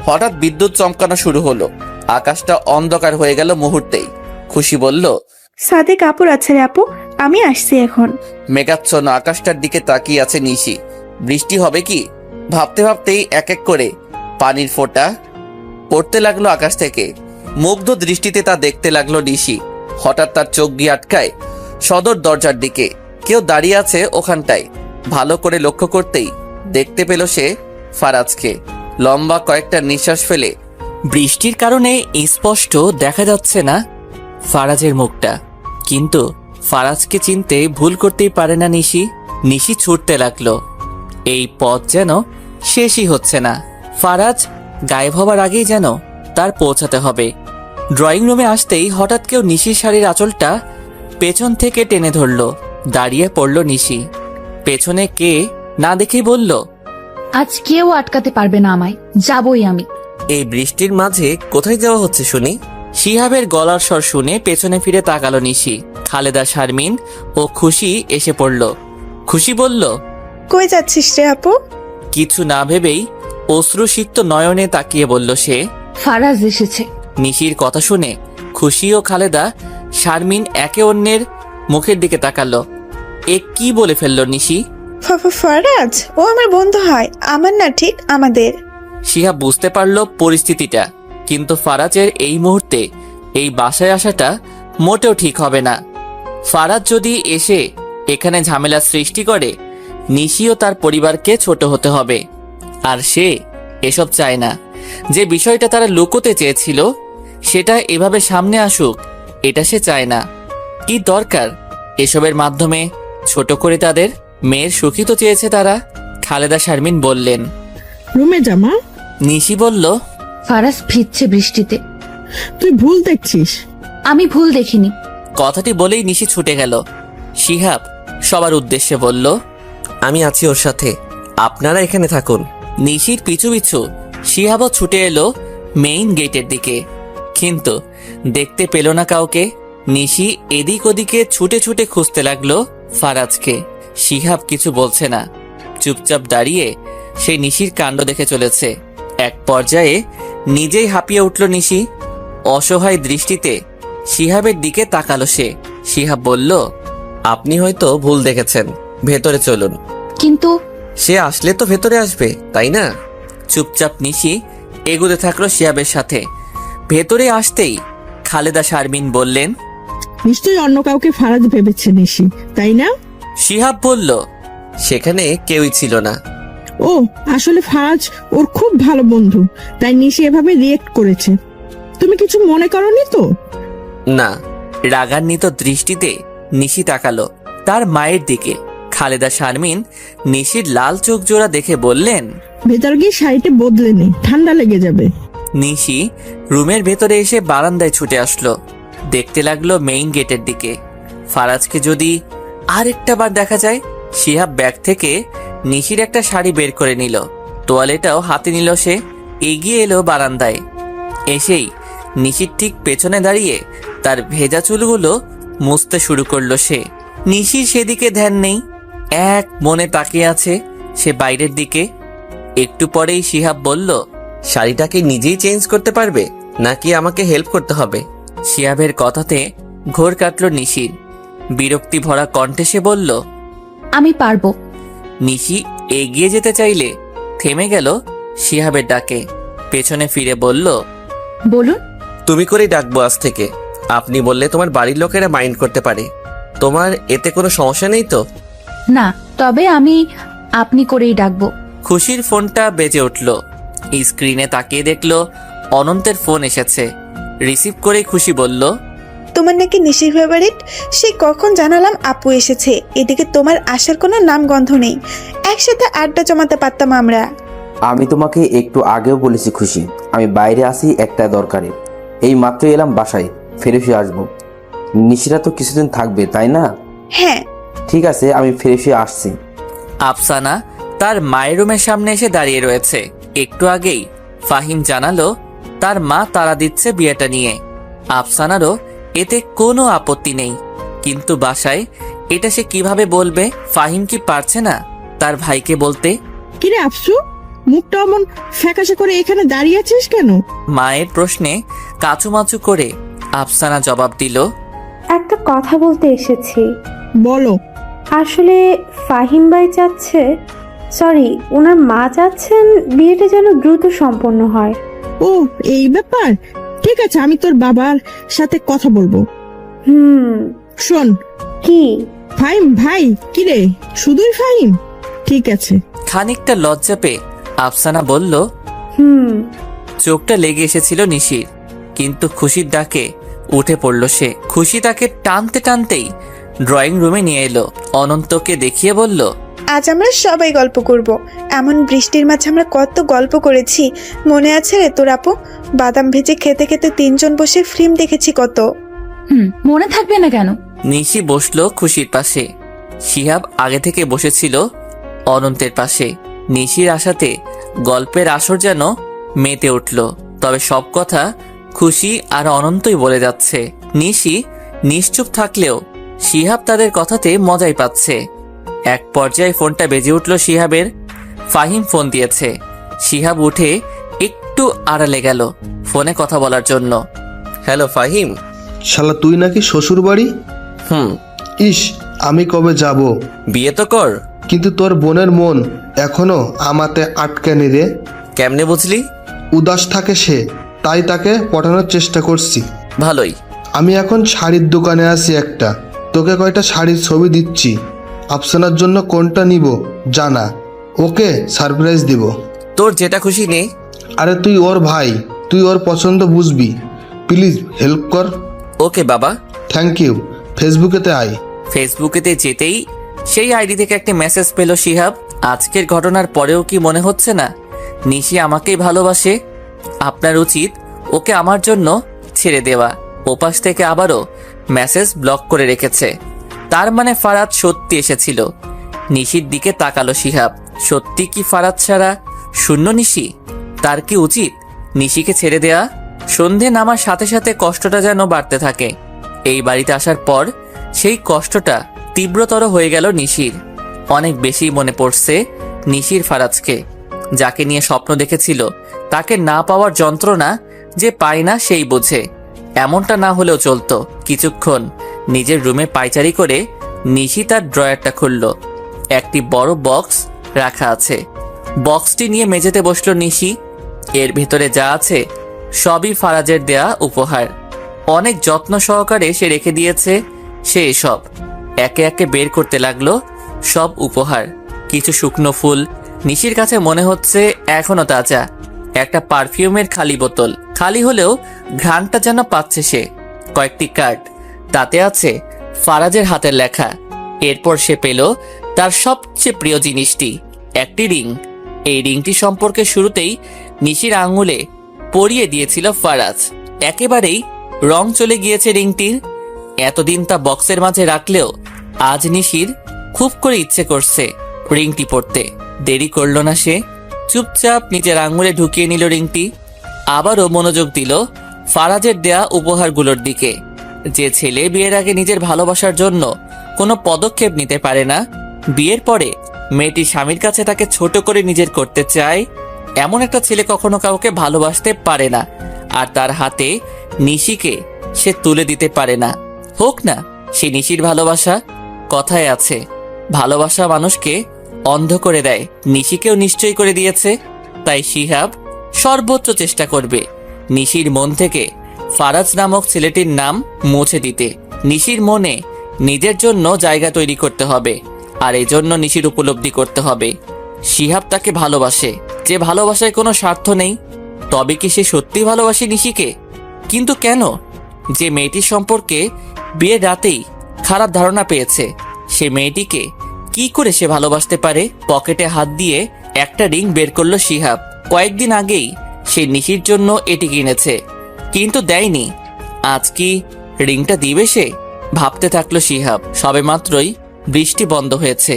হঠাৎ বিদ্যুৎ চমকানো শুরু হলো। আকাশটা অন্ধকার হয়ে গেল মুহূর্তেই। খুশি বলল, সাথে কাপড় আছে রে আপু, আমি আসছি এখন। মেঘাচ্ছন্ন আকাশটার দিকে তাকিয়ে আছে নিশি। বৃষ্টি হবে কি ভাবতে ভাবতেই এক এক করে পানির ফোঁটা পড়তে লাগলো আকাশ থেকে। মুগ্ধ দৃষ্টিতে তা দেখতে লাগলো নিশি। হঠাৎ তার চোখ গিয়ে আটকায় সদর দরজার দিকে। কেউ দাঁড়িয়ে আছে ওখানটায়। ভালো করে লক্ষ্য করতেই দেখতে পেল সে ফারাজকে। লম্বা কয়েকটা নিঃশ্বাস ফেলে, বৃষ্টির কারণে স্পষ্ট দেখা যাচ্ছে না ফারাজের মুখটা, কিন্তু ফারাজকে চিনতে ভুল করতেই পারে না নিশি। নিশি ছুটতে লাগলো। এই পথ যেন শেষই হচ্ছে না। ফারাজ গায়েব হবার আগেই যেন তার পৌঁছাতে হবে। ড্রয়িং রুমে আসতেই হঠাৎ কেউ নিশির শাড়ির আঁচলটা পেছন থেকে টেনে ধরল। দাঁড়িয়ে পড়ল নিশি। পেছনে কে না দেখেই বলল, আজ কেউ আটকাতে পারবে না আমায়, যাবই আমি। এই বৃষ্টির মাঝে কোথায় যাওয়া হচ্ছে শুনি? শিহাবের গলার স্বর শুনে পেছনে ফিরে তাকালো নিশি। খালেদা, শারমিন ও খুশি এসে পড়ল। খুশি বলল, কই যাচ্ছিস রে আপু? কিছু না ভেবেই অশ্রুসিক্ত নয়নে তাকিয়ে বলল সে। ফারাজ এসেছে। নিশির কথা শুনে খুশি ও খালেদা, শারমিন একে অন্যের মুখের দিকে তাকালো। এ কি বলে ফেললো নিশি? ফারাজ ও আমার বন্ধু হয়, আমার না ঠিক আমাদের। শিহাব বুঝতে পারল পরিস্থিতিটা, কিন্তু ফারাজের এই মুহূর্তে এই বাসায় আসাটা মোটেও ঠিক হবে না। ফারাজ যদি এসে এখানে ঝামেলা সৃষ্টি করে, নিশি ও তার পরিবারকে ছোট হতে হবে। আর সে এসব চায় না। যে বিষয়টা তারা লুকোতে চেয়েছিল সেটা এভাবে সামনে আসুক, এটা সে চায় না। কি দরকার এসবের মাধ্যমে ছোট করে তাদের মেয়ের সুখী তো চেয়েছে তারা। খালেদা, শারমিন বললেন, রুমে জামা। নিশি বলল, ফারাজ ভিজছে বৃষ্টিতে। তুই ভুল দেখছিস। আমি ভুল দেখিনি। কথাটি বলেই নিশি ছুটে গেল। শিহাব সবার উদ্দেশ্যে বলল, আমি আছি ওর সাথে, আপনারা এখানে থাকুন। নিশির পিছু পিছু শিহাবও ছুটে এলো মেইন গেটের দিকে, কিন্তু দেখতে পেল না কাউকে। নিশি এদিক ওদিকে ছুটে ছুটে খুঁজতে লাগলো ফারাজকে। শিহাব কিছু বলছে না, চুপচাপ দাঁড়িয়ে সে নিশির কাণ্ড দেখে চলেছে। এক পর্যায়ে নিজেই হাঁপিয়ে উঠল নিশি। অসহায় দৃষ্টিতে শিহাবের দিকে তাকালো সে। শিহাব বলল, আপনি হয়তো ভুল দেখেছেন, ভেতরে চলুন। কিন্তু সে আসলে তো ভেতরে আসবে, তাই না? চুপচাপ নিশি এগোতে থাকলো শিহাবের সাথে। ভেতরে আসতেই খালেদা, শারমিন বললেন, নিশ্চয়ই অন্য কাউকে ফারাজ ভেবেছে নিশি, তাই না? শিহাব বলল, সেখানে কেউই ছিল না। ও আসলে ফারাজ ওর খুব ভালো বন্ধু, তাই নিশি এভাবে রিয়েক্ট করেছে। তুমি কিছু মনে করনি তো? না। রাগান্বিত দৃষ্টিতে নিশি তাকালো তার মায়ের দিকে। খালেদা, শারমিন নিশির লাল চোখ জোড়া দেখে বললেন, ভেতর গিয়ে শাড়িটা বদলে নে, ঠান্ডা লেগে যাবে। নিশি রুমের ভেতরে এসে বারান্দায় ছুটে আসলো। দেখতে লাগলো মেইন গেটের দিকে। ফারাজকে যদি আর একটা বার দেখা যায়। শিহাব ব্যাগ থেকে নিশির একটা শাড়ি বের করে নিল, তোয়ালেটাও হাতে নিল। সে এগিয়ে এলো বারান্দায়। এসেই নিশির ঠিক পেছনে দাঁড়িয়ে তার ভেজা চুলগুলো মুছতে শুরু করলো সে। নিশির সেদিকে ধ্যান নেই, এক মনে তাকিয়ে আছে সে বাইরের দিকে। একটু পরেই শিহাব বলল, শাড়িটাকে নিজেই চেঞ্জ করতে পারবে নাকি আমাকে হেল্প করতে হবে? শিহাবের কথাতে ঘোর কাটল নিশির। বিরক্তি ভরা কণ্ঠে সে বলল, আমি পারবো। নিশি এগিয়ে যেতে চাইলে থেমে গেল শিহাবের ডাকে। পেছনে ফিরে বলল, বলুন। তুমি করেই ডাকবো আজ থেকে। আপনি বললে তোমার বাড়ির লোকেরা মাইন্ড করতে পারে। তোমার এতে কোনো সমস্যা নেই তো? না, তবে আমি আপনি করেই ডাকবো। খুশির ফোনটা বেজে উঠল। স্ক্রিনে তাকিয়ে দেখলো অনন্তের ফোন এসেছে। রিসিভ করেই খুশি বলল, তোমার নাকি নিশির ফেভারিট। সে কখন জানালাম আপু এসেছে, এদিকে তোমার আসার কোনো নাম গন্ধ নেই। একসাথে আড্ডা জমাতে পারতাম আমরা। আমি তোমাকে একটু আগেও বলেছি খুশি, আমি বাইরে আসি একটা দরকারে। এই মাত্র এলাম বাসায়, ফিরে আসবো। নিশিরা তো কিছুদিন থাকবে, তাই না? হ্যাঁ। ঠিক আছে, আমি ফিরে আসছি। আফসানা তার মায়ের রুমের সামনে এসে দাঁড়িয়ে রয়েছে। একটু আগেই ফাহিম জানালো তার মা তাড়া দিচ্ছে বিয়েটা নিয়ে। আফসানারও এতে কোনো আপত্তি নেই, কিন্তু বাসায় এটা সে কিভাবে বলবে? ফাহিম কি পারছে না তার ভাইকে বলতে? কিরে আফসু, মুখটা অমন ফ্যাকাশে করে এখানে দাঁড়িয়ে আছিস কেন? মায়ের প্রশ্নে কাচুমাচু করে আফসানা জবাব দিল, একটা কথা বলতে এসেছি। বলো। আসলে ফাহিম ভাই চাচ্ছে, সরি ওনার মা চাচ্ছেন বিয়েটা যেন দ্রুত সম্পন্ন হয়। ও এই ব্যাপার, ঠিক আছে, আমি তোর বাবার সাথে কথা বলবো। শোন। কি? ফাহিম ভাই? কিরে, শুধুই ফাহিম? ঠিক আছে। খানিকটা লজ্জা পেয়ে আফসানা বলল, চোখটা লেগে এসেছিল নিশির, কিন্তু খুশির ডাকে উঠে পড়ল সে। খুশি তাকে টানতে টানতেই ড্রয়িং রুমে নিয়ে এলো। অনন্তকে দেখিয়ে বলল, আজ আমরা সবাই গল্প করব। এমন বৃষ্টির মাঝে আমরা কত গল্প করেছি, মনে আছে রে তোর আপু? বাদাম ভেজে খেতে খেতে তিনজন বসে ফিল্ম দেখেছি কত। মনে থাকবে না কেন? নিশি বসলো খুশির পাশে। শিহাব আগে থেকে বসেছিল অনন্তের পাশে। নিশির আশাতে গল্পের আসর যেন মেতে উঠল। তবে সব কথা খুশি আর অনন্তই বলে যাচ্ছে। নিশি নিশ্চুপ থাকলেও শিহাব তাদের কথাতে মজাই পাচ্ছে। এক পর্যায়ে ফোনটা বেজে উঠল শিহাবের। ফাহিম ফোন দিয়েছে। শিহাব উঠে একটু আড়ালে গেল ফোনে কথা বলার জন্য। হ্যালো ফাহিম। শালা তুই নাকি শ্বশুর বাড়ি? ইস, আমি কবে যাব? বিয়ে তো কর। কিন্তু তোর বোনের মন এখনো আমাতে আটকানি রে। কেমনে বুঝলি? উদাস থাকে সে, তাই তাকে পটানোর চেষ্টা করছি। ভালোই। আমি এখন শাড়ির দোকানে আছি একটা, তোকে কয়টা শাড়ির ছবি দিচ্ছি। আফসানার জন্য কোনটা নিব জানা, ওকে সারপ্রাইজ দিব। তোর যেটা খুশি নে। আরে তুই ওর ভাই, তুই ওর পছন্দ বুঝবি, প্লিজ হেল্প কর। ওকে বাবা। Thank you. ফেসবুকেতে আয়। ফেসবুকেতে যেতেই সেই আইডি থেকে একটা মেসেজ পেল শিহাব। আজকের ঘটনার পরেও কি মনে হচ্ছে না নিশি আমাকেই ভালোবাসে? আপনার উচিত ওকে আমার জন্য ছেড়ে দেওয়া। ওপাশ থেকে আবারও মেসেজ ব্লক করে রেখেছে। তার মানে ফারাদ সত্যি এসেছিল। নিশির দিকে তাকালো শিহাব। সত্যি কি ফারাদ ছাড়া শূন্য নিশি? তার কি উচিত নিশিকে ছেড়ে দেয়া? সন্ধে নামার সাথে সাথে কষ্টটা যেন বাড়তে থাকে। এই বাড়িতে আসার পর সেই কষ্টটা তীব্রতর হয়ে গেল নিশির। অনেক বেশি মনে পড়ছে নিশির ফারাজকে, যাকে নিয়ে স্বপ্ন দেখেছিল। তাকে না পাওয়ার যন্ত্রণা যে পায় না সেই বোঝে। এমনটা না হলেও চলতো। কিছুক্ষণ নিজের রুমে পায়চারি করে নিশি তার ড্রয়ারটা খুলল। একটি বড় বক্স রাখা আছে। বক্সটি নিয়ে মেঝেতে বসলো নিশি। এর ভিতরে যা আছে সবই ফারাজের দেয়া উপহার। অনেক যত্ন সহকারে সে রেখে দিয়েছে। সে এসব একে একে বের করতে লাগলো সব উপহার। কিছু শুকনো ফুল, নিশির কাছে মনে হচ্ছে এখনো তাজা। একটা পারফিউমের খালি বোতল, খালি হলেও ঘ্রাণটা যেন পাচ্ছে সে। কয়েকটি কার্ড, তাতে আছে ফারাজের হাতের লেখা। এরপর সে পেল তার সবচেয়ে প্রিয় জিনিসটি, একটি রিং। এই রিংটি সম্পর্কে শুরুতেই নিশির আঙুলে পরিয়ে দিয়েছিল ফারাজ। একেবারেই রং চলে গিয়েছে রিংটির। এতদিন তা বক্সের মাঝে রাখলেও আজ নিশির খুব করে ইচ্ছে করছে রিংটি পরতে। দেরি করল না সে, চুপচাপ নিজের আঙুলে ঢুকিয়ে নিল রিংটি। আবারও মনোযোগ দিল ফারাজের দেয়া উপহারগুলোর দিকে। যে ছেলে বিয়ের আগে নিজের ভালোবাসার জন্য কোনো পদক্ষেপ নিতে পারে না, বিয়ের পরে মেয়েটি স্বামীর কাছে তাকে ছোট করে নিজের করতে চায়, এমন একটা ছেলে কখনো কাউকে ভালোবাসতে পারে না। আর তার হাতে নিশিকে সে তুলে দিতে পারে না। হোক না সে নিশির ভালোবাসা। কথায় আছে ভালোবাসা মানুষকে অন্ধ করে দেয়। নিশিকেও নিশ্চয় করে দিয়েছে। তাই শিহাব সর্বোচ্চ চেষ্টা করবে নিশির মন থেকে ফারাজ নামক ছেলেটির নাম মুছে দিতে। নিশির মনে নিজের জন্য জায়গা তৈরি করতে হবে। আর এই জন্য নিশির উপলব্ধি করতে হবে শিহাব তাকে ভালোবাসে, যে ভালোবাসায় কোনো স্বার্থ নেই। তবে কি সে সত্যি ভালোবাসে নিশিকে? কিন্তু কেন? যে মেয়েটির সম্পর্কে বিয়ের রাতেই খারাপ ধারণা পেয়েছে, সে মেয়েটিকে কি করে সে ভালোবাসতে পারে? পকেটে হাত দিয়ে একটা রিং বের করলো শিহাব। কয়েকদিন আগেই সে নিশির জন্য এটি কিনেছে, কিন্তু দেয়নি। আজ কি রিংটা দিবে সে? ভাবতে থাকলো শিহাব। সবেমাত্রই বৃষ্টি বন্ধ হয়েছে,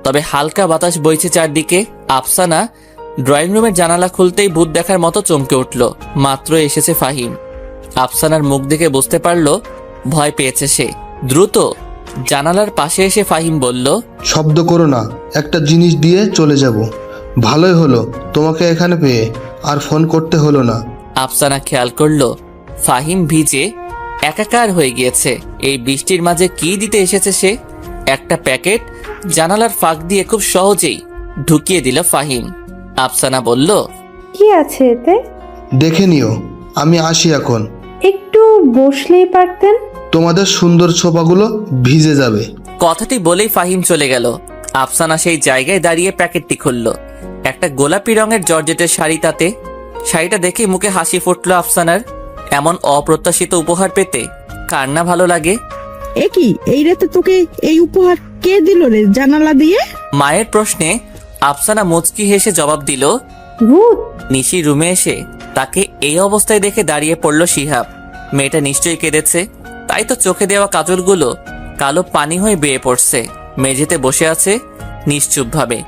তবে হালকা বাতাস বইছে চারদিকে। আফসানা ড্রয়িং রুমের জানালা খুলতেই ভূত দেখার মতো চমকে উঠল। মাত্র এসেছে ফাহিম। আফসানার মুখ দেখে বুঝতে পারলো ভয় পেয়েছে সে। দ্রুত জানালার পাশে এসে ফাহিম বলল, শব্দ করো না, একটা জিনিস দিয়ে চলে যাব। ভালোই হলো তোমাকে এখানে পেয়ে, আর ফোন করতে হলো না। আফসানা খেয়াল করলো ফাহিম ভিজে একাকার হয়ে গিয়েছে। এই বৃষ্টির মাঝে কি দিতে এসেছে সে? একটা প্যাকেট জানালার ফাঁক দিয়ে খুব সহজেই ঢুকিয়ে দিল ফাহিম। আফসানা বলল, কি আছে এতে? দেখে নিও, আমি আসি এখন। একটু বসলেই পারতেন। তোমাদের সুন্দর ছোপাগুলো ভিজে যাবে। কথাটি বলেই ফাহিম চলে গেল। আফসানা সেই জায়গায় দাঁড়িয়ে প্যাকেটটি খুলল। একটা গোলাপি রঙের জর্জেটের শাড়ি তাতে। শাড়িটা দেখে মুখে হাসি ফুটলো আফসানার। এমন অপ্রত্যাশিত উপহার পেতে কার না ভালো লাগে? এ কি, এই রাতে তোকে এই উপহার কে দিল রে জানালা দিয়ে? মায়ের প্রশ্নে আফসানা মুচকি হেসে জবাব দিল, ভূত। নিশি রুমে এসে তাকে এই অবস্থায় দেখে দাঁড়িয়ে পড়ল শিহাব। মেয়েটা নিশ্চয়ই কেঁদেছে, তাই তো চোখে দেওয়া কাজলগুলো কালো পানি হয়ে বেয়ে পড়ছে। মেঝেতে বসে আছে নিশ্চুপভাবে।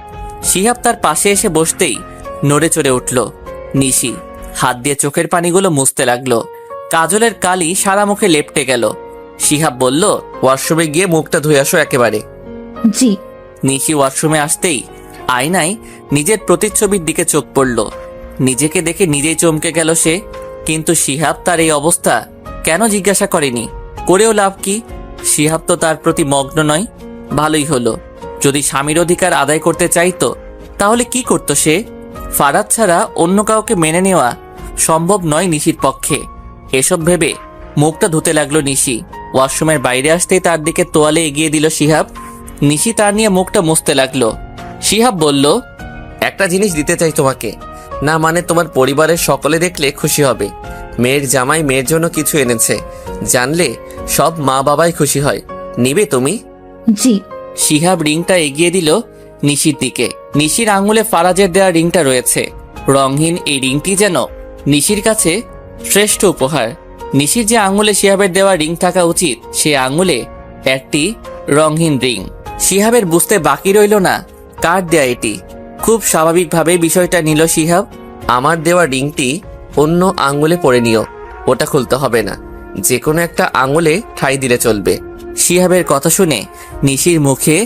শিহাব তার পাশে এসে বসতেই নড়ে চড়ে উঠল নিশি। হাত দিয়ে চোখের পানিগুলো মুছতে লাগলো। কাজলের কালি সারা মুখে লেপটে গেল। শিহাব বলল, ওয়াশরুমে গিয়ে মুখটা ধুয়ে আসো একেবারে। জি। নিশি ওয়াশরুমে আসতেই আয়নায় নিজের প্রতিচ্ছবির দিকে চোখ পড়ল। নিজেকে দেখে নিজেই চমকে গেল সে। কিন্তু শিহাব তার এই অবস্থা কেন জিজ্ঞাসা করেনি? করেও লাভ কি? শিহাব তো তার প্রতি মগ্ন নয়। ভালোই হলো। যদি স্বামীর অধিকার আদায় করতে চাইতো তাহলে কি করত সে? ফারাদ ছাড়া অন্য কাউকে মেনে নেওয়া সম্ভব নয় নিশির পক্ষে। এসব ভেবে মুখটা ধুতে লাগলো নিশি। ওয়াশরুমের বাইরে আসতেই তার দিকে তোয়ালে এগিয়ে দিল শিহাব। নিশি তার নিয়ে মুখটা মুছতে লাগলো। শিহাব বলল, একটা জিনিস দিতে চাই তোমাকে। না মানে তোমার পরিবারের সকলে দেখলে খুশি হবে। মেয়ের জামাই মেয়ের জন্য কিছু এনেছে, জানলে সব মা বাবাই খুশি হয়। নিবে তুমি? জি। শিহাব রিংটা এগিয়ে দিল নিশির দিকে। নিশির আঙুলে ফারাজের দেওয়া রিংটা রয়েছে। রংহীন এই রিংটি যেন নিশির কাছে শ্রেষ্ঠ উপহার। নিশির যে আঙুলে শিহাবের দেওয়া রিং থাকা উচিত, সে আঙুলে একটি রংহীন রিং। শিহাবের বুঝতে বাকি রইল না কার দেয়া এটি। খুব স্বাভাবিকভাবে বিষয়টা নিল শিহাব। আমার দেওয়া রিংটি অন্য আঙুলে পরে নিও, ওটা খুলতে হবে না। যে কোনো একটা আঙুলে ঠাই দিলে চলবে। শিহাবের কথা শুনে নিশির মুখে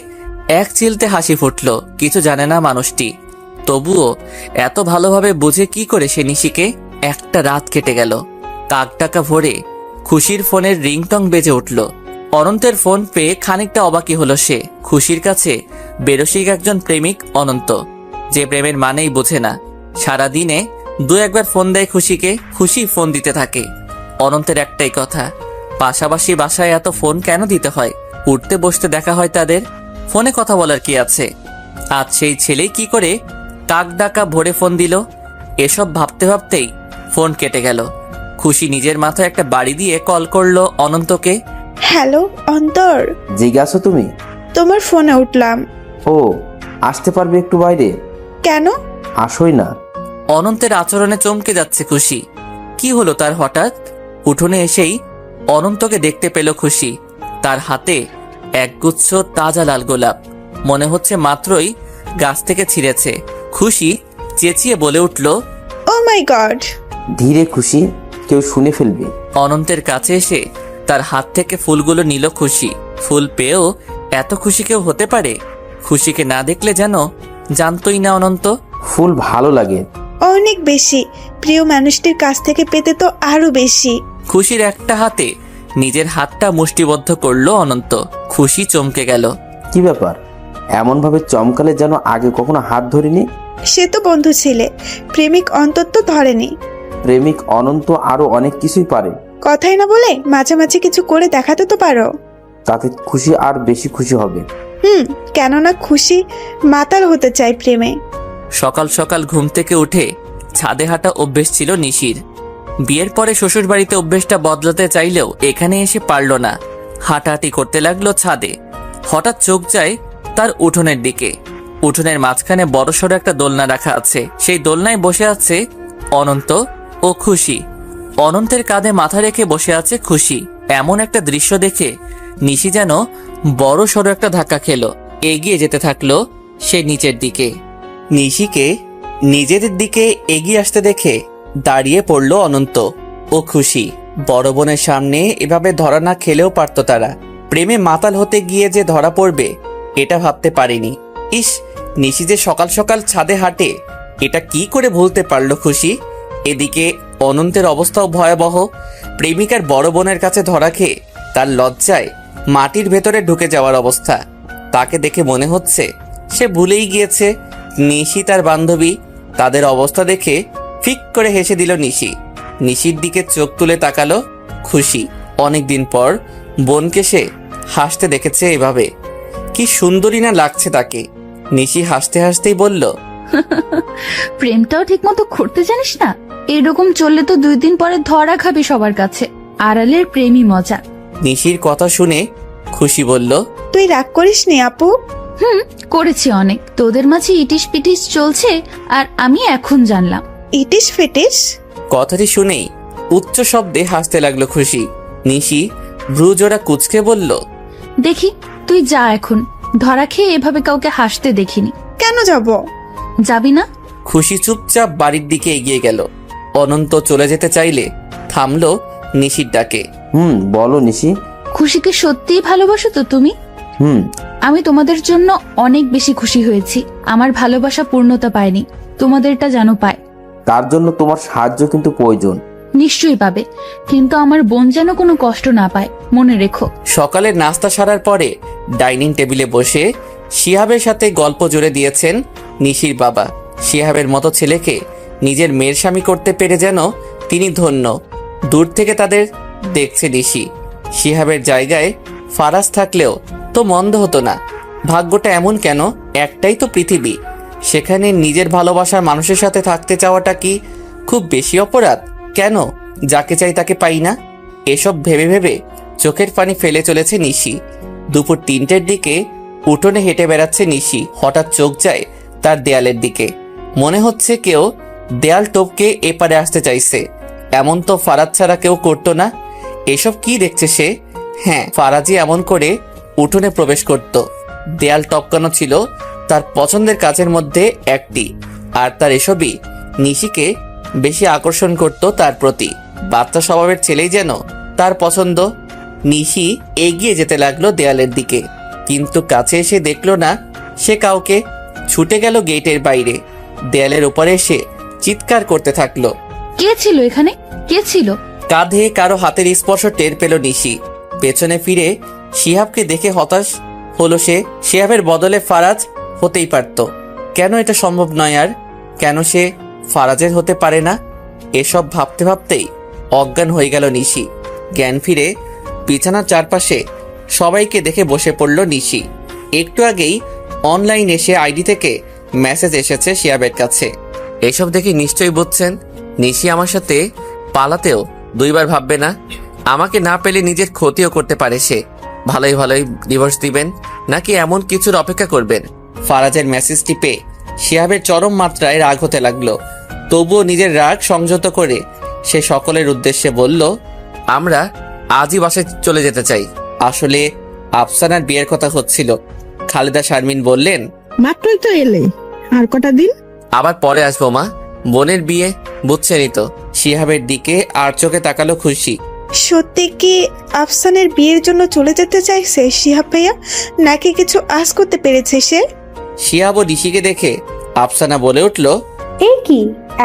এক চিলতে হাসি ফুটল। কিছু জানে না মানুষটি, তবুও এত ভালোভাবে বুঝে কি করে সে নিশিকে। একটা রাত কেটে গেল। কাকটাকা ভোরে খুশির ফোনের রিংটং বেজে উঠল। অনন্তের ফোন পেয়ে খানিকটা অবাকি হলো সে। খুশির কাছে বেরসিক একজন প্রেমিক অনন্ত, যে প্রেমের মানেই বোঝে না। সারাদিনে দু একবার ফোন দেয় খুশিকে, খুশি ফোন দিতে থাকে। অনন্তের একটাই কথা, পাশাপাশি বাসায় এত ফোন কেন দিতে হয়? উঠতে বসতে দেখা হয় তাদের, ফোনে কথা বলার কি আছে? আজ সেই ছেলেই কি করে কাক ডাকা ভোরে ফোন দিল? এসব ভাবতে ভাবতেই ফোন কেটে গেল। খুশি নিজের মাথায় একটা বাড়ি দিয়ে কল করলো অনন্তকে। হ্যালো অন্তর, জিজ্ঞাসা তুমি? তোমার ফোনে উঠলাম। ও, আসতে পারবে একটু বাইরে? কেন? আসোই না। অনন্তের আচরণে চমকে যাচ্ছে খুশি। কি হলো তার হঠাৎ? উঠোনে এসেই অনন্তকে দেখতে পেল খুশি। তার হাতে একগুচ্ছ তাজা লাল গোলাপ, মনে হচ্ছে মাত্রই গাছ থেকে ছিঁড়েছে। খুশি চেঁচিয়ে বলে উঠল, ও মাই গড! ধীরে খুশি, কেউ শুনে ফেলবে। অনন্তের কাছে এসে তার হাত থেকে ফুলগুলো নিল খুশি। ফুল পেয়েও এত খুশি কেউ হতে পারে? খুশিকে না দেখলে যেন জানতই না অনন্ত। ফুল ভালো লাগে অনেক বেশি, প্রিয় মানুষটির কাছ থেকে পেতে তো আরো বেশি। খুশির একটা হাতে নিজের হাতটা মুষ্টিবদ্ধ করলো অনন্ত। খুশি চমকে গেল। কি ব্যাপার? এমন ভাবে চমকালে যেন আগে কখনো হাত ধরিনি। সে তো বন্ধু ছিলে, প্রেমিক অন্তত ধরেনি। প্রেমিক অনন্ত আরো অনেক কিছুই পারে। কথাই না বলে মাঝামাঝি কিছু করে দেখাতে তো পারো। তাতে খুশি আর বেশি খুশি হবে। কেননা খুশি মাতাল হতে চাই প্রেমে। সকাল সকাল ঘুম থেকে উঠে ছাদে হাঁটা অভ্যেস ছিল নিশির। বিয়ের পরে শ্বশুর বাড়িতে অভ্যেসটা বদলাতে চাইলেও এখানে এসে পারল না। হাঁটাহাঁটি করতে লাগলো ছাদে। হঠাৎ চোখ যায় তার উঠোনের দিকে। উঠোনের মাঝখানে বড়সড় একটা দোলনা রাখা আছে। সেই দোলনায় বসে আছে অনন্ত ও খুশি। অনন্তের কাঁধে মাথা রেখে বসে আছে খুশি। এমন একটা দৃশ্য দেখে নিশি যেন বড় সড়ো একটা ধাক্কা খেলো। এগিয়ে যেতে থাকলো সে নিচের দিকে। নিশিকে নিজেদের দিকে এগিয়ে আসতে দেখে দাঁড়িয়ে পড়ল অনন্ত ও খুশি। বড় বোনের সামনে এভাবে ধরা না খেলেও পারত তারা। প্রেমে মাতাল হতে গিয়ে যে ধরা পড়বে এটা ভাবতে পারিনি। ইস, নিশি যে সকাল সকাল ছাদে হাঁটে, এটা কি করে ভুলতে পারল খুশি? এদিকে অনন্তের অবস্থাও ভয়াবহ। প্রেমিকার বড় বোনের কাছে ধরা খেয়ে তার লজ্জায় মাটির ভেতরে ঢুকে যাওয়ার অবস্থা। তাকে দেখে মনে হচ্ছে সে ভুলেই গিয়েছে নিশি তার বান্ধবী। তাদের অবস্থা দেখে ফিক করে হেসে দিল নিশি। নিশির দিকে চোখ তুলে তাকালো খুশি। অনেকদিন পর বোনকে সে হাসতে দেখেছে এভাবে। কি সুন্দরী না লাগছে তাকে। নিশি হাসতে হাসতেই বলল, প্রেমটাও ঠিক মতো করতে জানিস না? এরকম চললে তো 2 দিন পরে ধরা খাবি সবার কাছে। আড়ালের প্রেমই মজা। নিশির কথা শুনে খুশি বলল, তুই রাগ করিস নি আপু। করেছি অনেক। তোদের মাঝে ইটিস পিটিস চলছে আর আমি এখন জানলাম। ইটিস ফিটিস? কথাটি শুনেই উচ্চ শব্দে হাসতে লাগলো খুশি। নিশি ভ্রুজোড়া কুঁচকে বলল, দেখি তুই যা এখন, ধরা খেয়ে এভাবে কাউকে হাসতে দেখিনি। কেন যাব? যাবি না? খুশি চুপচাপ বাড়ির দিকে এগিয়ে গেল। অনন্ত চলে যেতে চাইলে থামলো নিশির ডাকে। বলো নিশি। খুশিকে সত্যিই ভালোবাসো তো তুমি? আমি তোমাদের জন্য অনেক বেশি খুশি হয়েছি। আমার ভালোবাসা পূর্ণতা পায়নি, তোমাদেরটা যেন পায়। তার জন্য তোমার সাহায্য কিন্তু প্রয়োজন। নিশ্চয়ই পাবে, কিন্তু আমার বোন যেন কোনো কষ্ট না পায়, মনে রেখো। সকালের নাস্তা সারার পরে ডাইনিং টেবিলে বসে শিহাবের সাথে গল্প জুড়ে দিয়েছেন নিশির বাবা। শিহাবের মতো ছেলেকে নিজের মেয়ের স্বামী করতে পেরে যেন তিনি ধন্য। দূর থেকে তাদের দেখছে নিশি। শিহাবের জায়গায় ফারাজ থাকলেও তো মন্দ হতো না। ভাগ্যটা এমন কেন? একটাই তো পৃথিবী, সেখানে নিজের ভালোবাসার মানুষের সাথে থাকতে চাওয়াটা কি খুব বেশি অপরাধ? কেন যাকে চাই তাকে পাই না? এসব ভেবে ভেবে চোখের পানি ফেলে চলেছে নিশি। দুপুর 3টের দিকে উঠোনে হেঁটে বেড়াচ্ছে নিশি। হঠাৎ চোখ যায় তার দেয়ালের দিকে। মনে হচ্ছে কেউ দেয়াল টপকে এপারে আসতে চাইছে। এমন তো ফারাজ ছাড়া কেউ করতো না। এসব কি দেখছে সে? হ্যাঁ, ফারাজি এমন করে উঠোনে প্রবেশ করত। দেয়াল টপকানো ছিল তার পছন্দের কাজের মধ্যে একটি, আর তার এসবই নিশিকে বেশি আকর্ষণ করত তার প্রতি। বাচ্চা স্বভাবের ছেলেই যেন তার পছন্দ। নিশি এগিয়ে যেতে লাগলো দেয়ালের দিকে, কিন্তু কাছে এসে দেখলো না সে কাউকে। ছুটে গেল গেটের বাইরে। দেয়ালের উপরে এসে চিৎকার করতে থাকলো। কে ছিল এখানে? কে ছিল? কাঁধে কারো হাতের স্পর্শ টের পেল নিশি। পেছনে ফিরে শিহাবকে দেখে হতাশ হলো সে। শিহাবের বদলে ফারাজ হতেই পারত। কেন এটা সম্ভব নয়? আর কেন সে ফারাজের হতে পারে না? এসব ভাবতে ভাবতেই অজ্ঞান হয়ে গেল নিশি। জ্ঞান ফিরে বিছানার চারপাশে সবাইকে দেখে বসে পড়ল নিশি। একটু আগেই অনলাইন এসে আইডি থেকে মেসেজ এসেছে শিহাবের কাছে। এসব দেখে নিশ্চয়ই বুঝছেন নিশি আমার সাথে পালাতেও দুইবার ভাববে না। আমাকে না পেলে নিজের ক্ষতিও করতে পারে সে। ভালোই ভালোই ডিভোর্স দিবেন নাকি এমন কিছুর অপেক্ষা করবেন? ফারাজের মেসেজটি পেয়ে শিহাবের চরম মাত্রায় রাগ হতে লাগলো। তবুও নিজের রাগ সংযত করে সে সকলের উদ্দেশ্যে বলল, আমরা আজই বাসায় চলে যেতে চাই। আসলে আফসানার বিয়ের কথা হচ্ছিল। খালেদা শারমিন বললেন, মাত্রই তো এলে, আর কটা দিন? আবার পরে আসবো মা, বোনের বিয়ে বুঝছেনই তো। শিহাবের দিকে আর চোখে তাকালো খুশি। সত্যি কি আফসানের বিয়ের জন্য চলে যেতে চাইছে শিহাব ভাইয়া, নাকি কিছু আশ করতে পেরেছে সে? শিহাব ও নিশিকে দেখে আফসানা বলে উঠল, এই কি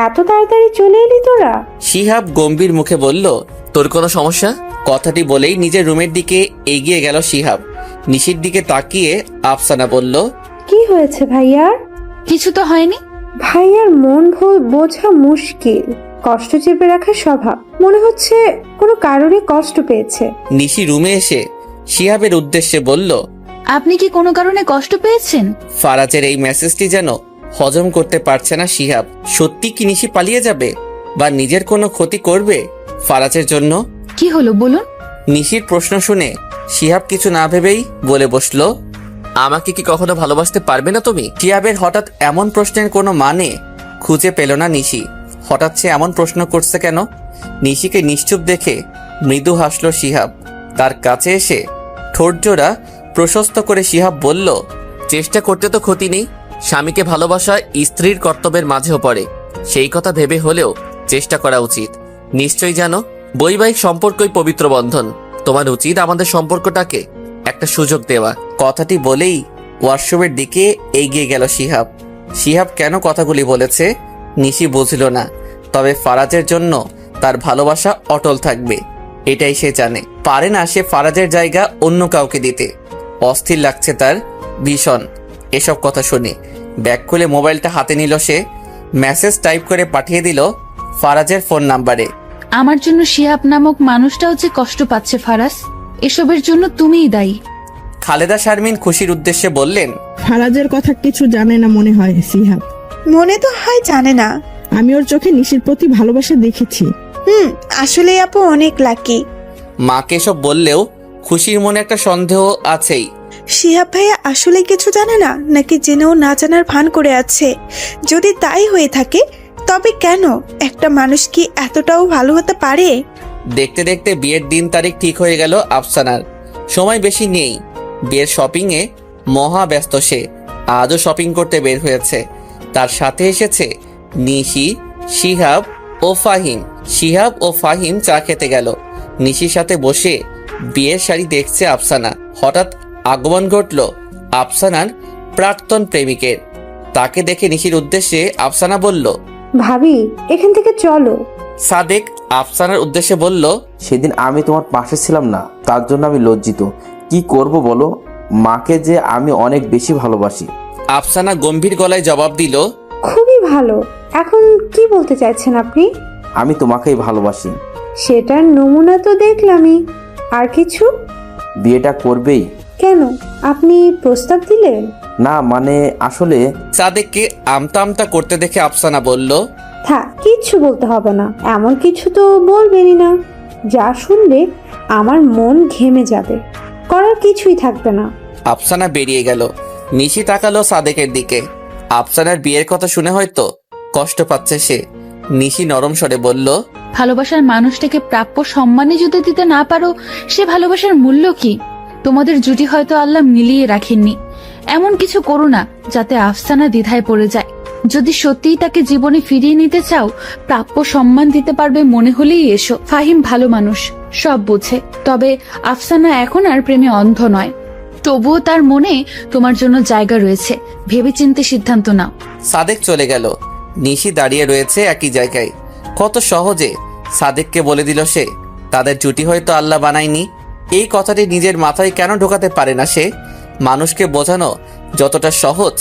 এত তাড়াতাড়ি চলে এলি তোরা? শিহাব গম্ভীর মুখে বলল, তোর কোনো সমস্যা? কথাটি বলেই নিজের রুমের দিকে এগিয়ে গেল শিহাব। নিশির দিকে তাকিয়ে আফসানা বলল, কি হয়েছে ভাইয়ার? কিছু তো হয়নি। ভাইয়ার মন বোঝা মুশকিল, কষ্ট চেপে রাখার স্বভাব। মনে হচ্ছে কোনো কারণে কষ্ট পেয়েছে। নিশি রুমে এসে শিহাবের উদ্দেশ্যে বলল, আপনি কি কোনো কারণে কষ্ট পেয়েছেন? ফারাজের এই মেসেজটি যেন হজম করতে পারছে না শিহাব। সত্যি কি নিশি পালিয়ে যাবে বা নিজের কোনো ক্ষতি করবে ফারাজের জন্য? কি হলো বলুন? নিশির প্রশ্ন শুনে শিহাব কিছু না ভেবেই বলে বসলো, আমাকে কি কখনো ভালোবাসতে পারবে না তুমি? শিহাবের হঠাৎ এমন প্রশ্নের কোনো মানে খুঁজে পেল না নিশি। হঠাৎ সে এমন প্রশ্ন করছে কেন? নিশিকে নিশ্চুপ দেখে মৃদু হাসলো শিহাব। তার কাছে এসে ঠোঁট জোড়া প্রশস্ত করে শিহাব বলল, চেষ্টা করতে তো ক্ষতি নেই। স্বামীকে ভালোবাসা স্ত্রীর কর্তব্যের মাঝেও পড়ে। সেই কথা ভেবে হলেও চেষ্টা করা উচিত। নিশ্চয়ই জানো বৈবাহিক সম্পর্কই পবিত্র বন্ধন। তোমার উচিত আমাদের সম্পর্কটাকে একটা সুযোগ দেওয়া। কথাটি বলেই ওয়াশরুমের দিকে এগিয়ে গেল শিহাব। শিহাব কেন কথাগুলি বলেছে নিশি বুঝল না, তবে ফারাজের জন্য তার ভালোবাসা অটল থাকবে এটাই সে জানে। পারে না সে ফারাজের জায়গা অন্য কাউকে দিতে। অস্থির লাগছে তার ভীষণ এসব কথা শুনে। ব্যাগ খুলে মোবাইলটা হাতে নিল সে। মেসেজ টাইপ করে পাঠিয়ে দিল ফারাজের ফোন নাম্বারে। আমার জন্য শিহাব নামক মানুষটাও যে কষ্ট পাচ্ছে ফারাজ, এসবের জন্য তুমিই দায়ী। খালেদা শারমিন খুশির উদ্দেশ্যে বললেন, ফারাজের কথা কিছু জানে না মনে হয় শিহাব। মনে তো হয় জানে না। আমি ওর চোখে নিশির প্রতি ভালোবাসা দেখেছি। আসলে আপু অনেক লাকি। মাকে সব বললেও খুশির মনে একটা সন্দেহ আছেই। শিহাব ভাইয়া আসলে কিছু জানে না, নাকি জেনেও না জানার ভান করে আছে? যদি তাই হয়ে থাকে তবে কেন একটা মানুষ কি এতটাও ভালো হতে পারে? দেখতে দেখতে বিয়ের দিন তারিখ ঠিক হয়ে গেল আফসানার। সময় বেশি নেই। বিয়ের শপিং এ মহা ব্যস্ত সে। আজও শপিং করতে বের হয়েছে। তার সাথে এসেছে নিশি, শিহাব ও ফাহিম। শিহাব ও ফাহিম চা খেতে গেল। নিশির সাথে বসে বিয়ের শাড়ি দেখছে আফসানা। হঠাৎ আগমন ঘটল আফসানার প্রাক্তন প্রেমিকের। তাকে দেখে নিশির উদ্দেশ্যে আফসানা বলল, ভাবি এখান থেকে চলো। সাদেক আফসানার উদ্দেশ্যে বলল, সেদিন আমি তোমার পাশে ছিলাম না, তার জন্য আমি লজ্জিত। কি করব বলো, মাকে যে আমি অনেক বেশি ভালোবাসি। আফসানা গম্ভীর গলায় জবাব দিল, খুবই ভালো। এখন কি বলতে চাইছেন আপনি? আমি তোমাকেই ভালোবাসি। সেটার নমুনা তো দেখলামই, আর কিছু? বিয়েটা করবেই? কেন, আপনি প্রস্তাব দিলেন? না মানে আসলে সাদেককে আমতা আমতা করতে দেখে আফসানা বলল, থাক, কিচ্ছু বলতে হবে না। এমন কিছু তো বলবেনই না যা শুনলে আমার মন ঘেমে যাবে, করার কিছুই থাকবে না। আফসানা বেরিয়ে গেল। নিশি তাকালো সাদেকের দিকে। আফসানার বিয়ের কথা শুনে হয়তো কষ্ট পাচ্ছে সে। নিশি নরম স্বরে বলল, ভালোবাসার মানুষটাকে প্রাপ্য সম্মানই যদি দিতে না পারো, সে ভালোবাসার মূল্য কি? তোমাদের জুটি হয়তো আল্লাহ মিলিয়ে রাখেননি। এমন কিছু করো না যাতে আফসানা দ্বিধায় পড়ে যায়। যদি সত্যিই তাকে জীবনে ফিরিয়ে নিতে চাও, প্রাপ্য সম্মান দিতে পারবে মনে হলেই এসো। ফাহিম ভালো মানুষ, সব বোঝে। তবে আফসানা এখন আর প্রেমে অন্ধ নয়। তবুও তার মনে তোমার জন্য জায়গা রয়েছে। ভেবেচিন্তে সিদ্ধান্ত নাও। সাদেক চলে গেল। নিশি দাঁড়িয়ে রয়েছে একই জায়গায়। কত সহজে সাদেককে বলে দিল সে তাদের জুটি হয়তো আল্লাহ বানায়নি। এই কথাটি নিজের মাথায় কেন ঢোকাতে পারে না সে? মানুষকে বোঝানো যতটা সহজ,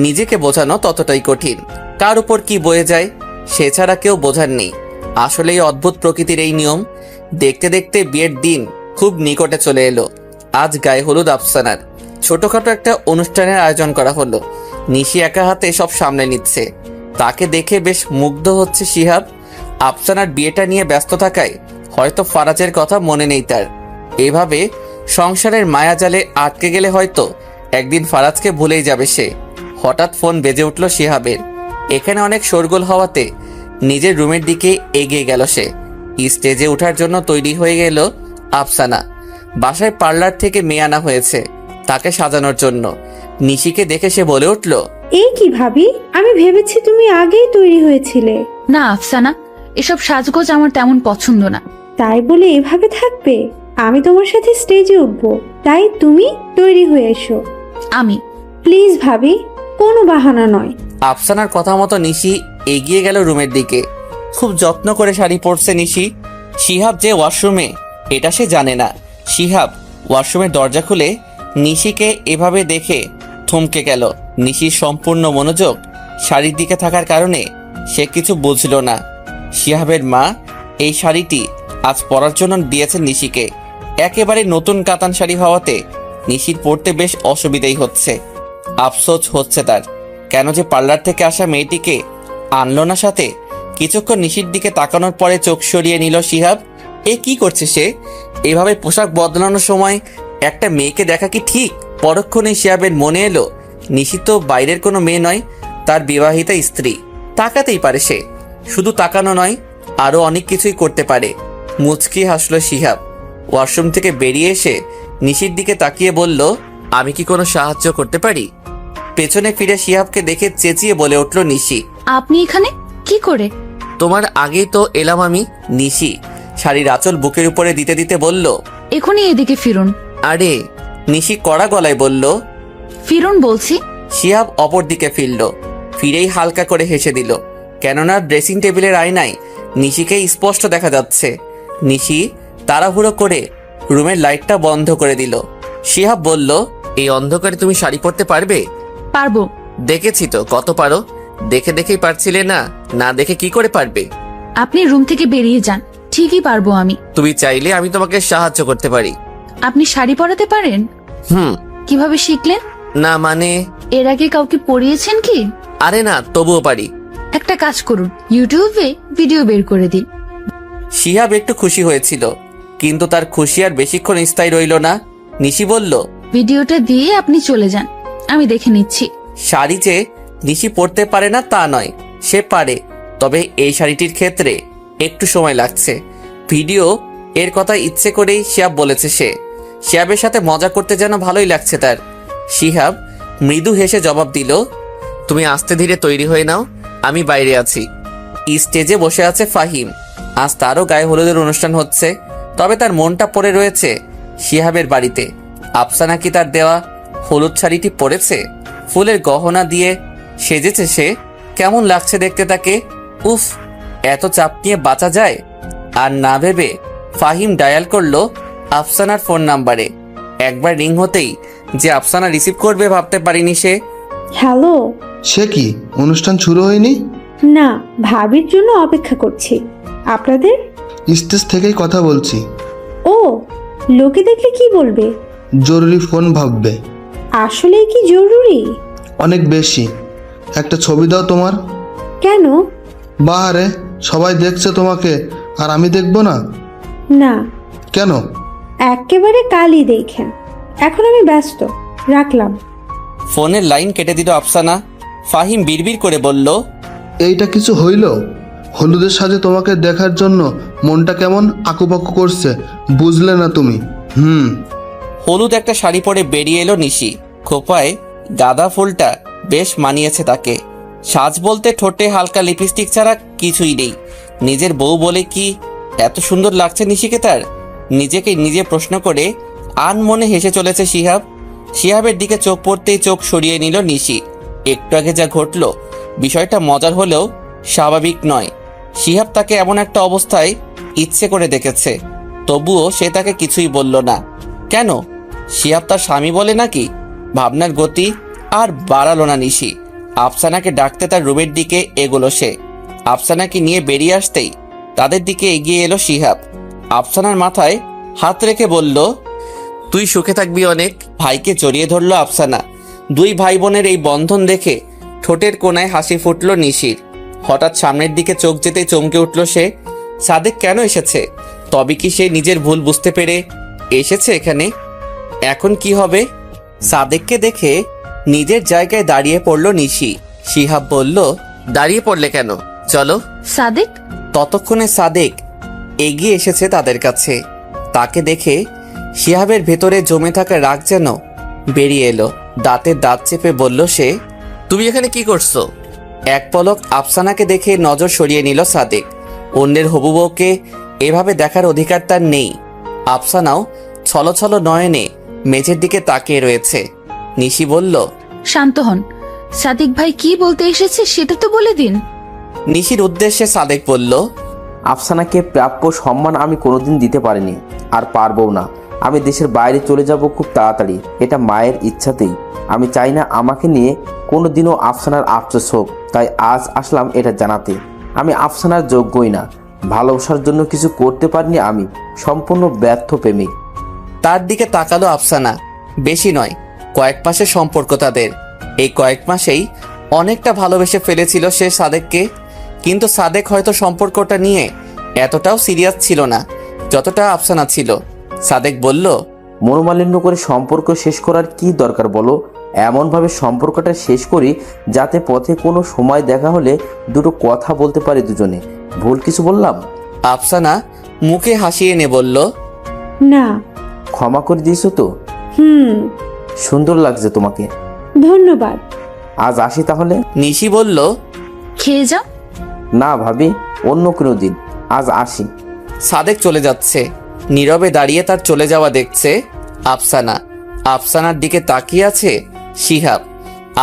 নিজেকে বোঝানো ততটাই কঠিন। কার উপর কি বয়ে যায় সে ছাড়া কেউ বোঝার নেই। আসলেই অদ্ভুত প্রকৃতির এই নিয়ম। দেখতে দেখতে বিয়ের দিন খুব নিকটে চলে এলো। আজ গায়ে হলুদ আফসানার। ছোটখাটো একটা অনুষ্ঠানের আয়োজন করা হলো। নিশি একা হাতে সব সামলে নিচ্ছে। তাকে দেখে বেশ মুগ্ধ হচ্ছে শিহাব। আফসানার বিয়েটা নিয়ে ব্যস্ত থাকায় হয়তো ফারাজের কথা মনে নেই তার। এভাবে সংসারের মায়াজালে আটকে গেলে হয়তো একদিন ফারাজকে ভুলেই যাবে সে। হঠাৎ ফোন বেজে উঠল শিহাবের। এখানে অনেক শোরগোল হওয়াতে নিজের রুমের দিকে এগিয়ে গেল সে। স্টেজে ওঠার জন্য তৈরি হয়ে গেল আফসানা। বাসায় পার্লার থেকে মেয়ে আনা হয়েছে তাকে সাজানোর জন্য। নিশিকে দেখে সে বলে উঠল, এই কি ভাবি, আমি ভেবেছি তুমি আগেই তৈরি হয়েছিলে। না আফসানা, এসব সাজগোজ আমার তেমন পছন্দ না। তাই বলে এভাবে থাকবে? আমি তোমার সাথে স্টেজে উঠবো, তাই তুমি তৈরি হয়ে এসো। আমি প্লিজ ভাবি, কোনো বাহানা নয়। আফসানার কথা মতো নিশি এগিয়ে গেল রুমের দিকে। খুব যত্ন করে শাড়ি পরছে নিশি। শিহাব যে ওয়াশরুমে এটা সে জানে না। শিহাব ওয়াশরুমের দরজা খুলে নিশিকে এভাবে দেখে থমকে গেল। নিশির সম্পূর্ণ মনোযোগ শাড়ির দিকে থাকার কারণে সে কিছু বুঝল না। শিহাবের মা এই শাড়িটি আজ পরার জন্য দিয়েছেন নিশিকে। একেবারে নতুন কাতান শাড়ি হওয়াতে নিশির পরতে বেশ অসুবিধাই হচ্ছে। আফসোস হচ্ছে তার, কেন যে পার্লার থেকে আসা মেয়েটিকে আনলো না সাথে। কিছুক্ষণ নিশির দিকে তাকানোর পরে চোখ সরিয়ে নিল শিহাব। এ কি করছে সে? এভাবে পোশাক বদলানোর সময় একটা মেয়েকে দেখা কি ঠিক? পরক্ষণে শিহাবের মনে এলো নিশি তো বাইরের কোনো মেয়ে নয়, তার বিবাহিতা স্ত্রী। তাকাতেই পারে সে। শুধু তাকানো নয়, আরো অনেক কিছুই করতে পারে। মুচকি হাসলো শিহাব। ওয়াশরুম থেকে বেরিয়ে এসে নিশির দিকে তাকিয়ে বলল, আমি কি কোনো সাহায্য করতে পারি? পেছনে ফিরে শিহাবকে দেখে চেঁচিয়ে বলে উঠল নিশি, আপনি এখানে কি করে? তোমার আগেই তো এলাম আমি। নিশি শাড়ির আঁচল বুকের উপরে দিতে দিতে বলল, এখনই এদিকে ফিরুন। আরে। নিশি কড়া গলায় বলল, ফিরুন বলছি। শিহাব অপর দিকে ফিরল। ফিরেই হালকা করে হেসে দিল, কেননা ড্রেসিং টেবিলের আয়নায় নিশিকে স্পষ্ট দেখা যাচ্ছে। নিশি তাড়াহুড়ো করে রুমের লাইটটা বন্ধ করে দিল। শিহাব বলল, এই অন্ধকারে তুমি শাড়ি পরতে পারবে? পারবো। দেখেছি তো কত পারো। দেখে দেখেই পারছিলে না, না দেখে কি করে পারবে? আপনি রুম থেকে বেরিয়ে যান, ঠিকই পারবো আমি। তুমি চাইলে আমি তোমাকে সাহায্য করতে পারি। আপনি শাড়ি পরাতে পারেন? কিভাবে শিখলেন? না মানে এর আগে কাউকে পরিয়েছেন কি? আরে না, তবুও পারি। একটা কাজ করুন, ইউটিউবে ভিডিও বের করে দিন। শিহাব একটু খুশি হয়েছিল, কিন্তু তার খুশি আর বেশিক্ষণ স্থায়ী রইল না। নিশি বলল, ভিডিওটা দিয়ে আপনি চলে যান, আমি দেখে নিচ্ছি। শাড়ি যে নিশি পরতে পারে না তা নয়, সে পারে। তবে এই শাড়িটির ক্ষেত্রে একটু সময় লাগছে। ভিডিও এর কথা ইচ্ছে করেই শিহাব বলেছে সে। শিহাবের সাথে মজা করতে যেন ভালোই লাগছে তার। শিহাব মৃদু হেসে জবাব দিল, তুমি আস্তে ধীরে তৈরি হয়ে নাও, আমি বাইরে আছি। স্টেজে বসে আছে ফাহিম। আজ তারও গায়ে হলুদের অনুষ্ঠান হচ্ছে, তবে তার মনটা পড়ে রয়েছে শিহাবের বাড়িতে। আফসানা কি তার দেওয়া হলুদ শাড়িটি পরেছে? ফুলের গহনা দিয়ে সেজেছে সে। কেমন লাগছে দেখতে তাকে। উফ, এত চাপ নিয়ে বাঁচা যায়? আর না ভেবে ফাহিম ডায়াল করলো আফসানার ফোন নাম্বারে। একবার রিং হতেই যে আফসানা রিসিভ করবে ভাবতে পারিনি সে। হ্যালো। সে কি, অনুষ্ঠান শুরু হয়নি? না, ভাবির জন্য অপেক্ষা করছি। আপনাদের? স্টেজ থেকেই কথা বলছি। ও, লোকে দেখলে কি বলবে? জরুরি ফোন ভাববে। আসলে কি জরুরি? অনেক বেশি। একটা ছবি দাও তোমার। কেন? বাহারে সবাই দেখছে তোমাকে, আর আমি দেখব না? না। কেন? একেবারে কালই দেখেন। এখন আমি ব্যস্ত, রাখলাম। ফোনের লাইন কেটে দিল আফসানা। ফাহিম বিড়বিড় করে বলল, এইটা কিছু হইল? হলুদের সাজে তোমাকে দেখার জন্য মনটা কেমন আকুপাকু করছে, বুঝলে না তুমি? হলুদ একটা শাড়ি পরে বেরিয়ে এলো নিশি। খোপায় গাঁদা ফুলটা বেশ মানিয়েছে তাকে। সাজ বলতে ঠোঁটে হালকা লিপস্টিক ছাড়া কিছুই নেই। নিজের বউ বলে কি এত সুন্দর লাগছে নিশিকে তার? নিজেকে নিজে প্রশ্ন করে আনমনে হেসে চলেছে শিহাব। শিহাবের দিকে চোখ পড়তেই চোখ সরিয়ে নিল নিশি। একটু আগে যা ঘটলো বিষয়টা মজার হলেও স্বাভাবিক নয়। শিহাব তাকে এমন একটা অবস্থায় ইচ্ছে করে দেখেছে, তবুও সে তাকে কিছুই বলল না। কেন? শিহাব তার স্বামী বলে নাকি? ভাবনার গতি আর বাড়ালো না নিশি। আফসানাকে ডাকতে তার রুমের দিকে এগোলো সে। আফসানাকে নিয়ে বেরিয়ে আসতেই তাদের দিকে এগিয়ে এলো শিহাব। আফসানার মাথায় হাত রেখে বলল, তুই সুখে থাকবি অনেক। ভাইকে জড়িয়ে ধরলো আফসানা। দুই ভাই বোনের এই বন্ধন দেখে ঠোঁটের কোণায় হাসি ফুটল নিশির। হঠাৎ সামনের দিকে চোখ যেতেই চমকে উঠল সে। সাদেক কেন এসেছে? তবে কি সে নিজের ভুল বুঝতে পেরে এসেছে এখানে? এখন কি হবে? সাদেককে দেখে নিজের জায়গায় দাঁড়িয়ে পড়ল নিশি। শিহাব বলল, দাঁড়িয়ে পড়লে কেন? চলো। সাদেক? ততক্ষণে সাদেক এগিয়ে এসেছে তাদের কাছে। তাকে দেখে শিহাবের ভেতরে জমে থাকা রাগ যেন বেরিয়ে এলো। দাঁতে দাঁত চেপে বলল সে, তুমি এখানে কি করছো? এক পলক আফসানাকে দেখে নজর সরিয়ে নিল সাদেক। অন্যের হবু বউকে এভাবে দেখার অধিকার তার নেই। আফসানাও ছলছল নয়নে মেঝের দিকে তাকিয়ে রয়েছে। নিশি বলল, শান্ত হন। সাদিক ভাই কি বলতে এসেছে সেটা তো বলে দিন। নিশির উদ্দেশ্যে সাদেক বলল, আফসানাকে প্রাপ্য সম্মান আমি কোনোদিন দিতে পারিনি, আর পারবও না। আমি দেশের বাইরে চলে যাব খুব তাড়াতাড়ি। এটা মায়ের ইচ্ছাতেই। আমি চাই না আমাকে নিয়ে কোনোদিনও আফসানার আফসোস হোক, তাই আজ আসলাম এটা জানাতে। আমি আফসানার যোগ্যই না। ভালোবাসার জন্য কিছু করতে পারিনি আমি। সম্পূর্ণ ব্যর্থ প্রেমিক। তার দিকে তাকালো আফসানা। বেশি নয়, কয়েক মাসের সম্পর্ক তাদের। এই কয়েক মাসেই অনেকটা ভালোবেসে ফেলেছিল সে সাদেককে। কিন্তু সাদেক হয়তো সম্পর্কটা নিয়ে এতটাও সিরিয়াস ছিল না যতটা আফসানা ছিল। সাদেক বলল, মনোমালিন্য করে সম্পর্ক শেষ করার কি দরকার বলো? এমনভাবে সম্পর্কটা শেষ করি যাতে পথে কোনো সময় দেখা হলে দুটো কথা বলতে পারি দুজনে। ভুল কিছু বললাম? আফসানা মুখে হাসি এনে বলল, না। ক্ষমা করে দিয়েছো তো? সুন্দর লাগছে তোমাকে। ধন্যবাদ। আজ আসি তাহলে। নিশি বলল, খেয়ে যাও। না ভাবি, অন্য কোনো দিন। আজ আসি। সাদেক চলে যাচ্ছে। নীরবে দাঁড়িয়ে তার চলে যাওয়া দেখছে আফসানা। আফসানার দিকে তাকিয়ে আছে শিহাব।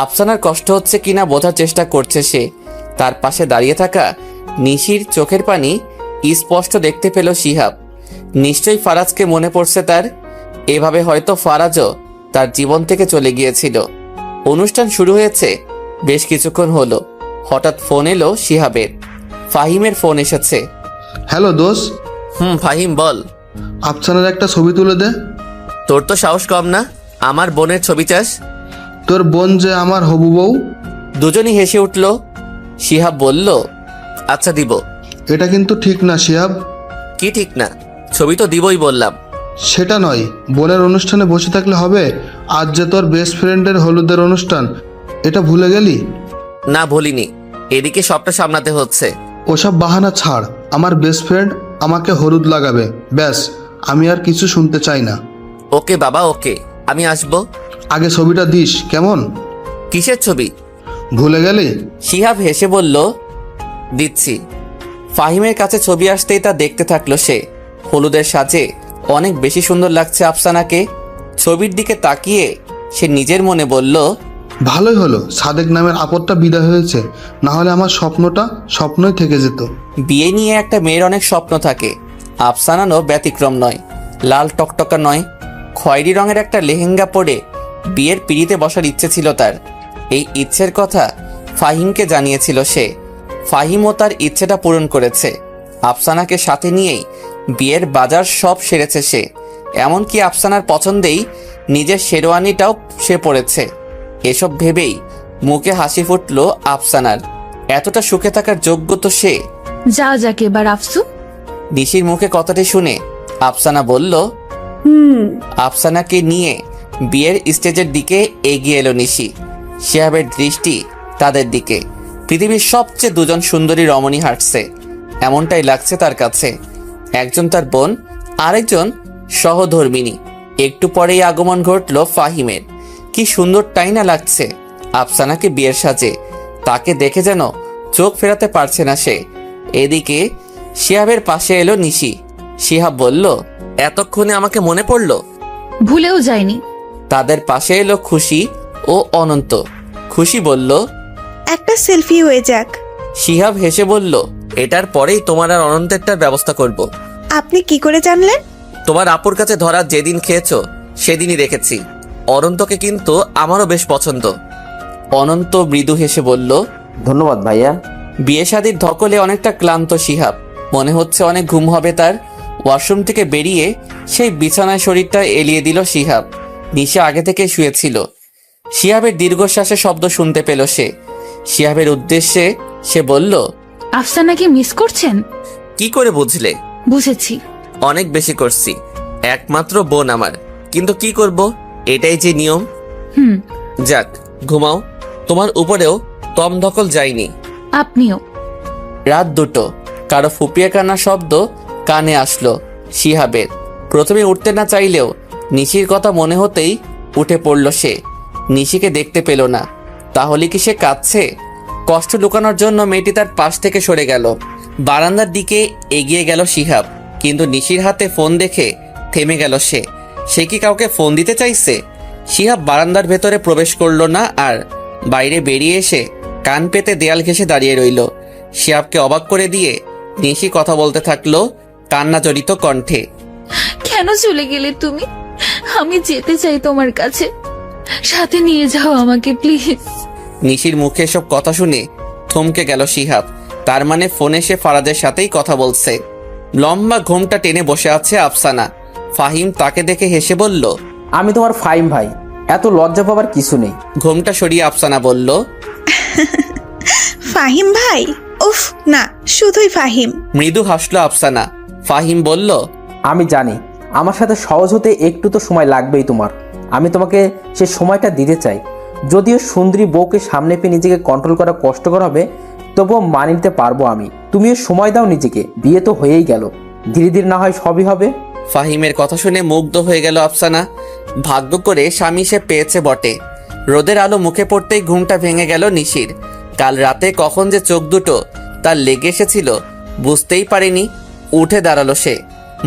আফসানার কষ্ট হচ্ছে কিনা বোঝার চেষ্টা করছে সে। তার পাশে দাঁড়িয়ে থাকা নিশির চোখের পানি স্পষ্ট দেখতে পেল শিহাব। নিশ্চয়ই ফারাজকে মনে পড়ছে তার। এভাবে হয়তো ফারাজও তার জীবন থেকে চলে গিয়েছিল। অনুষ্ঠান শুরু হয়েছে বেশ কিছুক্ষণ হলো। হঠাৎ ফোন এলো শিহাবের। ফাহিমের ফোন এসেছে। হ্যালো দোস্ত। ফাহিম বল। আফসানার একটা ছবি তুলে দে। তোর তো সাহস কম না, আমার বোনের ছবি চাস? তোর বোন যে আমার হবু বউ। দুজনই হেসে উঠল। শিহাব বলল, আচ্ছা দিব। এটা কিন্তু ঠিক না শিহাব। কি ঠিক না? ছবি তো দিবই বললাম। সেটা নয়, বোনের অনুষ্ঠানে বসে থাকলে হবে? আজ যে তোর বেস্ট ফ্রেন্ডের হলুদের অনুষ্ঠান, এটা ভুলে গেলি? না ভুলিনি, এদিকে সবটা সামলাতে হচ্ছে। ওসব বাহানা ছাড়। আমার বেস্ট ফ্রেন্ড আমাকে হলুদ লাগাবে, ব্যাস। আমি আর কিছু শুনতে চাই না। ওকে বাবা, ওকে, আমি আসবো। আগে ছবিটা দিস কেমন? কিসের ছবি? ভুলে গেলি? শিহাব হেসে বলল, দিচ্ছি। ফাহিমের কাছে ছবি আসতেই তা দেখতে থাকলো সে। হলুদের সাজে অনেক বেশি সুন্দর লাগছে আফসানাকে। ছবির দিকে তাকিয়ে সে নিজের মনে বলল, ভালোই হলো সাদেক নামের আপদটা বিদায় হয়েছে, না হলে আমার স্বপ্নটা স্বপ্নই থেকে যেত। বিয়ে নিয়ে একটা মেয়ের অনেক স্বপ্ন থাকে, আফসানারও ব্যতিক্রম নয়। লাল টকটকা নয়, খয়েরি রঙের একটা লেহেঙ্গা পরে বিয়ের পিড়িতে বসার ইচ্ছে ছিল তার। এই ইচ্ছের কথা ফাহিমকে জানিয়েছিল সে। ফাহিমও তার ইচ্ছেটা পূরণ করেছে। আফসানাকে সাথে নিয়েই বিয়ের বাজার সব সেরেছে সে। এমনকি আফসানার পছন্দেই নিজের শেরওয়ানিটাও সে পরেছে। এসব ভেবেই মুখে হাসি ফুটল আফসানার। এতটা সুখে থাকার যোগ্য তো সে। যাও যাকে এবার আফসু। নিশির মুখে কথাটি শুনে আফসানা বলল, আফসানাকে নিয়ে বিয়ের স্টেজের দিকে এগিয়ে এলো নিশি। শিহাবের দৃষ্টি তাদের দিকে। পৃথিবীর সবচেয়ে দুজন সুন্দরী রমণী হাঁটছে, এমনটাই লাগছে তার কাছে। একজন তার বোন, আরেকজন সহধর্মিনী। একটু পরেই আগমন ঘটল ফাহিমের। কি সুন্দরটাই না লাগছে আফসানাকে বিয়ের সাজে। তাকে দেখে যেন চোখ ফেরাতে পারছে না সে। এদিকে শিহাবের পাশে এলো নিশি। শিহাব বলল, এতক্ষণে আমাকে মনে পড়ল? ভুলেও যায়নি। তাদের পাশে এলো খুশি ও অনন্ত। খুশি বলল, একটা সেলফি হয়ে যাক। শিহাব হেসে বলল, এটার পরেই তোমার আর অনন্তেরটার ব্যবস্থা করব। আপনি কি করে জানলেন? তোমার আপুর কাছে ধরা যেদিন খেয়েছো সেদিনই রেখেছি। অনন্তকে কিন্তু আমারও বেশ পছন্দ। অনন্ত মৃদু হেসে বলল, ধন্যবাদ ভাইয়া। বিয়ে শাদীর ধকলে অনেকটা ক্লান্ত শিহাব। মনে হচ্ছে অনেক ঘুম হবে তার। ওয়াশরুম থেকে বেরিয়ে সেই বিছানায় শরীরটা এলিয়ে দিল শিহাব। নিশা আগে থেকে শুয়েছিল। শিহাবের দীর্ঘশ্বাসের শব্দ শুনতে পেল সে। শিহাবের উদ্দেশ্যে সে বলল, আফসানাকে মিস করছেন? কি করে বুঝলে? বুঝেছি। অনেক বেশি করছি। একমাত্র বোন আমার, কিন্তু কি করব, এটাই যে নিয়ম। যাক, ঘুমাও। তোমার উপরেও তম ধকল যায়নি। আপনিও। রাত 2টো। কারো ফুপিয়ে কান্নার শব্দ কানে আসলো শিহাবের। প্রথমে উঠতে না চাইলেও নিশির কথা মনে হতেই উঠে পড়ল সে। নিশিকে দেখতে পেল না। তাহলে কি সে কাঁদছে? কষ্ট লুকানোর জন্য মেয়েটি তার পাশ থেকে সরে গেল। বারান্দার দিকে এগিয়ে গেল শিহাব, কিন্তু নিশির হাতে ফোন দেখে থেমে গেল সে। সে কি কাউকে ফোন দিতে চাইছে? শিহাব বারান্দার ভেতরে প্রবেশ করলো না আর। বাইরে বেরিয়ে এসে কান পেতে দেয়াল ঘেঁষে দাঁড়িয়ে রইল। শিহাবকে অবাক করে দিয়ে নিশি কথা বলতে থাকলো কান্না জড়িত কণ্ঠে। কেন চলে গেলে তুমি? আমি যেতে চাই তোমার কাছে, সাথে নিয়ে যাও আমাকে প্লিজ। নিশির মুখে সব কথা শুনে থমকে গেল শিহাব। তার মানে ফোনে সে ফারাজের সাথেই কথা বলছে। লম্বা ঘোমটা টেনে বসে আছে আফসানা। ফাহিম তাকে দেখে হেসে বলল, আমি তোমার ফাহিম ভাই, এত লজ্জা পাবার কিছু নেই। ঘোমটা সরিয়ে আফসানা বলল, ফাহিম ভাই? উফ না, শুধুই ফাহিম। মৃদু হাসলো আফসানা। ফাহিম বলল, আমি জানি আমার সাথে সহজ হতে একটু তো সময় লাগবেই তোমার। আমি তোমাকে সে সময়টা দিতে চাই। যদিও সুন্দরী বউকে সামনে পেয়ে নিজেকে কন্ট্রোল করা কষ্টকর হবে, তবুও মানিয়ে নিতে পারবো আমি। তুমিও সময় দাও নিজেকে, বিয়ে তো হয়েই গেল, ধীরে ধীরে না হয় সবই হবে। ফাহিমের কথা শুনে মুগ্ধ হয়ে গেল আফসানা। ভাগ্য করে স্বামী সে পেয়েছে বটে। রোদের আলো মুখে পড়তেই ঘুমটা ভেঙে গেল নিশির। কাল রাতে কখন যে চোখ দুটো তার লেগে এসেছিল বুঝতেই পারেনি। উঠে দাঁড়ালো সে।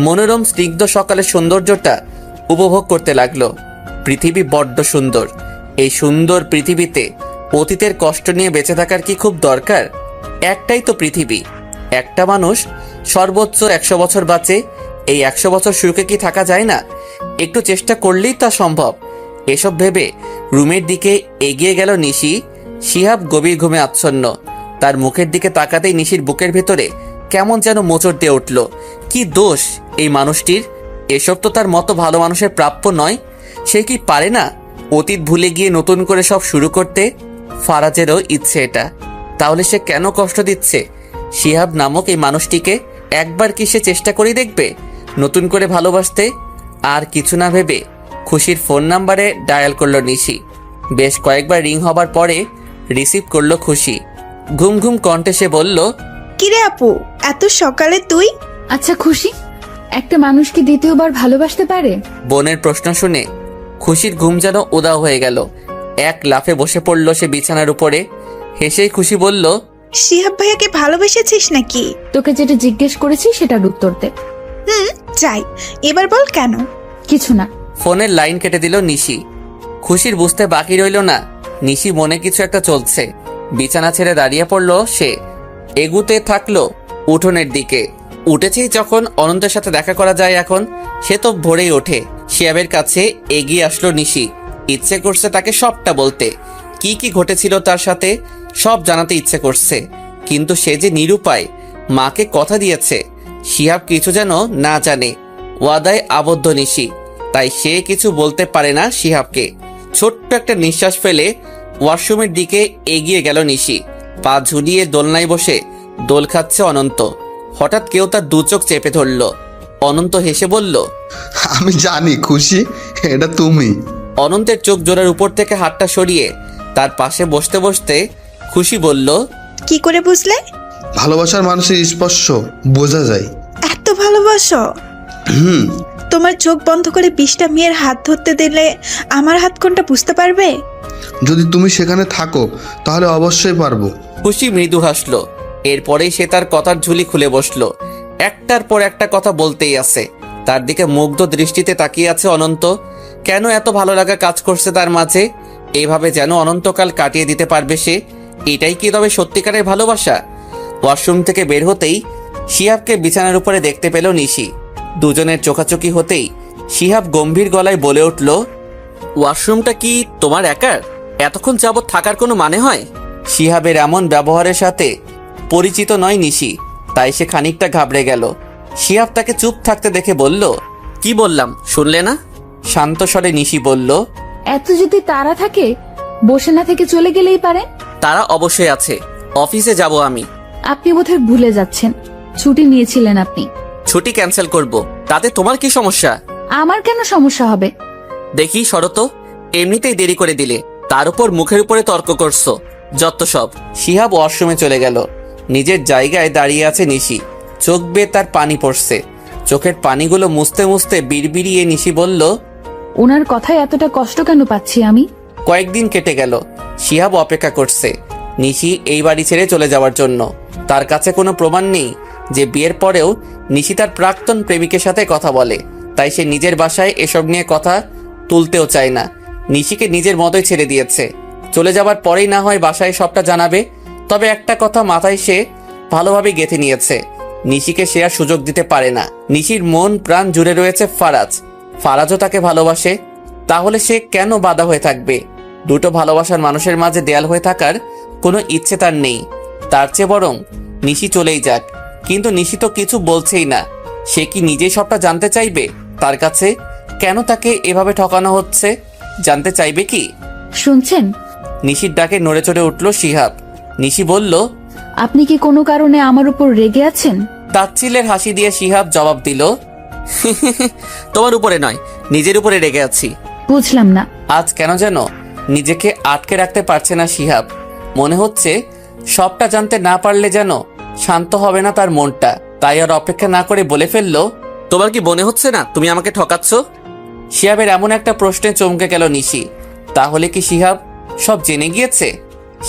মনোরম স্নিগ্ধ সকালের সৌন্দর্যটা উপভোগ করতে লাগলো। পৃথিবী বড্ড সুন্দর। এই সুন্দর পৃথিবীতে অতীতের কষ্ট নিয়ে বেঁচে থাকার কি খুব দরকার? একটাই তো পৃথিবী। একটা মানুষ সর্বোচ্চ 100 বছর বাঁচে। এই 100 বছর সুখে কি থাকা যায় না? একটু চেষ্টা করলেই তা সম্ভব। এসব ভেবে রুমের দিকে এগিয়ে গেল নিশি। শিহাব গভীর ঘুমে আচ্ছন্ন। তার মুখের দিকে তাকাতেই নিশির বুকের ভেতরে কেমন যেন মোচড় দিয়ে উঠল। কি দোষ এই মানুষটির? এসব তো তার মতো ভালো মানুষের প্রাপ্য নয়। সে কি পারে না অতীত ভুলে গিয়ে নতুন করে সব শুরু করতে? ফারাজেরও ইচ্ছে এটা। তাহলে সে কেন কষ্ট দিচ্ছে শিহাব নামক এই মানুষটিকে? একবার কি সে চেষ্টা করে দেখবে নতুন করে ভালোবাসতে? আর কিছু না ভেবে খুশির ফোন নাম্বারে ডায়াল করলো নিশি। বেশ কয়েকবার রিং হবার পরে রিসিভ করলো খুশি। ঘুম ঘুম কণ্ঠে সে বলল, কিরে আপু, এত সকালে তুই? আচ্ছা খুশি, একটা মানুষ কি দ্বিতীয়বার ভালোবাসতে পারে? বোনের প্রশ্ন শুনে খুশির ঘুম যেন উদাও হয়ে গেল। এক লাফে বসে পড়ল সে বিছানার উপরে। হেসেই খুশি বলল, শিহাব ভাইয়াকে ভালোবেসেছিস নাকি? তোকে যেটা জিজ্ঞেস করেছি সেটার উত্তর দে। যাই, এবার বল কেন? কিছু না। ফোনের লাইন কেটে দিল নিশি। খুশির বুঝতে বাকি রইল না নিশি মনে কিছু একটা চলছে। বিছানা ছেড়ে দাঁড়িয়ে পড়ল সে। এগুতে থাকলো উঠোনের দিকে। উঠেছেই যখন অনন্তের সাথে দেখা করা যায় এখন, সে তো ভোরেই ওঠে। শিহাবের কাছে এগিয়ে আসলো নিশি। ইচ্ছে করছে তাকে সবটা বলতে, কি কি ঘটেছিল তার সাথে সব জানাতে ইচ্ছে করছে। কিন্তু সে যে নিরুপায়। মাকে কথা দিয়েছে শিহাব কিছু যেন না জানে। ওয়াদায় আবদ্ধ নিশি, তাই সে কিছু বলতে পারে না শিহাবকে। ছোট্ট একটা নিঃশ্বাস ফেলে ওয়াশরুমের দিকে এগিয়ে গেল নিশি। পা ঝুলিয়ে দোলনায় বসে দোল খাচ্ছে অনন্ত। হঠাৎ কেউ তার দু চোখ চেপে ধরল। অনন্ত হেসে বলল, আমি জানি খুশি, এটা তুমি। অনন্তের চোখ জোড়ার উপর থেকে হাতটা সরিয়ে তার পাশে বসতে বসতে খুশি বলল, কি করে বুঝলে? ভালোবাসার মানুষের স্পর্শ বোঝা যায়। এত ভালোবাসো? তোমার চোখ বন্ধ করে 20টা মেয়ের হাত ধরতে দিলে আমার হাত কোনটা বুঝতে পারবে? যদি তুমি সেখানে থাকো তাহলে অবশ্যই পারবো। খুশি মৃদু হাসলো। এরপরেই সে তার কথার ঝুলি খুলে বসলো। একটার পর একটা কথা বলতেই আছে। তার দিকে মুগ্ধ দৃষ্টিতে তাকিয়ে আছে অনন্ত। কেন এত ভালো লাগা কাজ করছে তার মাঝে? এইভাবে যেন অনন্তকাল কাটিয়ে দিতে পারবে সে। এটাই কি তবে সত্যিকারের ভালোবাসা? ওয়াশরুম থেকে বের হতেই শিহাবকে বিছানার উপরে দেখতে পেল নিশি। দুজনের চোখাচোখি হতেই শিহাব গম্ভীর গলায় বলে উঠল, ওয়াশরুমটা কি তোমার একার? এতক্ষণ যাবৎ থাকার কোনো মানে হয়? শিহাবের এমন ব্যবহারের সাথে পরিচিত নয় নিশি, তাই সে খানিকটা ঘাবড়ে গেল। শিহাব তাকে চুপ থাকতে দেখে বলল, কি বললাম শুনলে না? শান্ত স্বরে নিশি বলল, এত যদি তারা থাকে বসে না থেকে চলে গেলেই পারে। তারা অবশ্যই আছে, অফিসে যাব আমি। আপনি বোধহয় ভুলে যাচ্ছেন, ছুটি নিয়েছিলেন আপনি। ছুটি ক্যান্সেল করব, তাতে তোমার কি সমস্যা? আমার কেন সমস্যা হবে? দেখি শরত, এমনিতেই দেরি করে দিলে, তার উপর মুখের উপরে তর্ক করছো, যত সব। শিহাব ওয়াশরুমে চলে গেল। নিজের জায়গায় দাঁড়িয়ে আছে নিশি। চোখ বেয়ে তার পানি পড়ছে। চোখের পানিগুলো মুছতে মুছতে বিড়বিড়িয়ে নিশি বলল, ওনার কথায় এতটা কষ্ট কেন পাচ্ছি আমি? কয়েকদিন কেটে গেল। শিহাব অপেক্ষা করছে নিশি এই বাড়ি ছেড়ে চলে যাওয়ার জন্য। তার কাছে কোনো প্রমাণ নেই যে বিয়ের পরেও নিশি তার প্রাক্তন প্রেমিকের সাথে কথা বলে, তাই সে নিজের বাসায় এসব নিয়ে কথা তুলতেও চায় না। নিশিকে নিজের মতোই ছেড়ে দিয়েছে। চলে যাবার পরেই না হয় বাসায় সবটা জানাবে। তবে একটা কথা মাথায় সে ভালোভাবে গেঁথে নিয়েছে, নিশিকে সে আর সুযোগ দিতে পারে না। নিশির মন প্রাণ জুড়ে রয়েছে ফারাজ। ফারাজও তাকে ভালোবাসে, তাহলে সে কেন বাধা হয়ে থাকবে? দুটো ভালোবাসার মানুষের মাঝে দেয়াল হয়ে থাকার কোনো ইচ্ছে তার নেই। তার চেয়ে বরং নিশি চলেই যাক। কিন্তু নিশি তো কিছু বলছেই না। সে কি নিজেই সবটা জানতে চাইবে তার কাছে? কেন তাকে এভাবে ঠকানো হচ্ছে জানতে চাইবে কি? শুনছেন? নিশির ডাকে নড়ে চড়ে উঠল শিহাব। নিশি বলল, আপনি কি কোনো কারণে আমার উপর রেগে আছেন? তাচ্ছিলের হাসি দিয়ে শিহাব জবাব দিল, তোমার উপরে নয়, নিজের উপরে রেগে আছি। বুঝলাম না। আজ কেন যেন নিজেকে আটকে রাখতে পারছে না শিহাব। মনে হচ্ছে সবটা জানতে না পারলে যেন শান্ত হবে না তার মনটা। তাই আর অপেক্ষা না করে বলে ফেললো, তোমার কি মনে হচ্ছে না তুমি আমাকে ঠকাচ্ছ? শিহাবের এমন একটা প্রশ্নে চমকে গেল নিশি। তাহলে কি শিহাব সব জেনে গিয়েছে?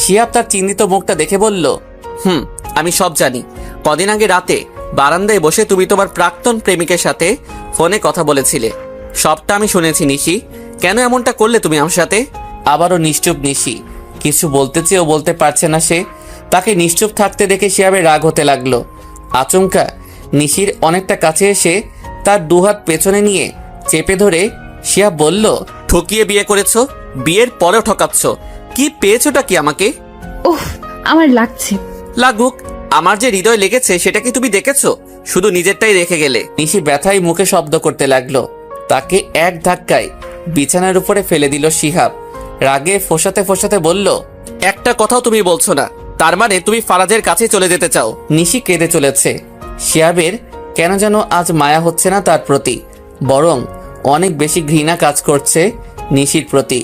শিহাব তার চিন্তিত মুখটা দেখে বলল, আমি সব জানি। কদিন আগে রাতে বারান্দায় বসে তুমি তোমার প্রাক্তন প্রেমিকের সাথে ফোনে কথা বলেছিলে। সবটা আমি শুনেছি নিশি। কেন এমনটা করলে তুমি আমার সাথে? আবারও নিশ্চুপ নিশি। কিছু বলতে চেয়েও বলতে পারছে না সে। তাকে নিশ্চুপ থাকতে দেখে শিহাবের রাগ হতে লাগলো। আচমকা নিশির অনেকটা কাছে এসে তার দুহাত পেছনে নিয়ে চেপে ধরে শিহাব বলল, ঠকিয়ে বিয়ে করেছো, বিয়ের পরেও ঠকাচ্ছ। কি পেয়েছোটা কি আমাকে? ওহ, আমার লাগছে। লাগুক, আমার যে হৃদয় লেগেছে সেটা কি তুমি দেখেছো? শুধু নিজেরটাই রেখে গেলে। নিশি ব্যথায় মুখে শব্দ করতে লাগলো। তাকে এক ধাক্কায় বিছানার উপরে ফেলে দিল শিহাব। রাগে ফোঁসাতে ফোঁসাতে বলল, একটা কথাও তুমি বলছো না, তার মানে তুমি ফারাজের কাছে চলে যেতে চাও। নিশি কেঁদে চলেছে। শিহাবের কেন যেন আজ মায়া হচ্ছে না তার প্রতি, বরং অনেক বেশি ঘৃণা কাজ করছে নিশির প্রতি।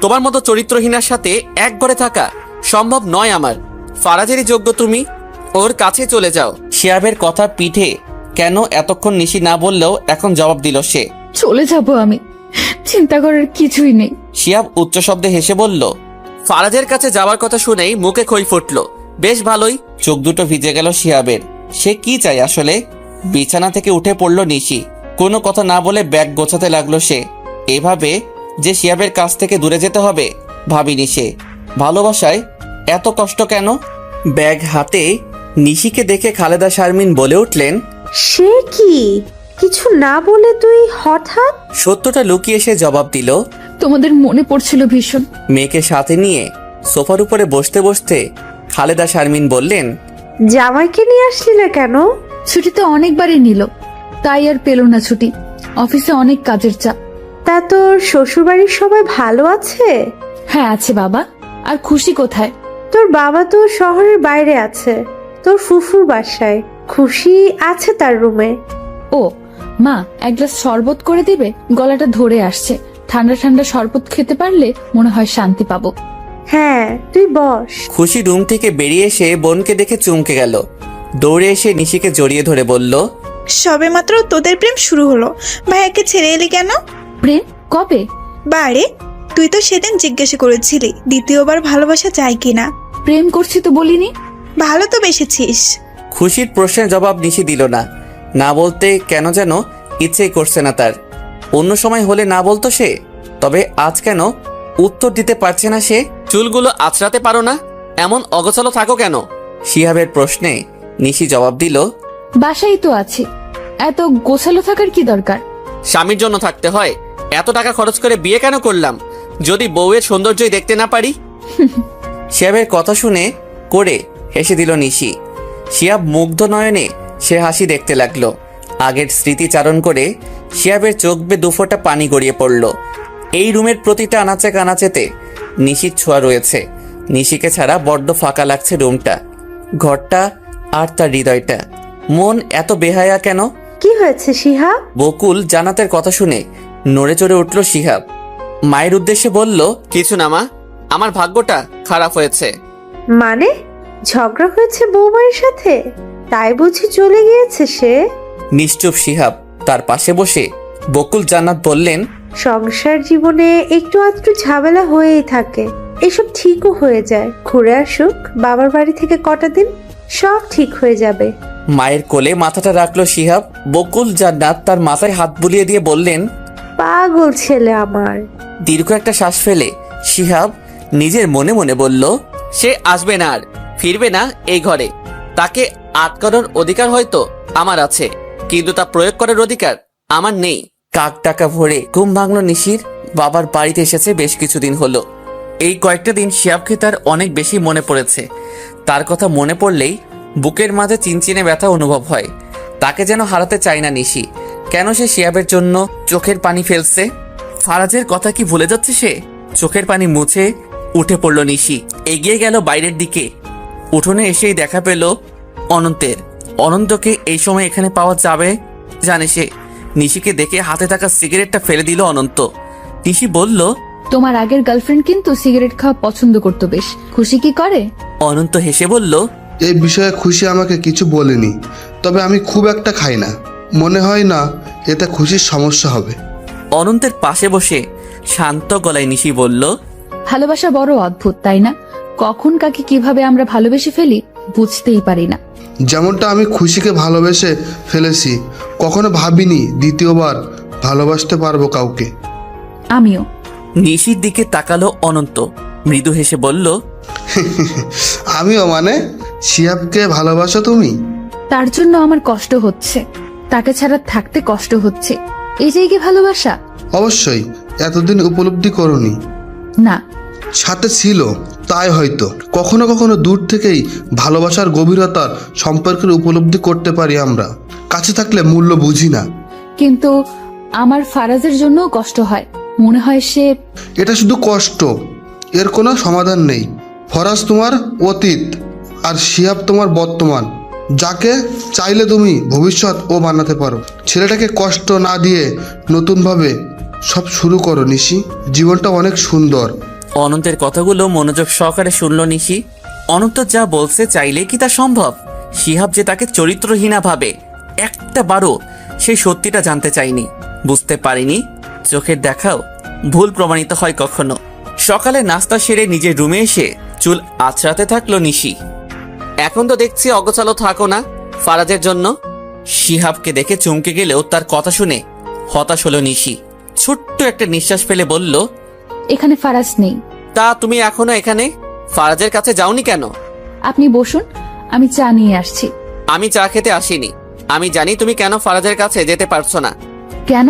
তোমার মতো চরিত্রহীনার সাথে এক ঘরে থাকা সম্ভব নয় আমার। ফারাজেরই যোগ্য তুমি, ওর কাছে চলে যাও। শিহাবের কথা পিঠে কেন এতক্ষণ নিশি না বললেও এখন জবাব দিল সে, চলে যাব আমি, চিন্তা করার কিছুই নেই। শিহাব উচ্চ শব্দে হেসে বলল। ফারাজের কাছে যাওয়ার কথা শুনেই মুখে খই ফুটল। বেশ ভালোই। চোখ দুটো ভিজে গেল শিহাবের। সে কি চায় আসলে? বিছানা থেকে উঠে পড়ল নিশি। কোনো কথা না বলে ব্যাগ গোছাতে লাগলো সে। এভাবে যে শিহাবের কাছ থেকে দূরে যেতে হবে ভাবিনি সে। ভালোবাসায় এত কষ্ট কেন? ব্যাগ হাতে নিশিকে দেখে খালেদা শারমিন বলে উঠলেন, সে কি? কিছু না বলে তুই হঠাৎ? সত্যটা লুকিয়ে সে জবাব দিল। তোমাদের মনে পড়ছিল ভীষণ। মেয়েকে সাথে নিয়ে সোফার উপরে বসতে বসতে খালেদা শারমিন বললেন, জামাইকে নিয়ে আসলি না কেন? ছুটিতে অনেকবারই নিল, তাই আর পেল না ছুটি। অফিসে অনেক কাজের চাপ। তা তোর শ্বশুরবাড়ির সবাই ভালো আছে? হ্যাঁ আছে বাবা। আর খুশি কোথায়? তোর বাবা তো শহরের বাইরে আছে, তোর ফুফুর বাসায়। খুশি আছে তার রুমে। ও মা, এক গ্লাস শরবত করে দিবে? গলাটা ধরে আসছে। ঠান্ডা ঠান্ডা শরবত খেতে পারলে মনে হয় শান্তি পাবো। হ্যাঁ তুই বস। খুশি রুম থেকে বেরিয়ে এসে বোনকে দেখে চমকে গেল। দৌড়ে এসে নিশিকে জড়িয়ে ধরে বলল, সবে মাত্র তোদের প্রেম শুরু হলো, ভাইয়াকে ছেড়ে এলি কেন? প্রেম কবে? বারে, তুই তো সেদিন জিজ্ঞাসা করেছিলি দ্বিতীয়বার ভালোবাসা যায় কিনা। প্রেম করছি তো বলিনি। ভালো তো বেসেছিস। খুশির প্রশ্নের জবাব নিশি দিল না। না বলতে কেন যেন ইচ্ছেই করছে না তার। অন্য সময় হলে না বলতো সে, তবে আজ কেন উত্তর দিতে পারছে না সে। চুলগুলো আঁচড়াতে পারো না? এমন অগোছালো থাকো কেন? শিহাবের প্রশ্নে নিশি জবাব দিল, বাসায় তো আছি, এত গোছালো থাকার কি দরকার? স্বামীর জন্য থাকতে হয়। এত টাকা খরচ করে বিয়ে কেন করলাম যদি বউয়ের সৌন্দর্যই দেখতে না পারি? শিহাবের কথা শুনে করে হেসে দিল নিশি। শিহাব মুগ্ধ নয়নে সে হাসি দেখতে লাগলো। আগের স্মৃতিচারণ করে শিহাবের চোখ বেয়ে দুফোঁটা পানি গড়িয়ে পড়ল। এই রুমের প্রতিটা আনাচে কানাচেতে নিশির ছোঁয়া রয়েছে। নিশিকে ছাড়া বড্ড ফাঁকা লাগছে রুমটা, ঘরটা আর তার হৃদয়টা। মন এত বেহায়া কেন? কি হয়েছে শিহাব? বকুল জানাতের কথা শুনে নড়ে চড়ে উঠল শিহাব। মায়ের উদ্দেশ্যে বলল, কিছু না মা, আমার ভাগ্যটা খারাপ হয়েছে। মানে ঝগড়া হয়েছে বৌমায়ের সাথে, তাই বুঝি চলে গিয়েছে সে? নিশ্চুপ শিহাব। তার পাশে বসে বকুল জান্নাত বললেন, সংসার জীবনে একটু আধটু ঝামেলা হয়েই থাকে, এসব ঠিকও হয়ে যায়। ঘুরে আসুক বাবার বাড়ি থেকে কটা দিন, সব ঠিক হয়ে যাবে। মায়ের কোলে মাথাটা রাখলো শিহাব। বকুল জান্নাত তার মাথায় হাত বুলিয়ে দিয়ে বললেন, পাগল ছেলে আমার। দীর্ঘ একটা শ্বাস ফেলে শিহাব নিজের মনে মনে বলল, সে আসবে না আর ফিরবে না এই ঘরে। তাকে আটকানোর অধিকার হয়তো আমার আছে, কিন্তু তা প্রয়োগ করার অধিকার আমার নেই। কাক টাকা ভরে ঘুম ভাঙল নিশির। বাবার বাড়িতে এসেছে বেশ কিছুদিন হলো। এই কয়েকটা দিন শিহাবকে তার অনেক বেশি মনে পড়েছে। তার কথা মনে পড়লেই বুকের মাঝে চিনচিনে ব্যথা অনুভব হয়। তাকে যেন হারাতে চায় না নিশি। কেন সে শিহাবের জন্য চোখের পানি ফেলছে? ফারাজের কথা কি ভুলে যাচ্ছে সে? চোখের পানি মুছে উঠে পড়ল নিশি। এগিয়ে গেল বাইরের দিকে। উঠোনে এসেই দেখা পেল অনন্তের। অনন্তকে এই সময় এখানে পাওয়া যাবে জানে সে। নিশিকে দেখে হাতে থাকা সিগারেটটা ফেলে দিল অনন্ত। নিশি বলল, তোমার আগের গার্লফ্রেন্ড কিন্তু সিগারেট খাওয়া পছন্দ করতো বেশ। খুশি কি করে? অনন্ত হেসে বলল, এই বিষয়ে খুশি আমাকে কিছু বলেনি, তবে আমি খুব একটা খাই না। মনে হয় না এতে খুশির সমস্যা হবে। অনন্তের পাশে বসে শান্ত গলায় নিশি বলল, ভালোবাসা বড় অদ্ভুত, তাই না? কখন কাকে কিভাবে আমরা ভালোবেসে ফেলি বুঝতেই পারি না। যেমনটা আমি খুশিকে ভালোবেসে ফেলেছি, কখনো ভাবিনি দ্বিতীয়বার ভালোবাসতে পারবো কাউকে। আমিও। নিশির দিকে তাকালো অনন্ত, মৃদু হেসে বলল, আমিও মানে? শিহাবকে ভালোবাসো তুমি? তার জন্য আমার কষ্ট হচ্ছে, তাকে ছাড়া থাকতে কষ্ট হচ্ছে। এই জায়গায় ভালোবাসা? অবশ্যই, এতদিন উপলব্ধি করনি। না, সাথে ছিল তাই হয়তো কখনো কখনো দূর থেকেই ভালোবাসার গভীরতার সম্পর্কের উপলব্ধি করতে পারি আমরা। কাছে থাকলে মূল্য বুঝি না। কিন্তু আমার ফারাজের জন্য কষ্ট হয়। মনে হয় সে... এটা শুধু কষ্ট, এর কোনো সমাধান নেই। ফরাজ তোমার অতীত আর শিহাব তোমার বর্তমান, যাকে চাইলে তুমি ভবিষ্যৎ ও বানাতে পারো। ছেলেটাকে কষ্ট না দিয়ে নতুনভাবে সব শুরু করো নিশি, জীবনটা অনেক সুন্দর। অনন্তের কথাগুলো মনোযোগ সহকারে শুনল নিশি। অনন্ত যা বলছে চাইলে কি তা সম্ভব? শিহাব যে তাকে চরিত্রহীনা ভাবে, একটা বারও সেই সত্যিটা জানতে চাইনি, বুঝতে পারিনি। চোখের দেখাও ভুল প্রমাণিত হয় কখনো। সকালে নাস্তা সেরে নিজের রুমে এসে চুল আঁচড়াতে থাকলো নিশি। এখন তো দেখছি অগোছালো থাকো না ফারাজের জন্য। শিহাবকে দেখে চমকে গেলেও তার কথা শুনে হতাশ হলো নিশি। ছোট্ট একটা নিঃশ্বাস ফেলে বলল, এখানে ফারাজ নেই। তা তুমি এখনো এখানে? ফারাজের কাছে যাওনি কেন? আপনি বসুন, আমি চা নিয়ে আসছি। আমি চা খেতে আসিনি। আমি জানি তুমি কেন ফারাজের কাছে যেতে পারছো না। কেন?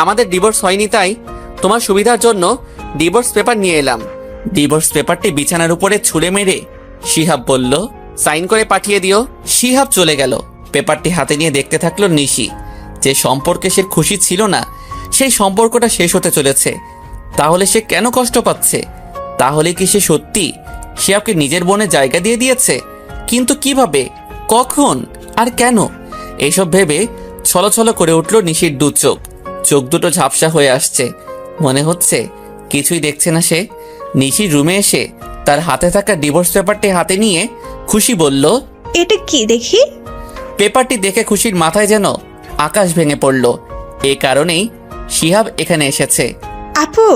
আমাদের ডিভোর্স হয়নি, তাই তোমার সুবিধার জন্য ডিভোর্স পেপার নিয়ে এলাম। ডিভোর্স পেপারটি বিছানার উপরে ছুঁড়ে মেরে শিহাব বলল, সাইন করে পাঠিয়ে দিও। শিহাব চলে গেল। পেপারটি হাতে নিয়ে দেখতে থাকলো নিশি। যে সম্পর্কে সে খুশি ছিল না, সেই সম্পর্কটা শেষ হতে চলেছে। তাহলে সে কেন কষ্ট পাচ্ছে? তাহলে কি সে সত্যি শিহাবকে নিজের বনে জায়গা দিয়ে দিয়েছে? কিন্তু কিভাবে, কখন আর কেন? এইসব ভেবে ছলছল করে উঠল নিশির দু চোখ। চোখ দুটো ঝাপসা হয়ে আসছে। মনে হচ্ছে কিছুই দেখছে না সে। নিশির রুমে এসে তার হাতে থাকা ডিভোর্স পেপারটি হাতে নিয়ে খুশি বলল, এটা কি দেখি? পেপারটি দেখে খুশির মাথায় যেন আকাশ ভেঙে পড়ল। এই কারণেই শিহাব এখানে এসেছে। আপু,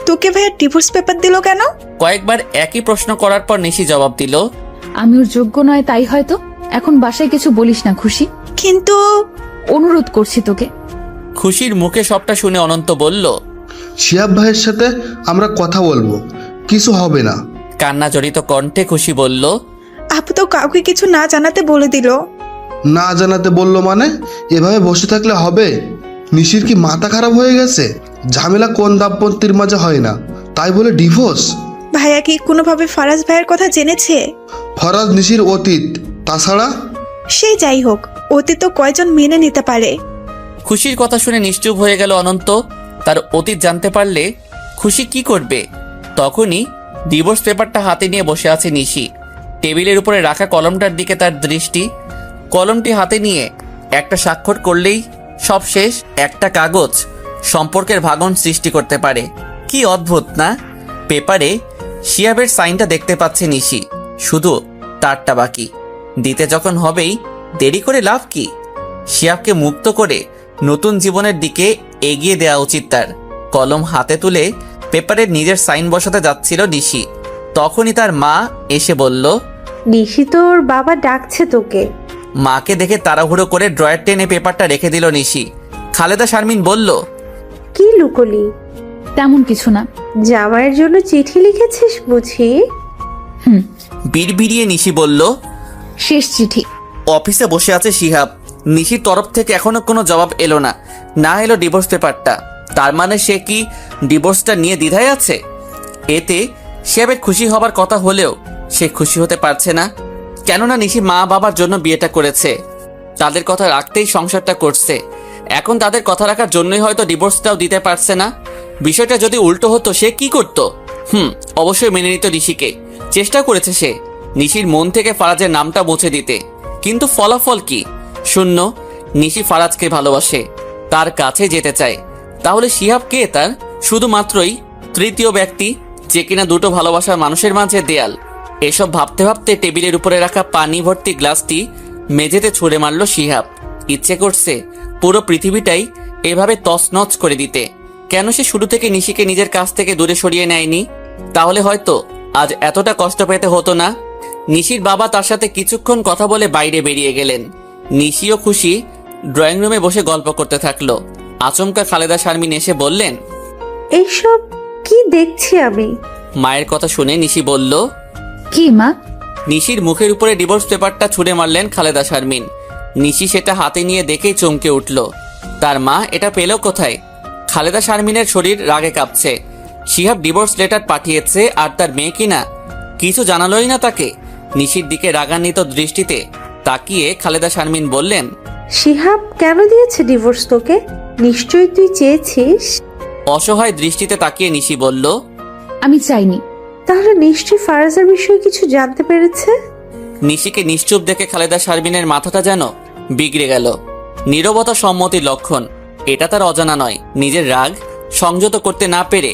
তোকে ভাইয়া ডিভোর্স পেপার দিল কেন? কয়েকবার একই প্রশ্ন করার পর নিশি জবাব দিল, আমি ওর যোগ্য নয়, তাই হয়তো। এখন বাসায় কিছু বলিস না খুশি, কিন্তু অনুরোধ করছি তোকে। খুশির মুখে সবটা শুনে অনন্ত বলল, শিহাব ভাইয়ের সাথে আমরা কথা বলবো, কিছু হবে না। কান্না জড়িত কণ্ঠে খুশি বলল, আপু তো কাউকে কিছু না জানাতে বলে দিল। না জানাতে বললো মানে? এভাবে বসে থাকলে হবে? নিশির কি মাথা খারাপ হয়ে গেছে? ঝামেলা কোন দাম্পত্যের মাঝে হয় না, তাই বলে ডিভোর্স? ভাইয়া কি কোনোভাবে ফারাজ ভাইয়ের কথা জেনেছে? ফরাজ নিশির অতীত, তাছাড়া সে যাই হোক, অতীত তো কয়জন মেনে নিতে পারে? খুশির কথা শুনে নিশ্চুপ হয়ে গেল অনন্ত। তার অতীত জানতে পারলে খুশি কি করবে? তখনই ডিভোর্স পেপারটা হাতে নিয়ে বসে আছে নিশি। টেবিলের উপরে রাখা কলমটার দিকে তার দৃষ্টি। কলমটি হাতে নিয়ে একটা স্বাক্ষর করলেই সব শেষ। একটা কাগজ সম্পর্কের ভাঙন সৃষ্টি করতে পারে। কি অদ্ভুত না? পেপারে শিহাবের সাইনটা দেখতে পাচ্ছে নিশি, শুধু তারটা বাকি। দিতে যখন হবেই, দেরি করে লাভ কি? শিহাবকে মুক্ত করে নতুন জীবনের দিকে এগিয়ে দেওয়া উচিত তার। কলম হাতে তুলে পেপারে নিজের সাইন বসাতে যাচ্ছিল নিশি। তখনই তার মা এসে বলল, নিশি, তোর বাবা ডাকছে তোকে। মাকে দেখে তাড়াহুড়ো করে ড্রয়ার টেনে পেপারটা রেখে দিল নিশি। খালেদা শারমিন বলল, কি লুকোলি? তেমন কিছু না। জামাইয়ের জন্য চিঠি লিখেছিস বুঝি? বিড়বিড়িয়ে নিশি বলল, শেষ চিঠি। অফিসে বসে আছে শিহাব। নিশির তরফ থেকে এখনো কোনো জবাব এলো না। না এলো ডিভোর্স পেপারটা। তার মানে সে কি ডিভোর্সটা নিয়ে দ্বিধায় আছে? এতে শিহাবের খুশি হবার কথা হলেও সে খুশি হতে পারছে না। কেননা নিশি মা বাবার জন্য বিয়েটা করেছে, তাদের কথা রাখতেই সংসারটা করছে। এখন তাদের কথা রাখার জন্যই হয়তো ডিভোর্সটাও দিতে পারছে না। বিষয়টা যদি উল্টো হতো সে কি করত? অবশ্যই মেনে নিত নিশিকে। চেষ্টা করেছে সে নিশির মন থেকে ফারাজের নামটা মুছে দিতে, কিন্তু ফলাফল কি? শূন্য। নিশি ফারাজকে ভালোবাসে, তার কাছে যেতে চায়। তাহলে শিহাব কে তার? শুধুমাত্রই তৃতীয় ব্যক্তি, যে কিনা দুটো ভালোবাসার মানুষের মাঝে দেয়াল। এসব ভাবতে ভাবতে টেবিলের উপরে রাখা পানি ভর্তি গ্লাসটি মেঝেতে ছুঁড়ে মারল শিহাব। ইচ্ছে করছে পুরো পৃথিবীটাই এভাবে তছনছ করে দিতে। কেন সে শুরু থেকে নিশিকে নিজের কাছ থেকে দূরে সরিয়ে নেয়নি? তাহলে হয়তো আজ এতটা কষ্ট পেতে হতো না। নিশির বাবা তার সাথে কিছুক্ষণ কথা বলে বাইরে বেরিয়ে গেলেন। নিশি ও খুশি ড্রয়িং রুমে বসে গল্প করতে থাকলো। আচমকা খালেদা শারমিন এসে বললেন, এইসব কি দেখছি আমি? মায়ের কথা শুনে নিশি বলল, কি মা? নিশির মুখের উপরে ডিভোর্স পেপারটা ছুঁড়ে মারলেন খালেদা শারমিন। নিশি সেটা হাতে নিয়ে দেখেই চমকে উঠল। তার মা এটা পেল কোথায়? খালেদা শারমিনের শরীর রাগে কাঁপছে। শিহাব ডিভোর্স লেটার পাঠিয়েছে আর তার মেয়ে কিনা কিছু জানালোই না তাকে। নিশির দিকে রাগান্বিত দৃষ্টিতে তাকিয়ে খালেদা শারমিন বললেন, শিহাব কেন দিয়েছে ডিভোর্স তোকে? নিশ্চয়ই তুই চেয়েছিস। অসহায় দৃষ্টিতে তাকিয়ে নিশি বলল, আমি চাইনি। তাহলে নিশ্চয়ই ফারাজের বিষয়ে কিছু জানতে পেরেছে। নিশিকে নিশ্চুপ দেখে খালেদা শারমিনের মাথাটা যেন বিগড়ে গেল। নীরবতা সম্মতির লক্ষণ, এটা তার অজানা নয়। নিজের রাগ সংযত করতে না পেরে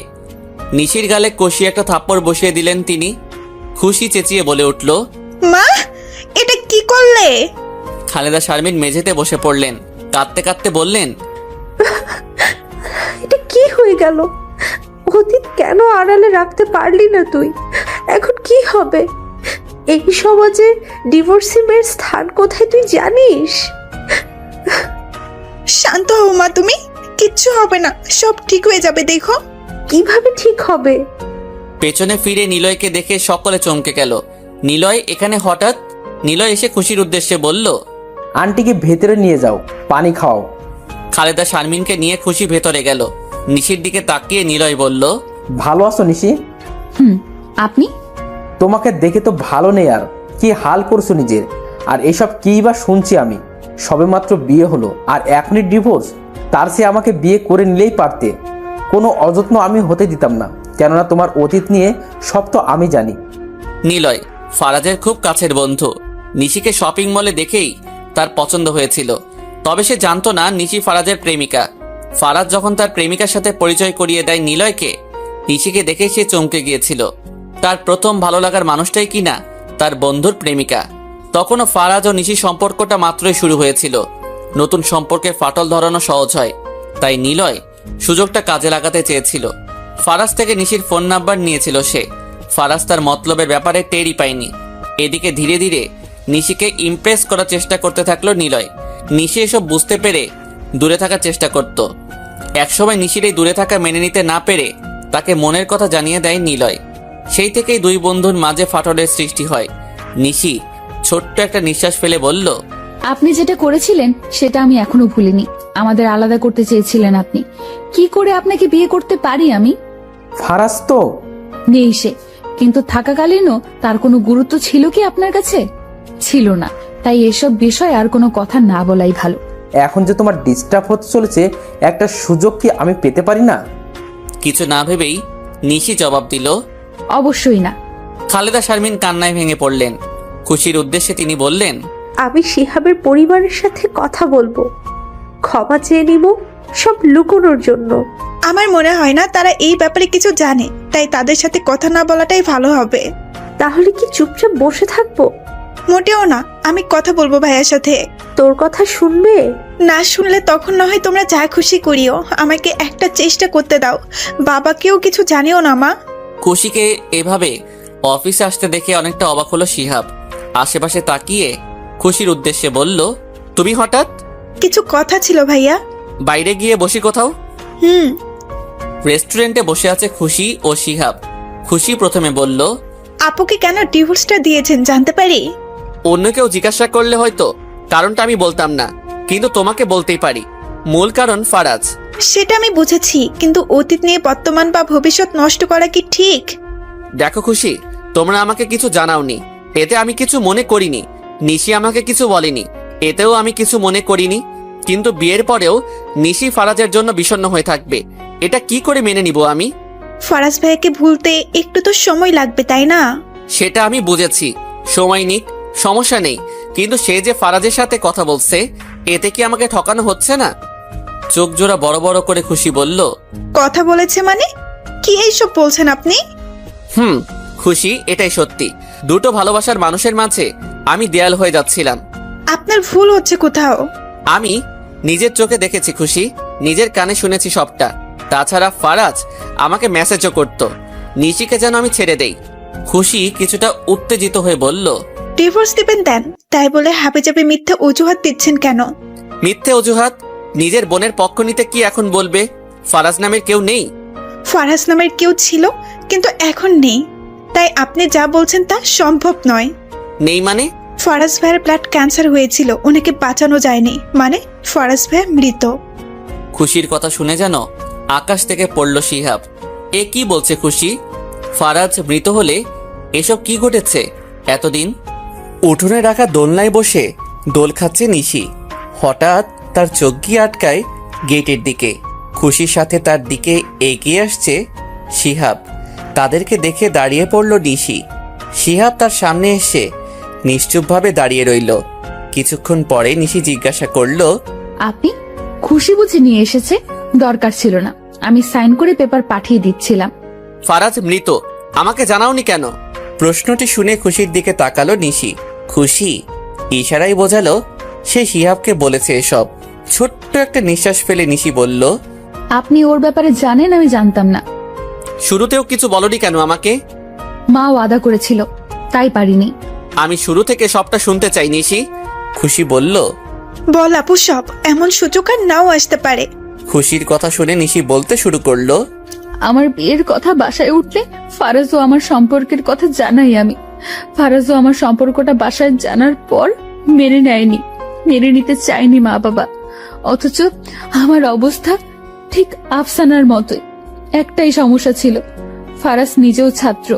নিশির গালে কষিয়ে একটা থাপ্পড় বসিয়ে দিলেন তিনি। খুশি চেঁচিয়ে বলে উঠল, মা, এটা কি করলে? খালেদা শারমিন মেঝেতে বসে পড়লেন। কাঁদতে কাঁদতে বললেন, এটা কি হয়ে গেল? অতীত কেন আড়ালে রাখতে পারলি না তুই? এখন কি হবে? এই সমাজে ডিভোর্সি মেয়ের স্থান কোথায় তুই জানিস? শান্ত হও মা, তুমি কিচ্ছু হবে না, সব ঠিক হয়ে যাবে, দেখো। কিভাবে ঠিক হবে? পেছনে ফিরে নিলয়কে দেখে সকলে চমকে গেল। নিলয় এখানে হঠাৎ? নিলয় এসে খুশির উদ্দেশ্যে বলল, আন্টিকে ভেতরে নিয়ে যাও, পানি খাওয়াও। খালেদা শারমিনকে নিয়ে খুশি ভেতরে গেল। নিশির দিকে তাকিয়ে নিলয় বলল, ভালো আছো নিশি? আপনি? তোমাকে দেখে তো ভালো নেই আর। কি হাল করছো নিজের। আর এসব কী বা শুনছি আমি। সবেমাত্র বিয়ে হলো আর এখনই ডিভোর্স? তার চেয়ে আমাকে বিয়ে করে নিলেই পারতে। কোনো অযত্ন আমি হতে দিতাম না, কেননা তোমার অতীত নিয়ে সব তো আমি জানি। নিলয় ফারাজের খুব কাছের বন্ধু। নিশিকে শপিং মলে দেখেই তার পছন্দ হয়েছিল, তবে সে জানতো না নিশি ফারাজের প্রেমিকা। ফারাজ যখন তার প্রেমিকার সাথে পরিচয় করিয়ে দেয় নিলয়কে, নিশিকে দেখে সে চমকে গিয়েছিল। তার প্রথম ভালো লাগার মানুষটাই কিনা তার বন্ধুর প্রেমিকা। তখনও ফারাজ ও নিশি সম্পর্কটা মাত্রই শুরু হয়েছিল। নতুন সম্পর্কে ফাটল ধরানো সহজ হয়, তাই নিলয় সুযোগটা কাজে লাগাতে চেয়েছিল। ফারাজ থেকে নিশির ফোন নাম্বার নিয়েছিল সে। ফারাজ তার মতলবের ব্যাপারে টেরই পায়নি। এদিকে ধীরে ধীরে নিশিকে ইমপ্রেস করার চেষ্টা করতে থাকলো নিলয়। নিশি এসব বুঝতে পেরে দূরে থাকার চেষ্টা করত। একসময় নিশির এই দূরে থাকা মেনে নিতে না পেরে তাকে মনের কথা জানিয়ে দেয় নিলয়। সেই থেকেই দুই বন্ধুর মাঝে ফাটলের সৃষ্টি হয়। নিশি ছোট্ট একটা নিঃশ্বাস ফেলে বলল, আপনি যেটা করেছিলেন সেটা আমি এখনো ভুলিনি। আমাদের আলাদা করতে চেয়েছিলেন আপনি, কি করে আপনাকে বিয়ে করতে পারি আমি? ফারাজ তো নেই সে, কিন্তু থাকাকালীনও তার কোনো গুরুত্ব ছিল কি আপনার কাছে? ছিল না, তাই এসব বিষয় আর কোনো কথা না বলাই ভালো। এখন যে তোমার ডিস্টার্ব হতে চলেছে, একটা সুযোগ কি আমি পেতে পারি না? কিছু না ভেবেই নিশি জবাব দিল, অবশ্যই না। খালেদা শারমিন কান্নায় ভেঙে পড়লেন। খুশির উদ্দেশ্যে তিনি বললেন, আমি শিহাবের পরিবারের সাথে কথা বলবো, ক্ষমা চেয়ে নিব, সব লুকোনোর জন্য। আমার মনে হয় না তারা এই ব্যাপারে কিছু জানে, তাই তাদের সাথে কথা না বলাটাই ভালো হবে। তাহলে কি চুপচাপ বসে থাকবো? মোটেও না, আমি কথা বলবো ভাইয়ার সাথে। তোর কথা শুনবে? না শুনলে তখন না হয় তোমরা যা খুশি করিও, আমাকে একটা চেষ্টা করতে দাও। বাবাকেও কিছু জানিও না মা। খুশিকে এভাবে অফিসে আসতে দেখে অনেকটা অবাক হলো শিহাব। আশেপাশে তাকিয়ে খুশির উদ্দেশ্যে বলল, তুমি হঠাৎ? কিছু কথা ছিল ভাইয়া। বাইরে গিয়ে বসি কোথাও। হুম। রেস্টুরেন্টে বসে আছে খুশি ও শিহাব। খুশি প্রথমে বলল, আপুকে কেন ডিভোর্সটা দিয়েছেন জানতে পারি? অন্য কেউ জিজ্ঞাসা করলে হয়তো কারণটা আমি বলতাম না, কিন্তু তোমাকে বলতেই পারি। মূল কারণ ফারাজ। সেটা আমি বুঝেছি, কিন্তু অতীত নিয়ে বর্তমান বা ভবিষ্যৎ নষ্ট করা কি ঠিক? দেখো খুশি, তোমরা আমাকে কিছু জানাওনি, এতে আমি কিছু মনে করিনি। নিশি আমাকে কিছু বলেনি, এতেও আমি কিছু মনে করিনি। কিন্তু বিয়ের পরেও নিশি ফারাজের জন্য বিষণ্ণ হয়ে থাকবে, এটা কি করে মেনে নিব আমি? ফারাজ ভাইয়াকে ভুলতে একটু তো সময় লাগবে, তাই না? সেটা আমি বুঝেছি, সময় নিক, সমস্যা নেই। কিন্তু সে যে ফারাজের সাথে কথা বলছে, এতে কি আমাকে ঠকানো হচ্ছে না? চোখ জোড়া বড় বড় করে খুশি বলল, কথা বলেছে মানে? কি এইসব বলছেন আপনি? খুশি, এটাই সত্যি। দুটো ভালোবাসার মানুষের মাঝে আমি দেয়াল হয়ে যাচ্ছিলাম। আপনার ভুল হচ্ছে কোথাও। আমি নিজের চোখে দেখেছি খুশি, নিজের কানে শুনেছি সবটা। তাছাড়া ফারাজ আমাকে মেসেজও করত, নিশিকে যেন আমি ছেড়ে দেই। খুশি কিছুটা উত্তেজিত হয়ে বলল, ডিভোর্স দিবেন দেন, তাই বলে হাবে যাবে মিথ্যে অজুহাত দিচ্ছেন কেন? মিথ্যে অজুহাত? নিজের বোনের পক্ষ নিতে কি এখন বলবে ফারাজ নামের কেউ নেই? ফারাজ নামের কেউ ছিল, কিন্তু এখন নেই, তাই আপনি যা বলছেন তা সম্ভব নয়। নেই মানে? ফারাজ ভাইয়ের ব্লাড ক্যান্সার হয়েছিল, ওনাকে বাঁচানো যায়নি, মানে ফারাজ ভাই মৃত। খুশির কথা শুনে যেন আকাশ থেকে পড়ল শিহাব। এ কি বলছে খুশি? ফারাজ মৃত হলে এসব কি ঘটেছে এতদিন? উঠোনে রাখা দোলনায় বসে দোল খাচ্ছে নিশি। হঠাৎ তার চোখ গিয়ে আটকায় গেটের দিকে। খুশির সাথে তার দিকে এগিয়ে আসছে শিহাব। তাদেরকে দেখে দাঁড়িয়ে পড়ল নিশি। শিহাব তার সামনে এসে নিশ্চুপভাবে দাঁড়িয়ে রইল। কিছুক্ষণ পরে নিশি জিজ্ঞাসা করল, আপনি? খুশি বুঝে নিয়ে এসেছে, দরকার ছিল না, আমি সাইন করে পেপার পাঠিয়ে দিচ্ছিলাম। ফারাজ মৃত, আমাকে জানাওনি কেন? প্রশ্নটি শুনে খুশির দিকে তাকালো নিশি। খুশি ইশারায় বোঝালো সে শিহাবকে বলেছে এসব। ছোট্ট একটা নিঃশ্বাস ফেলে নিশি বলল, আপনি ওর ব্যাপারে জানেন, আমি জানতাম না। শুরুতেও কিছু বলনি কেন আমাকে? মা ওয়াদা করেছিল, তাই পারিনি। আমি শুরু থেকে সবটা শুনতে চাই নিশি। খুশি বলল। বল আপু সব, এমন সুযোগ আর নাও আসতে পারে। খুশির কথা শুনে নিশি বলতে শুরু করলো। আমার বিয়ের কথা বাসায় উঠলে ফারাজ ও আমার সম্পর্কের কথা জানাই আমি। ফারাজ ও আমার সম্পর্কটা বাসায় জানার পর মেনে নেয়নি, মেনে নিতে চায়নি মা বাবা। অথচ আমার অবস্থা ঠিক আফসানার মতোই। একটাই সমস্যা ছিল, ফারাজ নিজেও ছাত্র,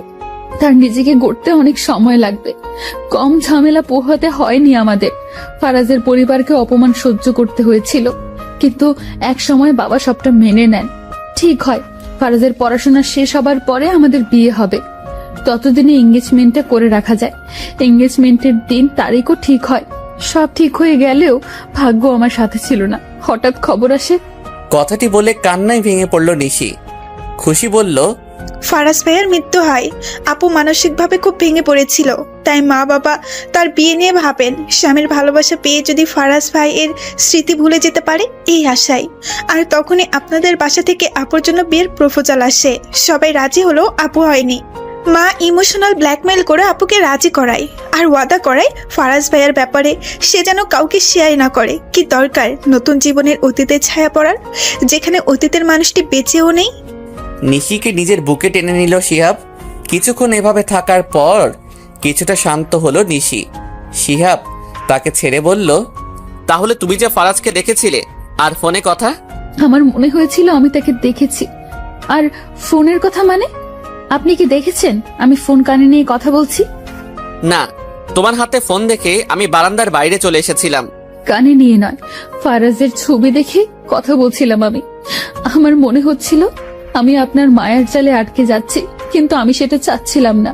তার নিজেকে গড়তে অনেক সময় লাগবে। কম ঝামেলা পোহাতে হয়নি আমাদের। ফারাজের পরিবারকে অপমান সহ্য করতে হয়েছিল, কিন্তু এক সময় বাবা সবটা মেনে নেন। ঠিক হয়, ফারাজের পড়াশোনা শেষ হবার পরে আমাদের বিয়ে হবে, ততদিনে এঙ্গেজমেন্টটা করে রাখা যায়। এঙ্গেজমেন্টের দিন তারিখও ঠিক হয়। সব ঠিক হয়ে গেলেও ভাগ্য আমার সাথে ছিল না। হঠাৎ খবর আসে। কথাটি বলে কান্নায় ভেঙে পড়ল নিশি। খুশি বলল, ফারাজ ভাইয়ের মৃত্যু হয়। আপু মানসিকভাবে খুব ভেঙে পড়েছিল, তাই মা বাবা তার বিয়ে নিয়ে ভাবেন স্বামীর ভালোবাসা পেয়ে যদি ফারাজ ভাই এর স্মৃতি ভুলে যেতে পারে, এই আশায়। আর তখনই আপনাদের বাসা থেকে আপুর জন্য বিয়ের প্রপোজাল আসে। সবাই রাজি হলো, আপু হয়নি। মা ইমোশনাল ব্ল্যাকমেল করে আপুকে রাজি করায় আর ওয়াদা করায় ফারাজ ভাইয়ের ব্যাপারে সে যেন কাউকে শেয়ার না করে। কি দরকার নতুন জীবনের অতীতের ছায়া পড়ার, যেখানে অতীতের মানুষটি বেঁচেও নেই। নিশিকে নিজের বুকে টেনে নিল শিহাব। কিছুক্ষণ এভাবে থাকার পর কিছুটা শান্ত হলো নিশি। শিহাব তাকে ছেড়ে বলল, তাহলে তুমি যে ফারাজকে দেখেছিলে আর ফোনে কথা? আমার মনে হয়েছিল আমি তাকে দেখেছি। আর ফোনের কথা মানে? আপনি কি দেখেছেন আমি ফোন কানে নিয়ে কথা বলছি? না, তোমার হাতে ফোন দেখে আমি বারান্দার বাইরে চলে এসেছিলাম। কানে নিয়ে নয়, ফারাজের ছবি দেখে কথা বলছিলাম আমি। আমার মনে হচ্ছিল আমি আপনার মায়ার জালে আটকে যাচ্ছি, কিন্তু আমি সেটা চাচ্ছিলাম না।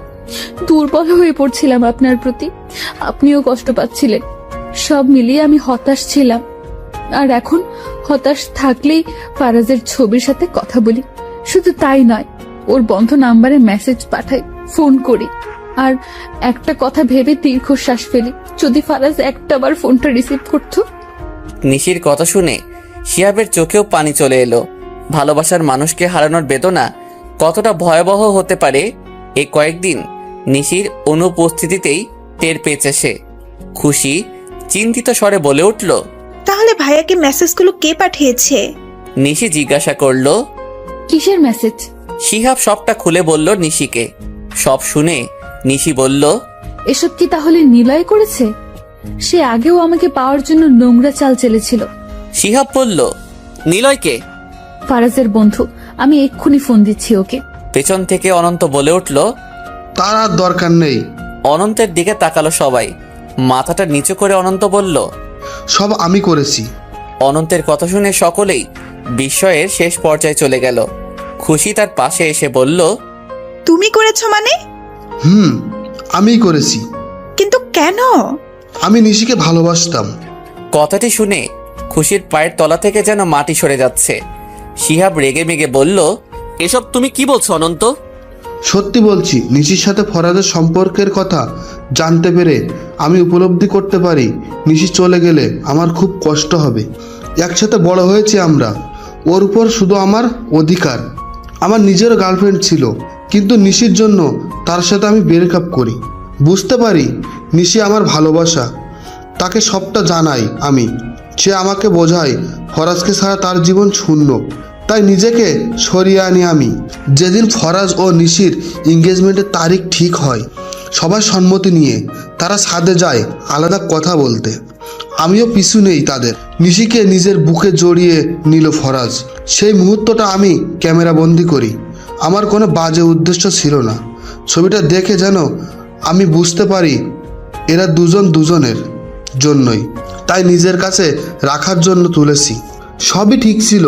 দুর্বল হয়ে পড়ছিলাম আপনার প্রতি, আপনিও কষ্ট পাচ্ছিলেন। সব মিলিয়ে আমি হতাশ ছিলাম। আর এখন হতাশ থাকলেই ফারাজের ছবির সাথে কথা বলি। শুধু তাই নয়, ওর বন্ধ নাম্বারে মেসেজ পাঠাই, ফোন করি। আর একটা কথা ভেবে দীর্ঘশ্বাস ফেলি, যদি ফারাজ একটাবার ফোনটা রিসিভ করতো। নিশির কথা শুনে শিহাবের চোখেও পানি চলে এলো। ভালোবাসার মানুষকে হারানোর বেদনা কতটা ভয়াবহ হতে পারে এই কয়েকদিন নিশির অনুপস্থিতিতেই টের পেয়েছে সে। খুশি চিন্তিত স্বরে বলে উঠল, তাহলে ভাইয়াকে মেসেজগুলো কে পাঠিয়েছে? নিশি জিজ্ঞাসা করলো, কিসের মেসেজ? শিহাব সবটা খুলে বলল নিশিকে। সব শুনে নিশি বলল, এসব কি তাহলে নিলয় করেছে? সে আগেও আমাকে পাওয়ার জন্য নোংরা চাল চেলেছিল। শিহাব বলল, নিলয়কে? ফারাজের বন্ধু, আমি এক্ষুনি ফোন দিচ্ছি ওকে। পেছন থেকে অনন্ত বলে উঠল, তার আর দরকার নেই। অনন্তের দিকে তাকালো সবাই। মাথাটা নিচু করে অনন্ত বলল, সব আমি করেছি। অনন্তের কথা শুনে সকলেই বিস্ময়ের শেষ পর্যায়ে চলে গেল। খুশি তার পাশে এসে বলল, তুমি করেছো মানে? আমিই করেছি। কিন্তু কেন? আমি নিশিকে ভালোবাসতাম। কথাটি শুনে খুশির পায়ের তলা থেকে যেন মাটি সরে যাচ্ছে। শিহাব রেগে মেগে বলল, এসব তুমি কি বলছো অনন্ত? সত্যি বলছি, নিশির সাথে ফরাজের সম্পর্কের কথা জানতে পেরে আমি উপলব্ধি করতে পারি নিশি চলে গেলে আমার খুব কষ্ট হবে। একসাথে বড় হয়েছি আমরা, ওর উপর শুধু আমার অধিকার। আমার নিজেরও গার্লফ্রেন্ড ছিল, কিন্তু নিশির জন্য তার সাথে আমি ব্রেকআপ করি। বুঝতে পারি নিশি আমার ভালোবাসা, তাকে সবটা জানাই আমি। সে আমাকে বোঝায় ফরাজকে ছাড়া তার জীবন শূন্য, তাই নিজেকে সরিয়ে আনি আমি। যেদিন ফরাজ ও নিশির এঙ্গেজমেন্টের তারিখ ঠিক হয়, সবার সম্মতি নিয়ে তারা ছাদে যায় আলাদা কথা বলতে। আমিও পিছু নেই তাদের। নিশিকে নিজের বুকে জড়িয়ে নিল ফরাজ। সেই মুহূর্তটা আমি ক্যামেরা বন্দি করি। আমার কোনো বাজে উদ্দেশ্য ছিল না। ছবিটা দেখে যেন আমি বুঝতে পারি এরা দুজন দুজনের জন্যই, তাই নিজের কাছে রাখার জন্য তুলেছি। সবই ঠিক ছিল,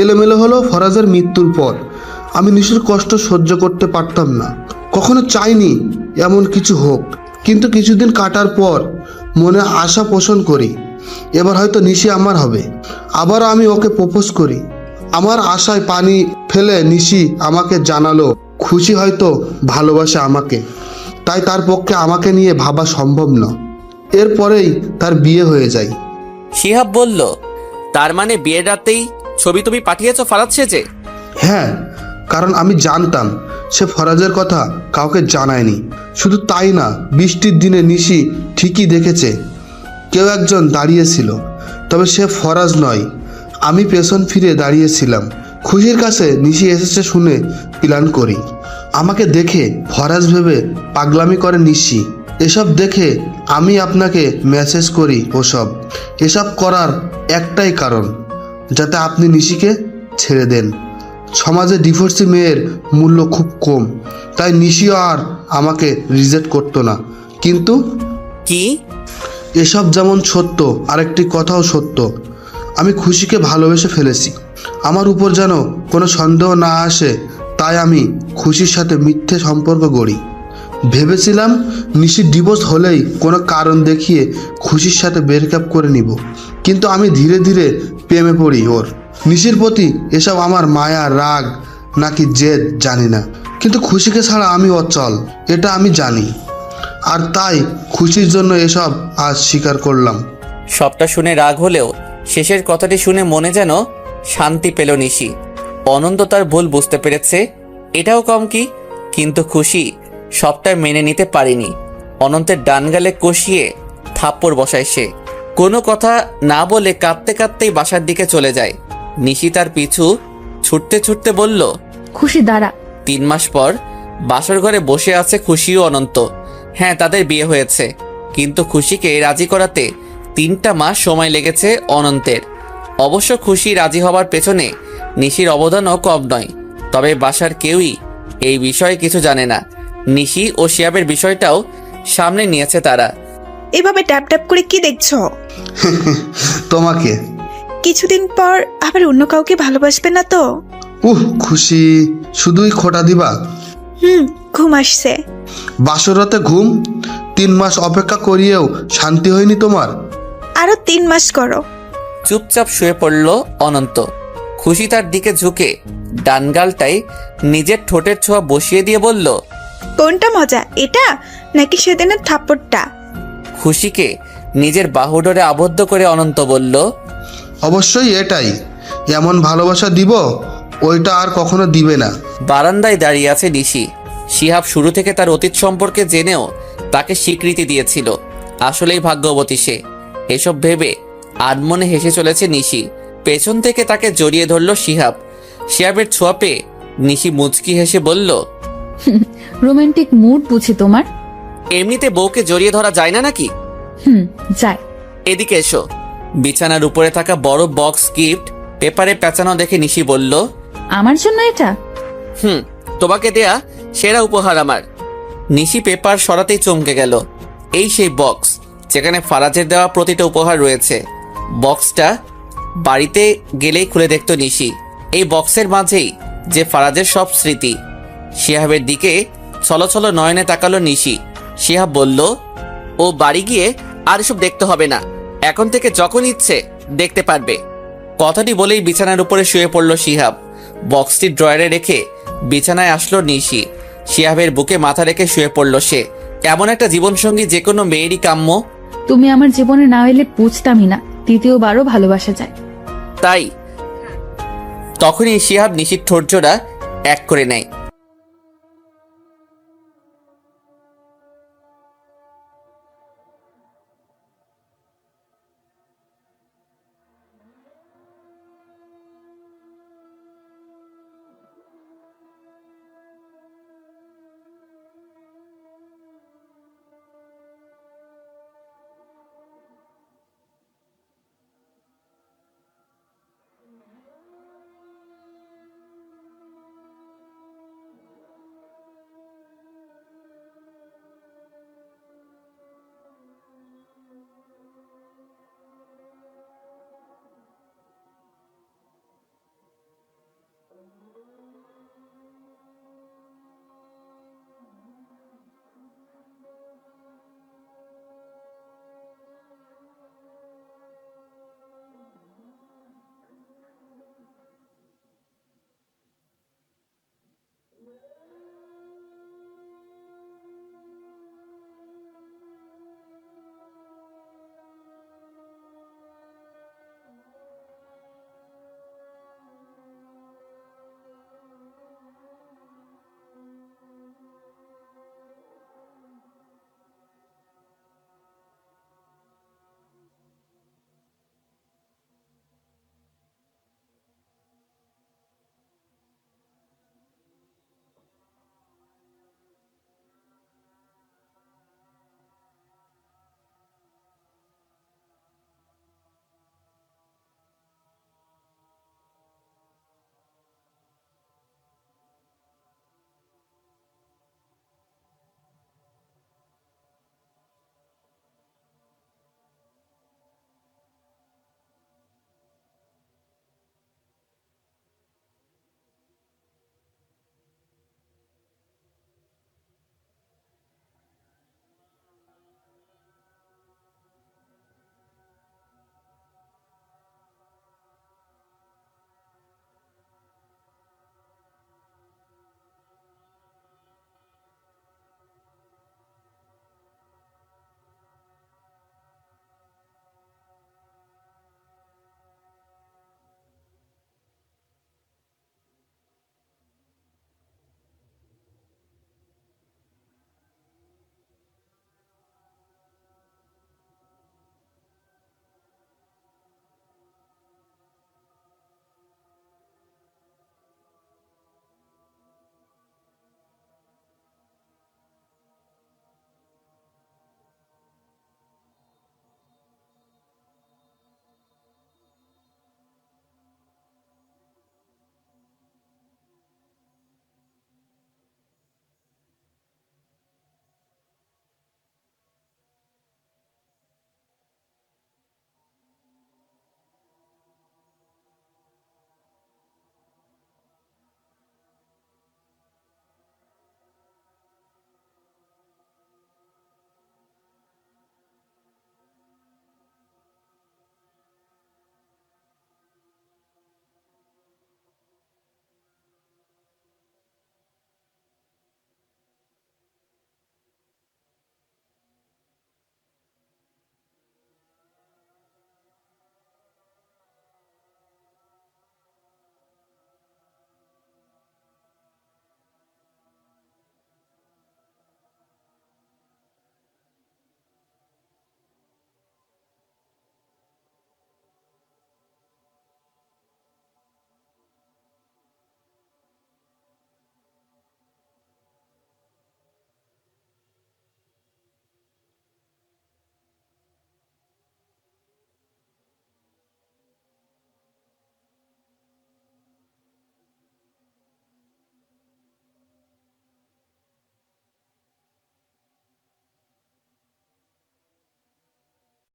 এলোমেলো হলো ফরাজের মৃত্যুর পর। আমি নিশির কষ্ট সহ্য করতে পারতাম না, কখনো চাইনি এমন কিছু হোক। কিন্তু কিছুদিন কাটার পর মনে আশা পোষণ করি, এবার হয়তো নিশি আমার হবে। আবারও আমি ওকে প্রপোজ করি। আমার আশায় পানি ফেলে নিশি আমাকে জানালো খুশি হয়তো ভালোবাসে আমাকে, তাই তার পক্ষে আমাকে নিয়ে ভাবা সম্ভব না। এরপরেই তার বিয়ে হয়ে যায়। শিহাব বলল, তার মানে বিয়ের রাতেই ছবি তুমি পাঠিয়েছো ফারাজ সেজে? হ্যাঁ, কারণ আমি জানতাম সে ফরাজের কথা কাউকে জানায়নি। শুধু তাই না, বৃষ্টির দিনে নিশি ঠিকই দেখেছে কেউ একজন দাঁড়িয়েছিল, তবে সে ফরাজ নয়। আমি পেছন ফিরে দাঁড়িয়েছিলাম। খুশির কাছে নিশি এসেছে শুনে প্ল্যান করি। আমাকে দেখে ফরাজ ভেবে পাগলামি করে নিশি। এসব দেখে আমি আপনাকে মেসেজ করি। এসব করার একটাই কারণ, যাতে আপনি নিশিকে ছেড়ে দেন। সমাজে ডিভোর্সি মেয়ের মূল্য খুব কম, তাই নিশিও আর আমাকে রিজেক্ট করতো না। কিন্তু কি? এসব যেমন সত্য, আরেকটি কথাও সত্য, আমি খুশিকে ভালোবেসে ফেলেছি। আমার উপর যেন কোনো সন্দেহ না আসে, তাই আমি খুশির সাথে মিথ্যে সম্পর্ক গড়ি। ভেবেছিলাম নিশির ডিভোর্স হলেই কোনো কারণ দেখিয়ে খুশির সাথে ব্রেকআপ করে নিব, কিন্তু আমি ধীরে ধীরে প্রেমে পড়ি ওর। নিশির প্রতি এসব আমার মায়া, রাগ নাকি জেদ জানি না, কিন্তু খুশিকে ছাড়া আমি অচল, এটা আমি জানি। আর তাই খুশির জন্য এসব আজ স্বীকার করলাম। সবটা শুনে রাগ হলেও শেষের কথাটি শুনে মনে যেন শান্তি পেল নিশি। অনন্ত তার ভুল বুঝতে পেরেছে, এটাও কম কি। কিন্তু খুশি সবটা মেনে নিতে পারেনি। অনন্তের ডান গালে কষিয়ে থাপ্পড় বসায় সে। কোনো কথা না বলে কাঁদতে কাঁদতেই বাসার দিকে চলে যায়। নিশি তার পিছু ছুটতে ছুটতে বলল, খুশি দাঁড়া। 3 মাস পর বাসর ঘরে বসে আছে খুশি ও অনন্ত। হ্যাঁ, তাদের বিয়ে হয়েছে, কিন্তু খুশিকে রাজি করাতে 3টা মাস সময় লেগেছে অনন্তের। অবশ্য খুশি রাজি হবার পেছনে নিশির অবদানও কম নয়। তবে বাসার কেউই এই বিষয়ে কিছু জানে না। নিশি ও শিয়াবের বিষয়টাও সামনে নিয়েছে তারা। এভাবে ট্যাপ ট্যাপ করে কি দেখছো? তোমাকে। কিছুদিন পর আবার অন্য কাউকে ভালোবাসবে না তো? খুশি, শুধুই খোটা দিবা? ঘুম আসছে। বাসরতে ঘুম? 3 মাস অপেক্ষা করিয়েও শান্তি হয়নি তোমার? আরো 3 মাস করো। চুপচাপ শুয়ে পড়ল অনন্ত। খুশি তার দিকে ঝুঁকে ডানগালটাই নিজের ঠোঁটের ছোঁয়া বসিয়ে দিয়ে বলল, কোনটা মজা, এটা নাকি সেদিনের থাপ্পড়টা? খুশিকে নিজের বাহুডোরে আবদ্ধ করে অনন্ত বলল, অবশ্যই এটাই। এমন ভালোবাসা দিব ওইটা আর কখনো দিবে না। বারান্দায় দাঁড়িয়ে আছে নিশি। শিহাব শুরু থেকে তার অতীত সম্পর্কে জেনেও তাকে স্বীকৃতি দিয়েছিল। আসলেই ভাগ্যবতী সে। এসব ভেবে আনমনে হেসে চলেছে নিশি। পেছন থেকে তাকে জড়িয়ে ধরল শিহাব। শিহাবের ছোঁয়া পেয়ে নিশি মুচকি হেসে বলল, রোমান্টিক মুড বুঝি তোমার? এমনিতে বউকে জড়িয়ে ধরা যায় না নাকি? যায়। এদিকে এসো। বিছানার উপরে থাকা বড় বক্স গিফট পেপারে পেঁচানো দেখে নিশি বলল, আমার জন্য এটা? তোমাকে দেয়া সেরা উপহার আমার। নিশি পেপার সরাতেই চমকে গেল। এই সেই বক্স যেখানে ফারাজের দেওয়া প্রতিটা উপহার রয়েছে। বক্সটা বাড়িতে গেলেই খুলে দেখত নিশি। এই বক্সের মাঝেই যে ফারাজের সব স্মৃতি। শিহাবের দিকে ছলছল নয়নে তাকালো নিশি। শিহাব বলল, ও বাড়ি গিয়ে আর এসব দেখতে হবে না, এখন থেকে যখন ইচ্ছে দেখতে পারবে। কথাটি বলেই বিছানার উপরে শুয়ে পড়ল শিহাব। বক্সটি ড্রয়ারে রেখে বিছানায় আসলো নিশি। শিহাবের বুকে মাথা রেখে শুয়ে পড়ল সে। এমন একটা জীবনসঙ্গী যে কোনো মেয়েরই কাম্য। তুমি আমার জীবনে না এলে বুঝতামই না দ্বিতীয়বারও ভালোবাসা যায়। তাই তখনই শিহাব নিশির ঠোঁটজোড়া এক করে নেয়।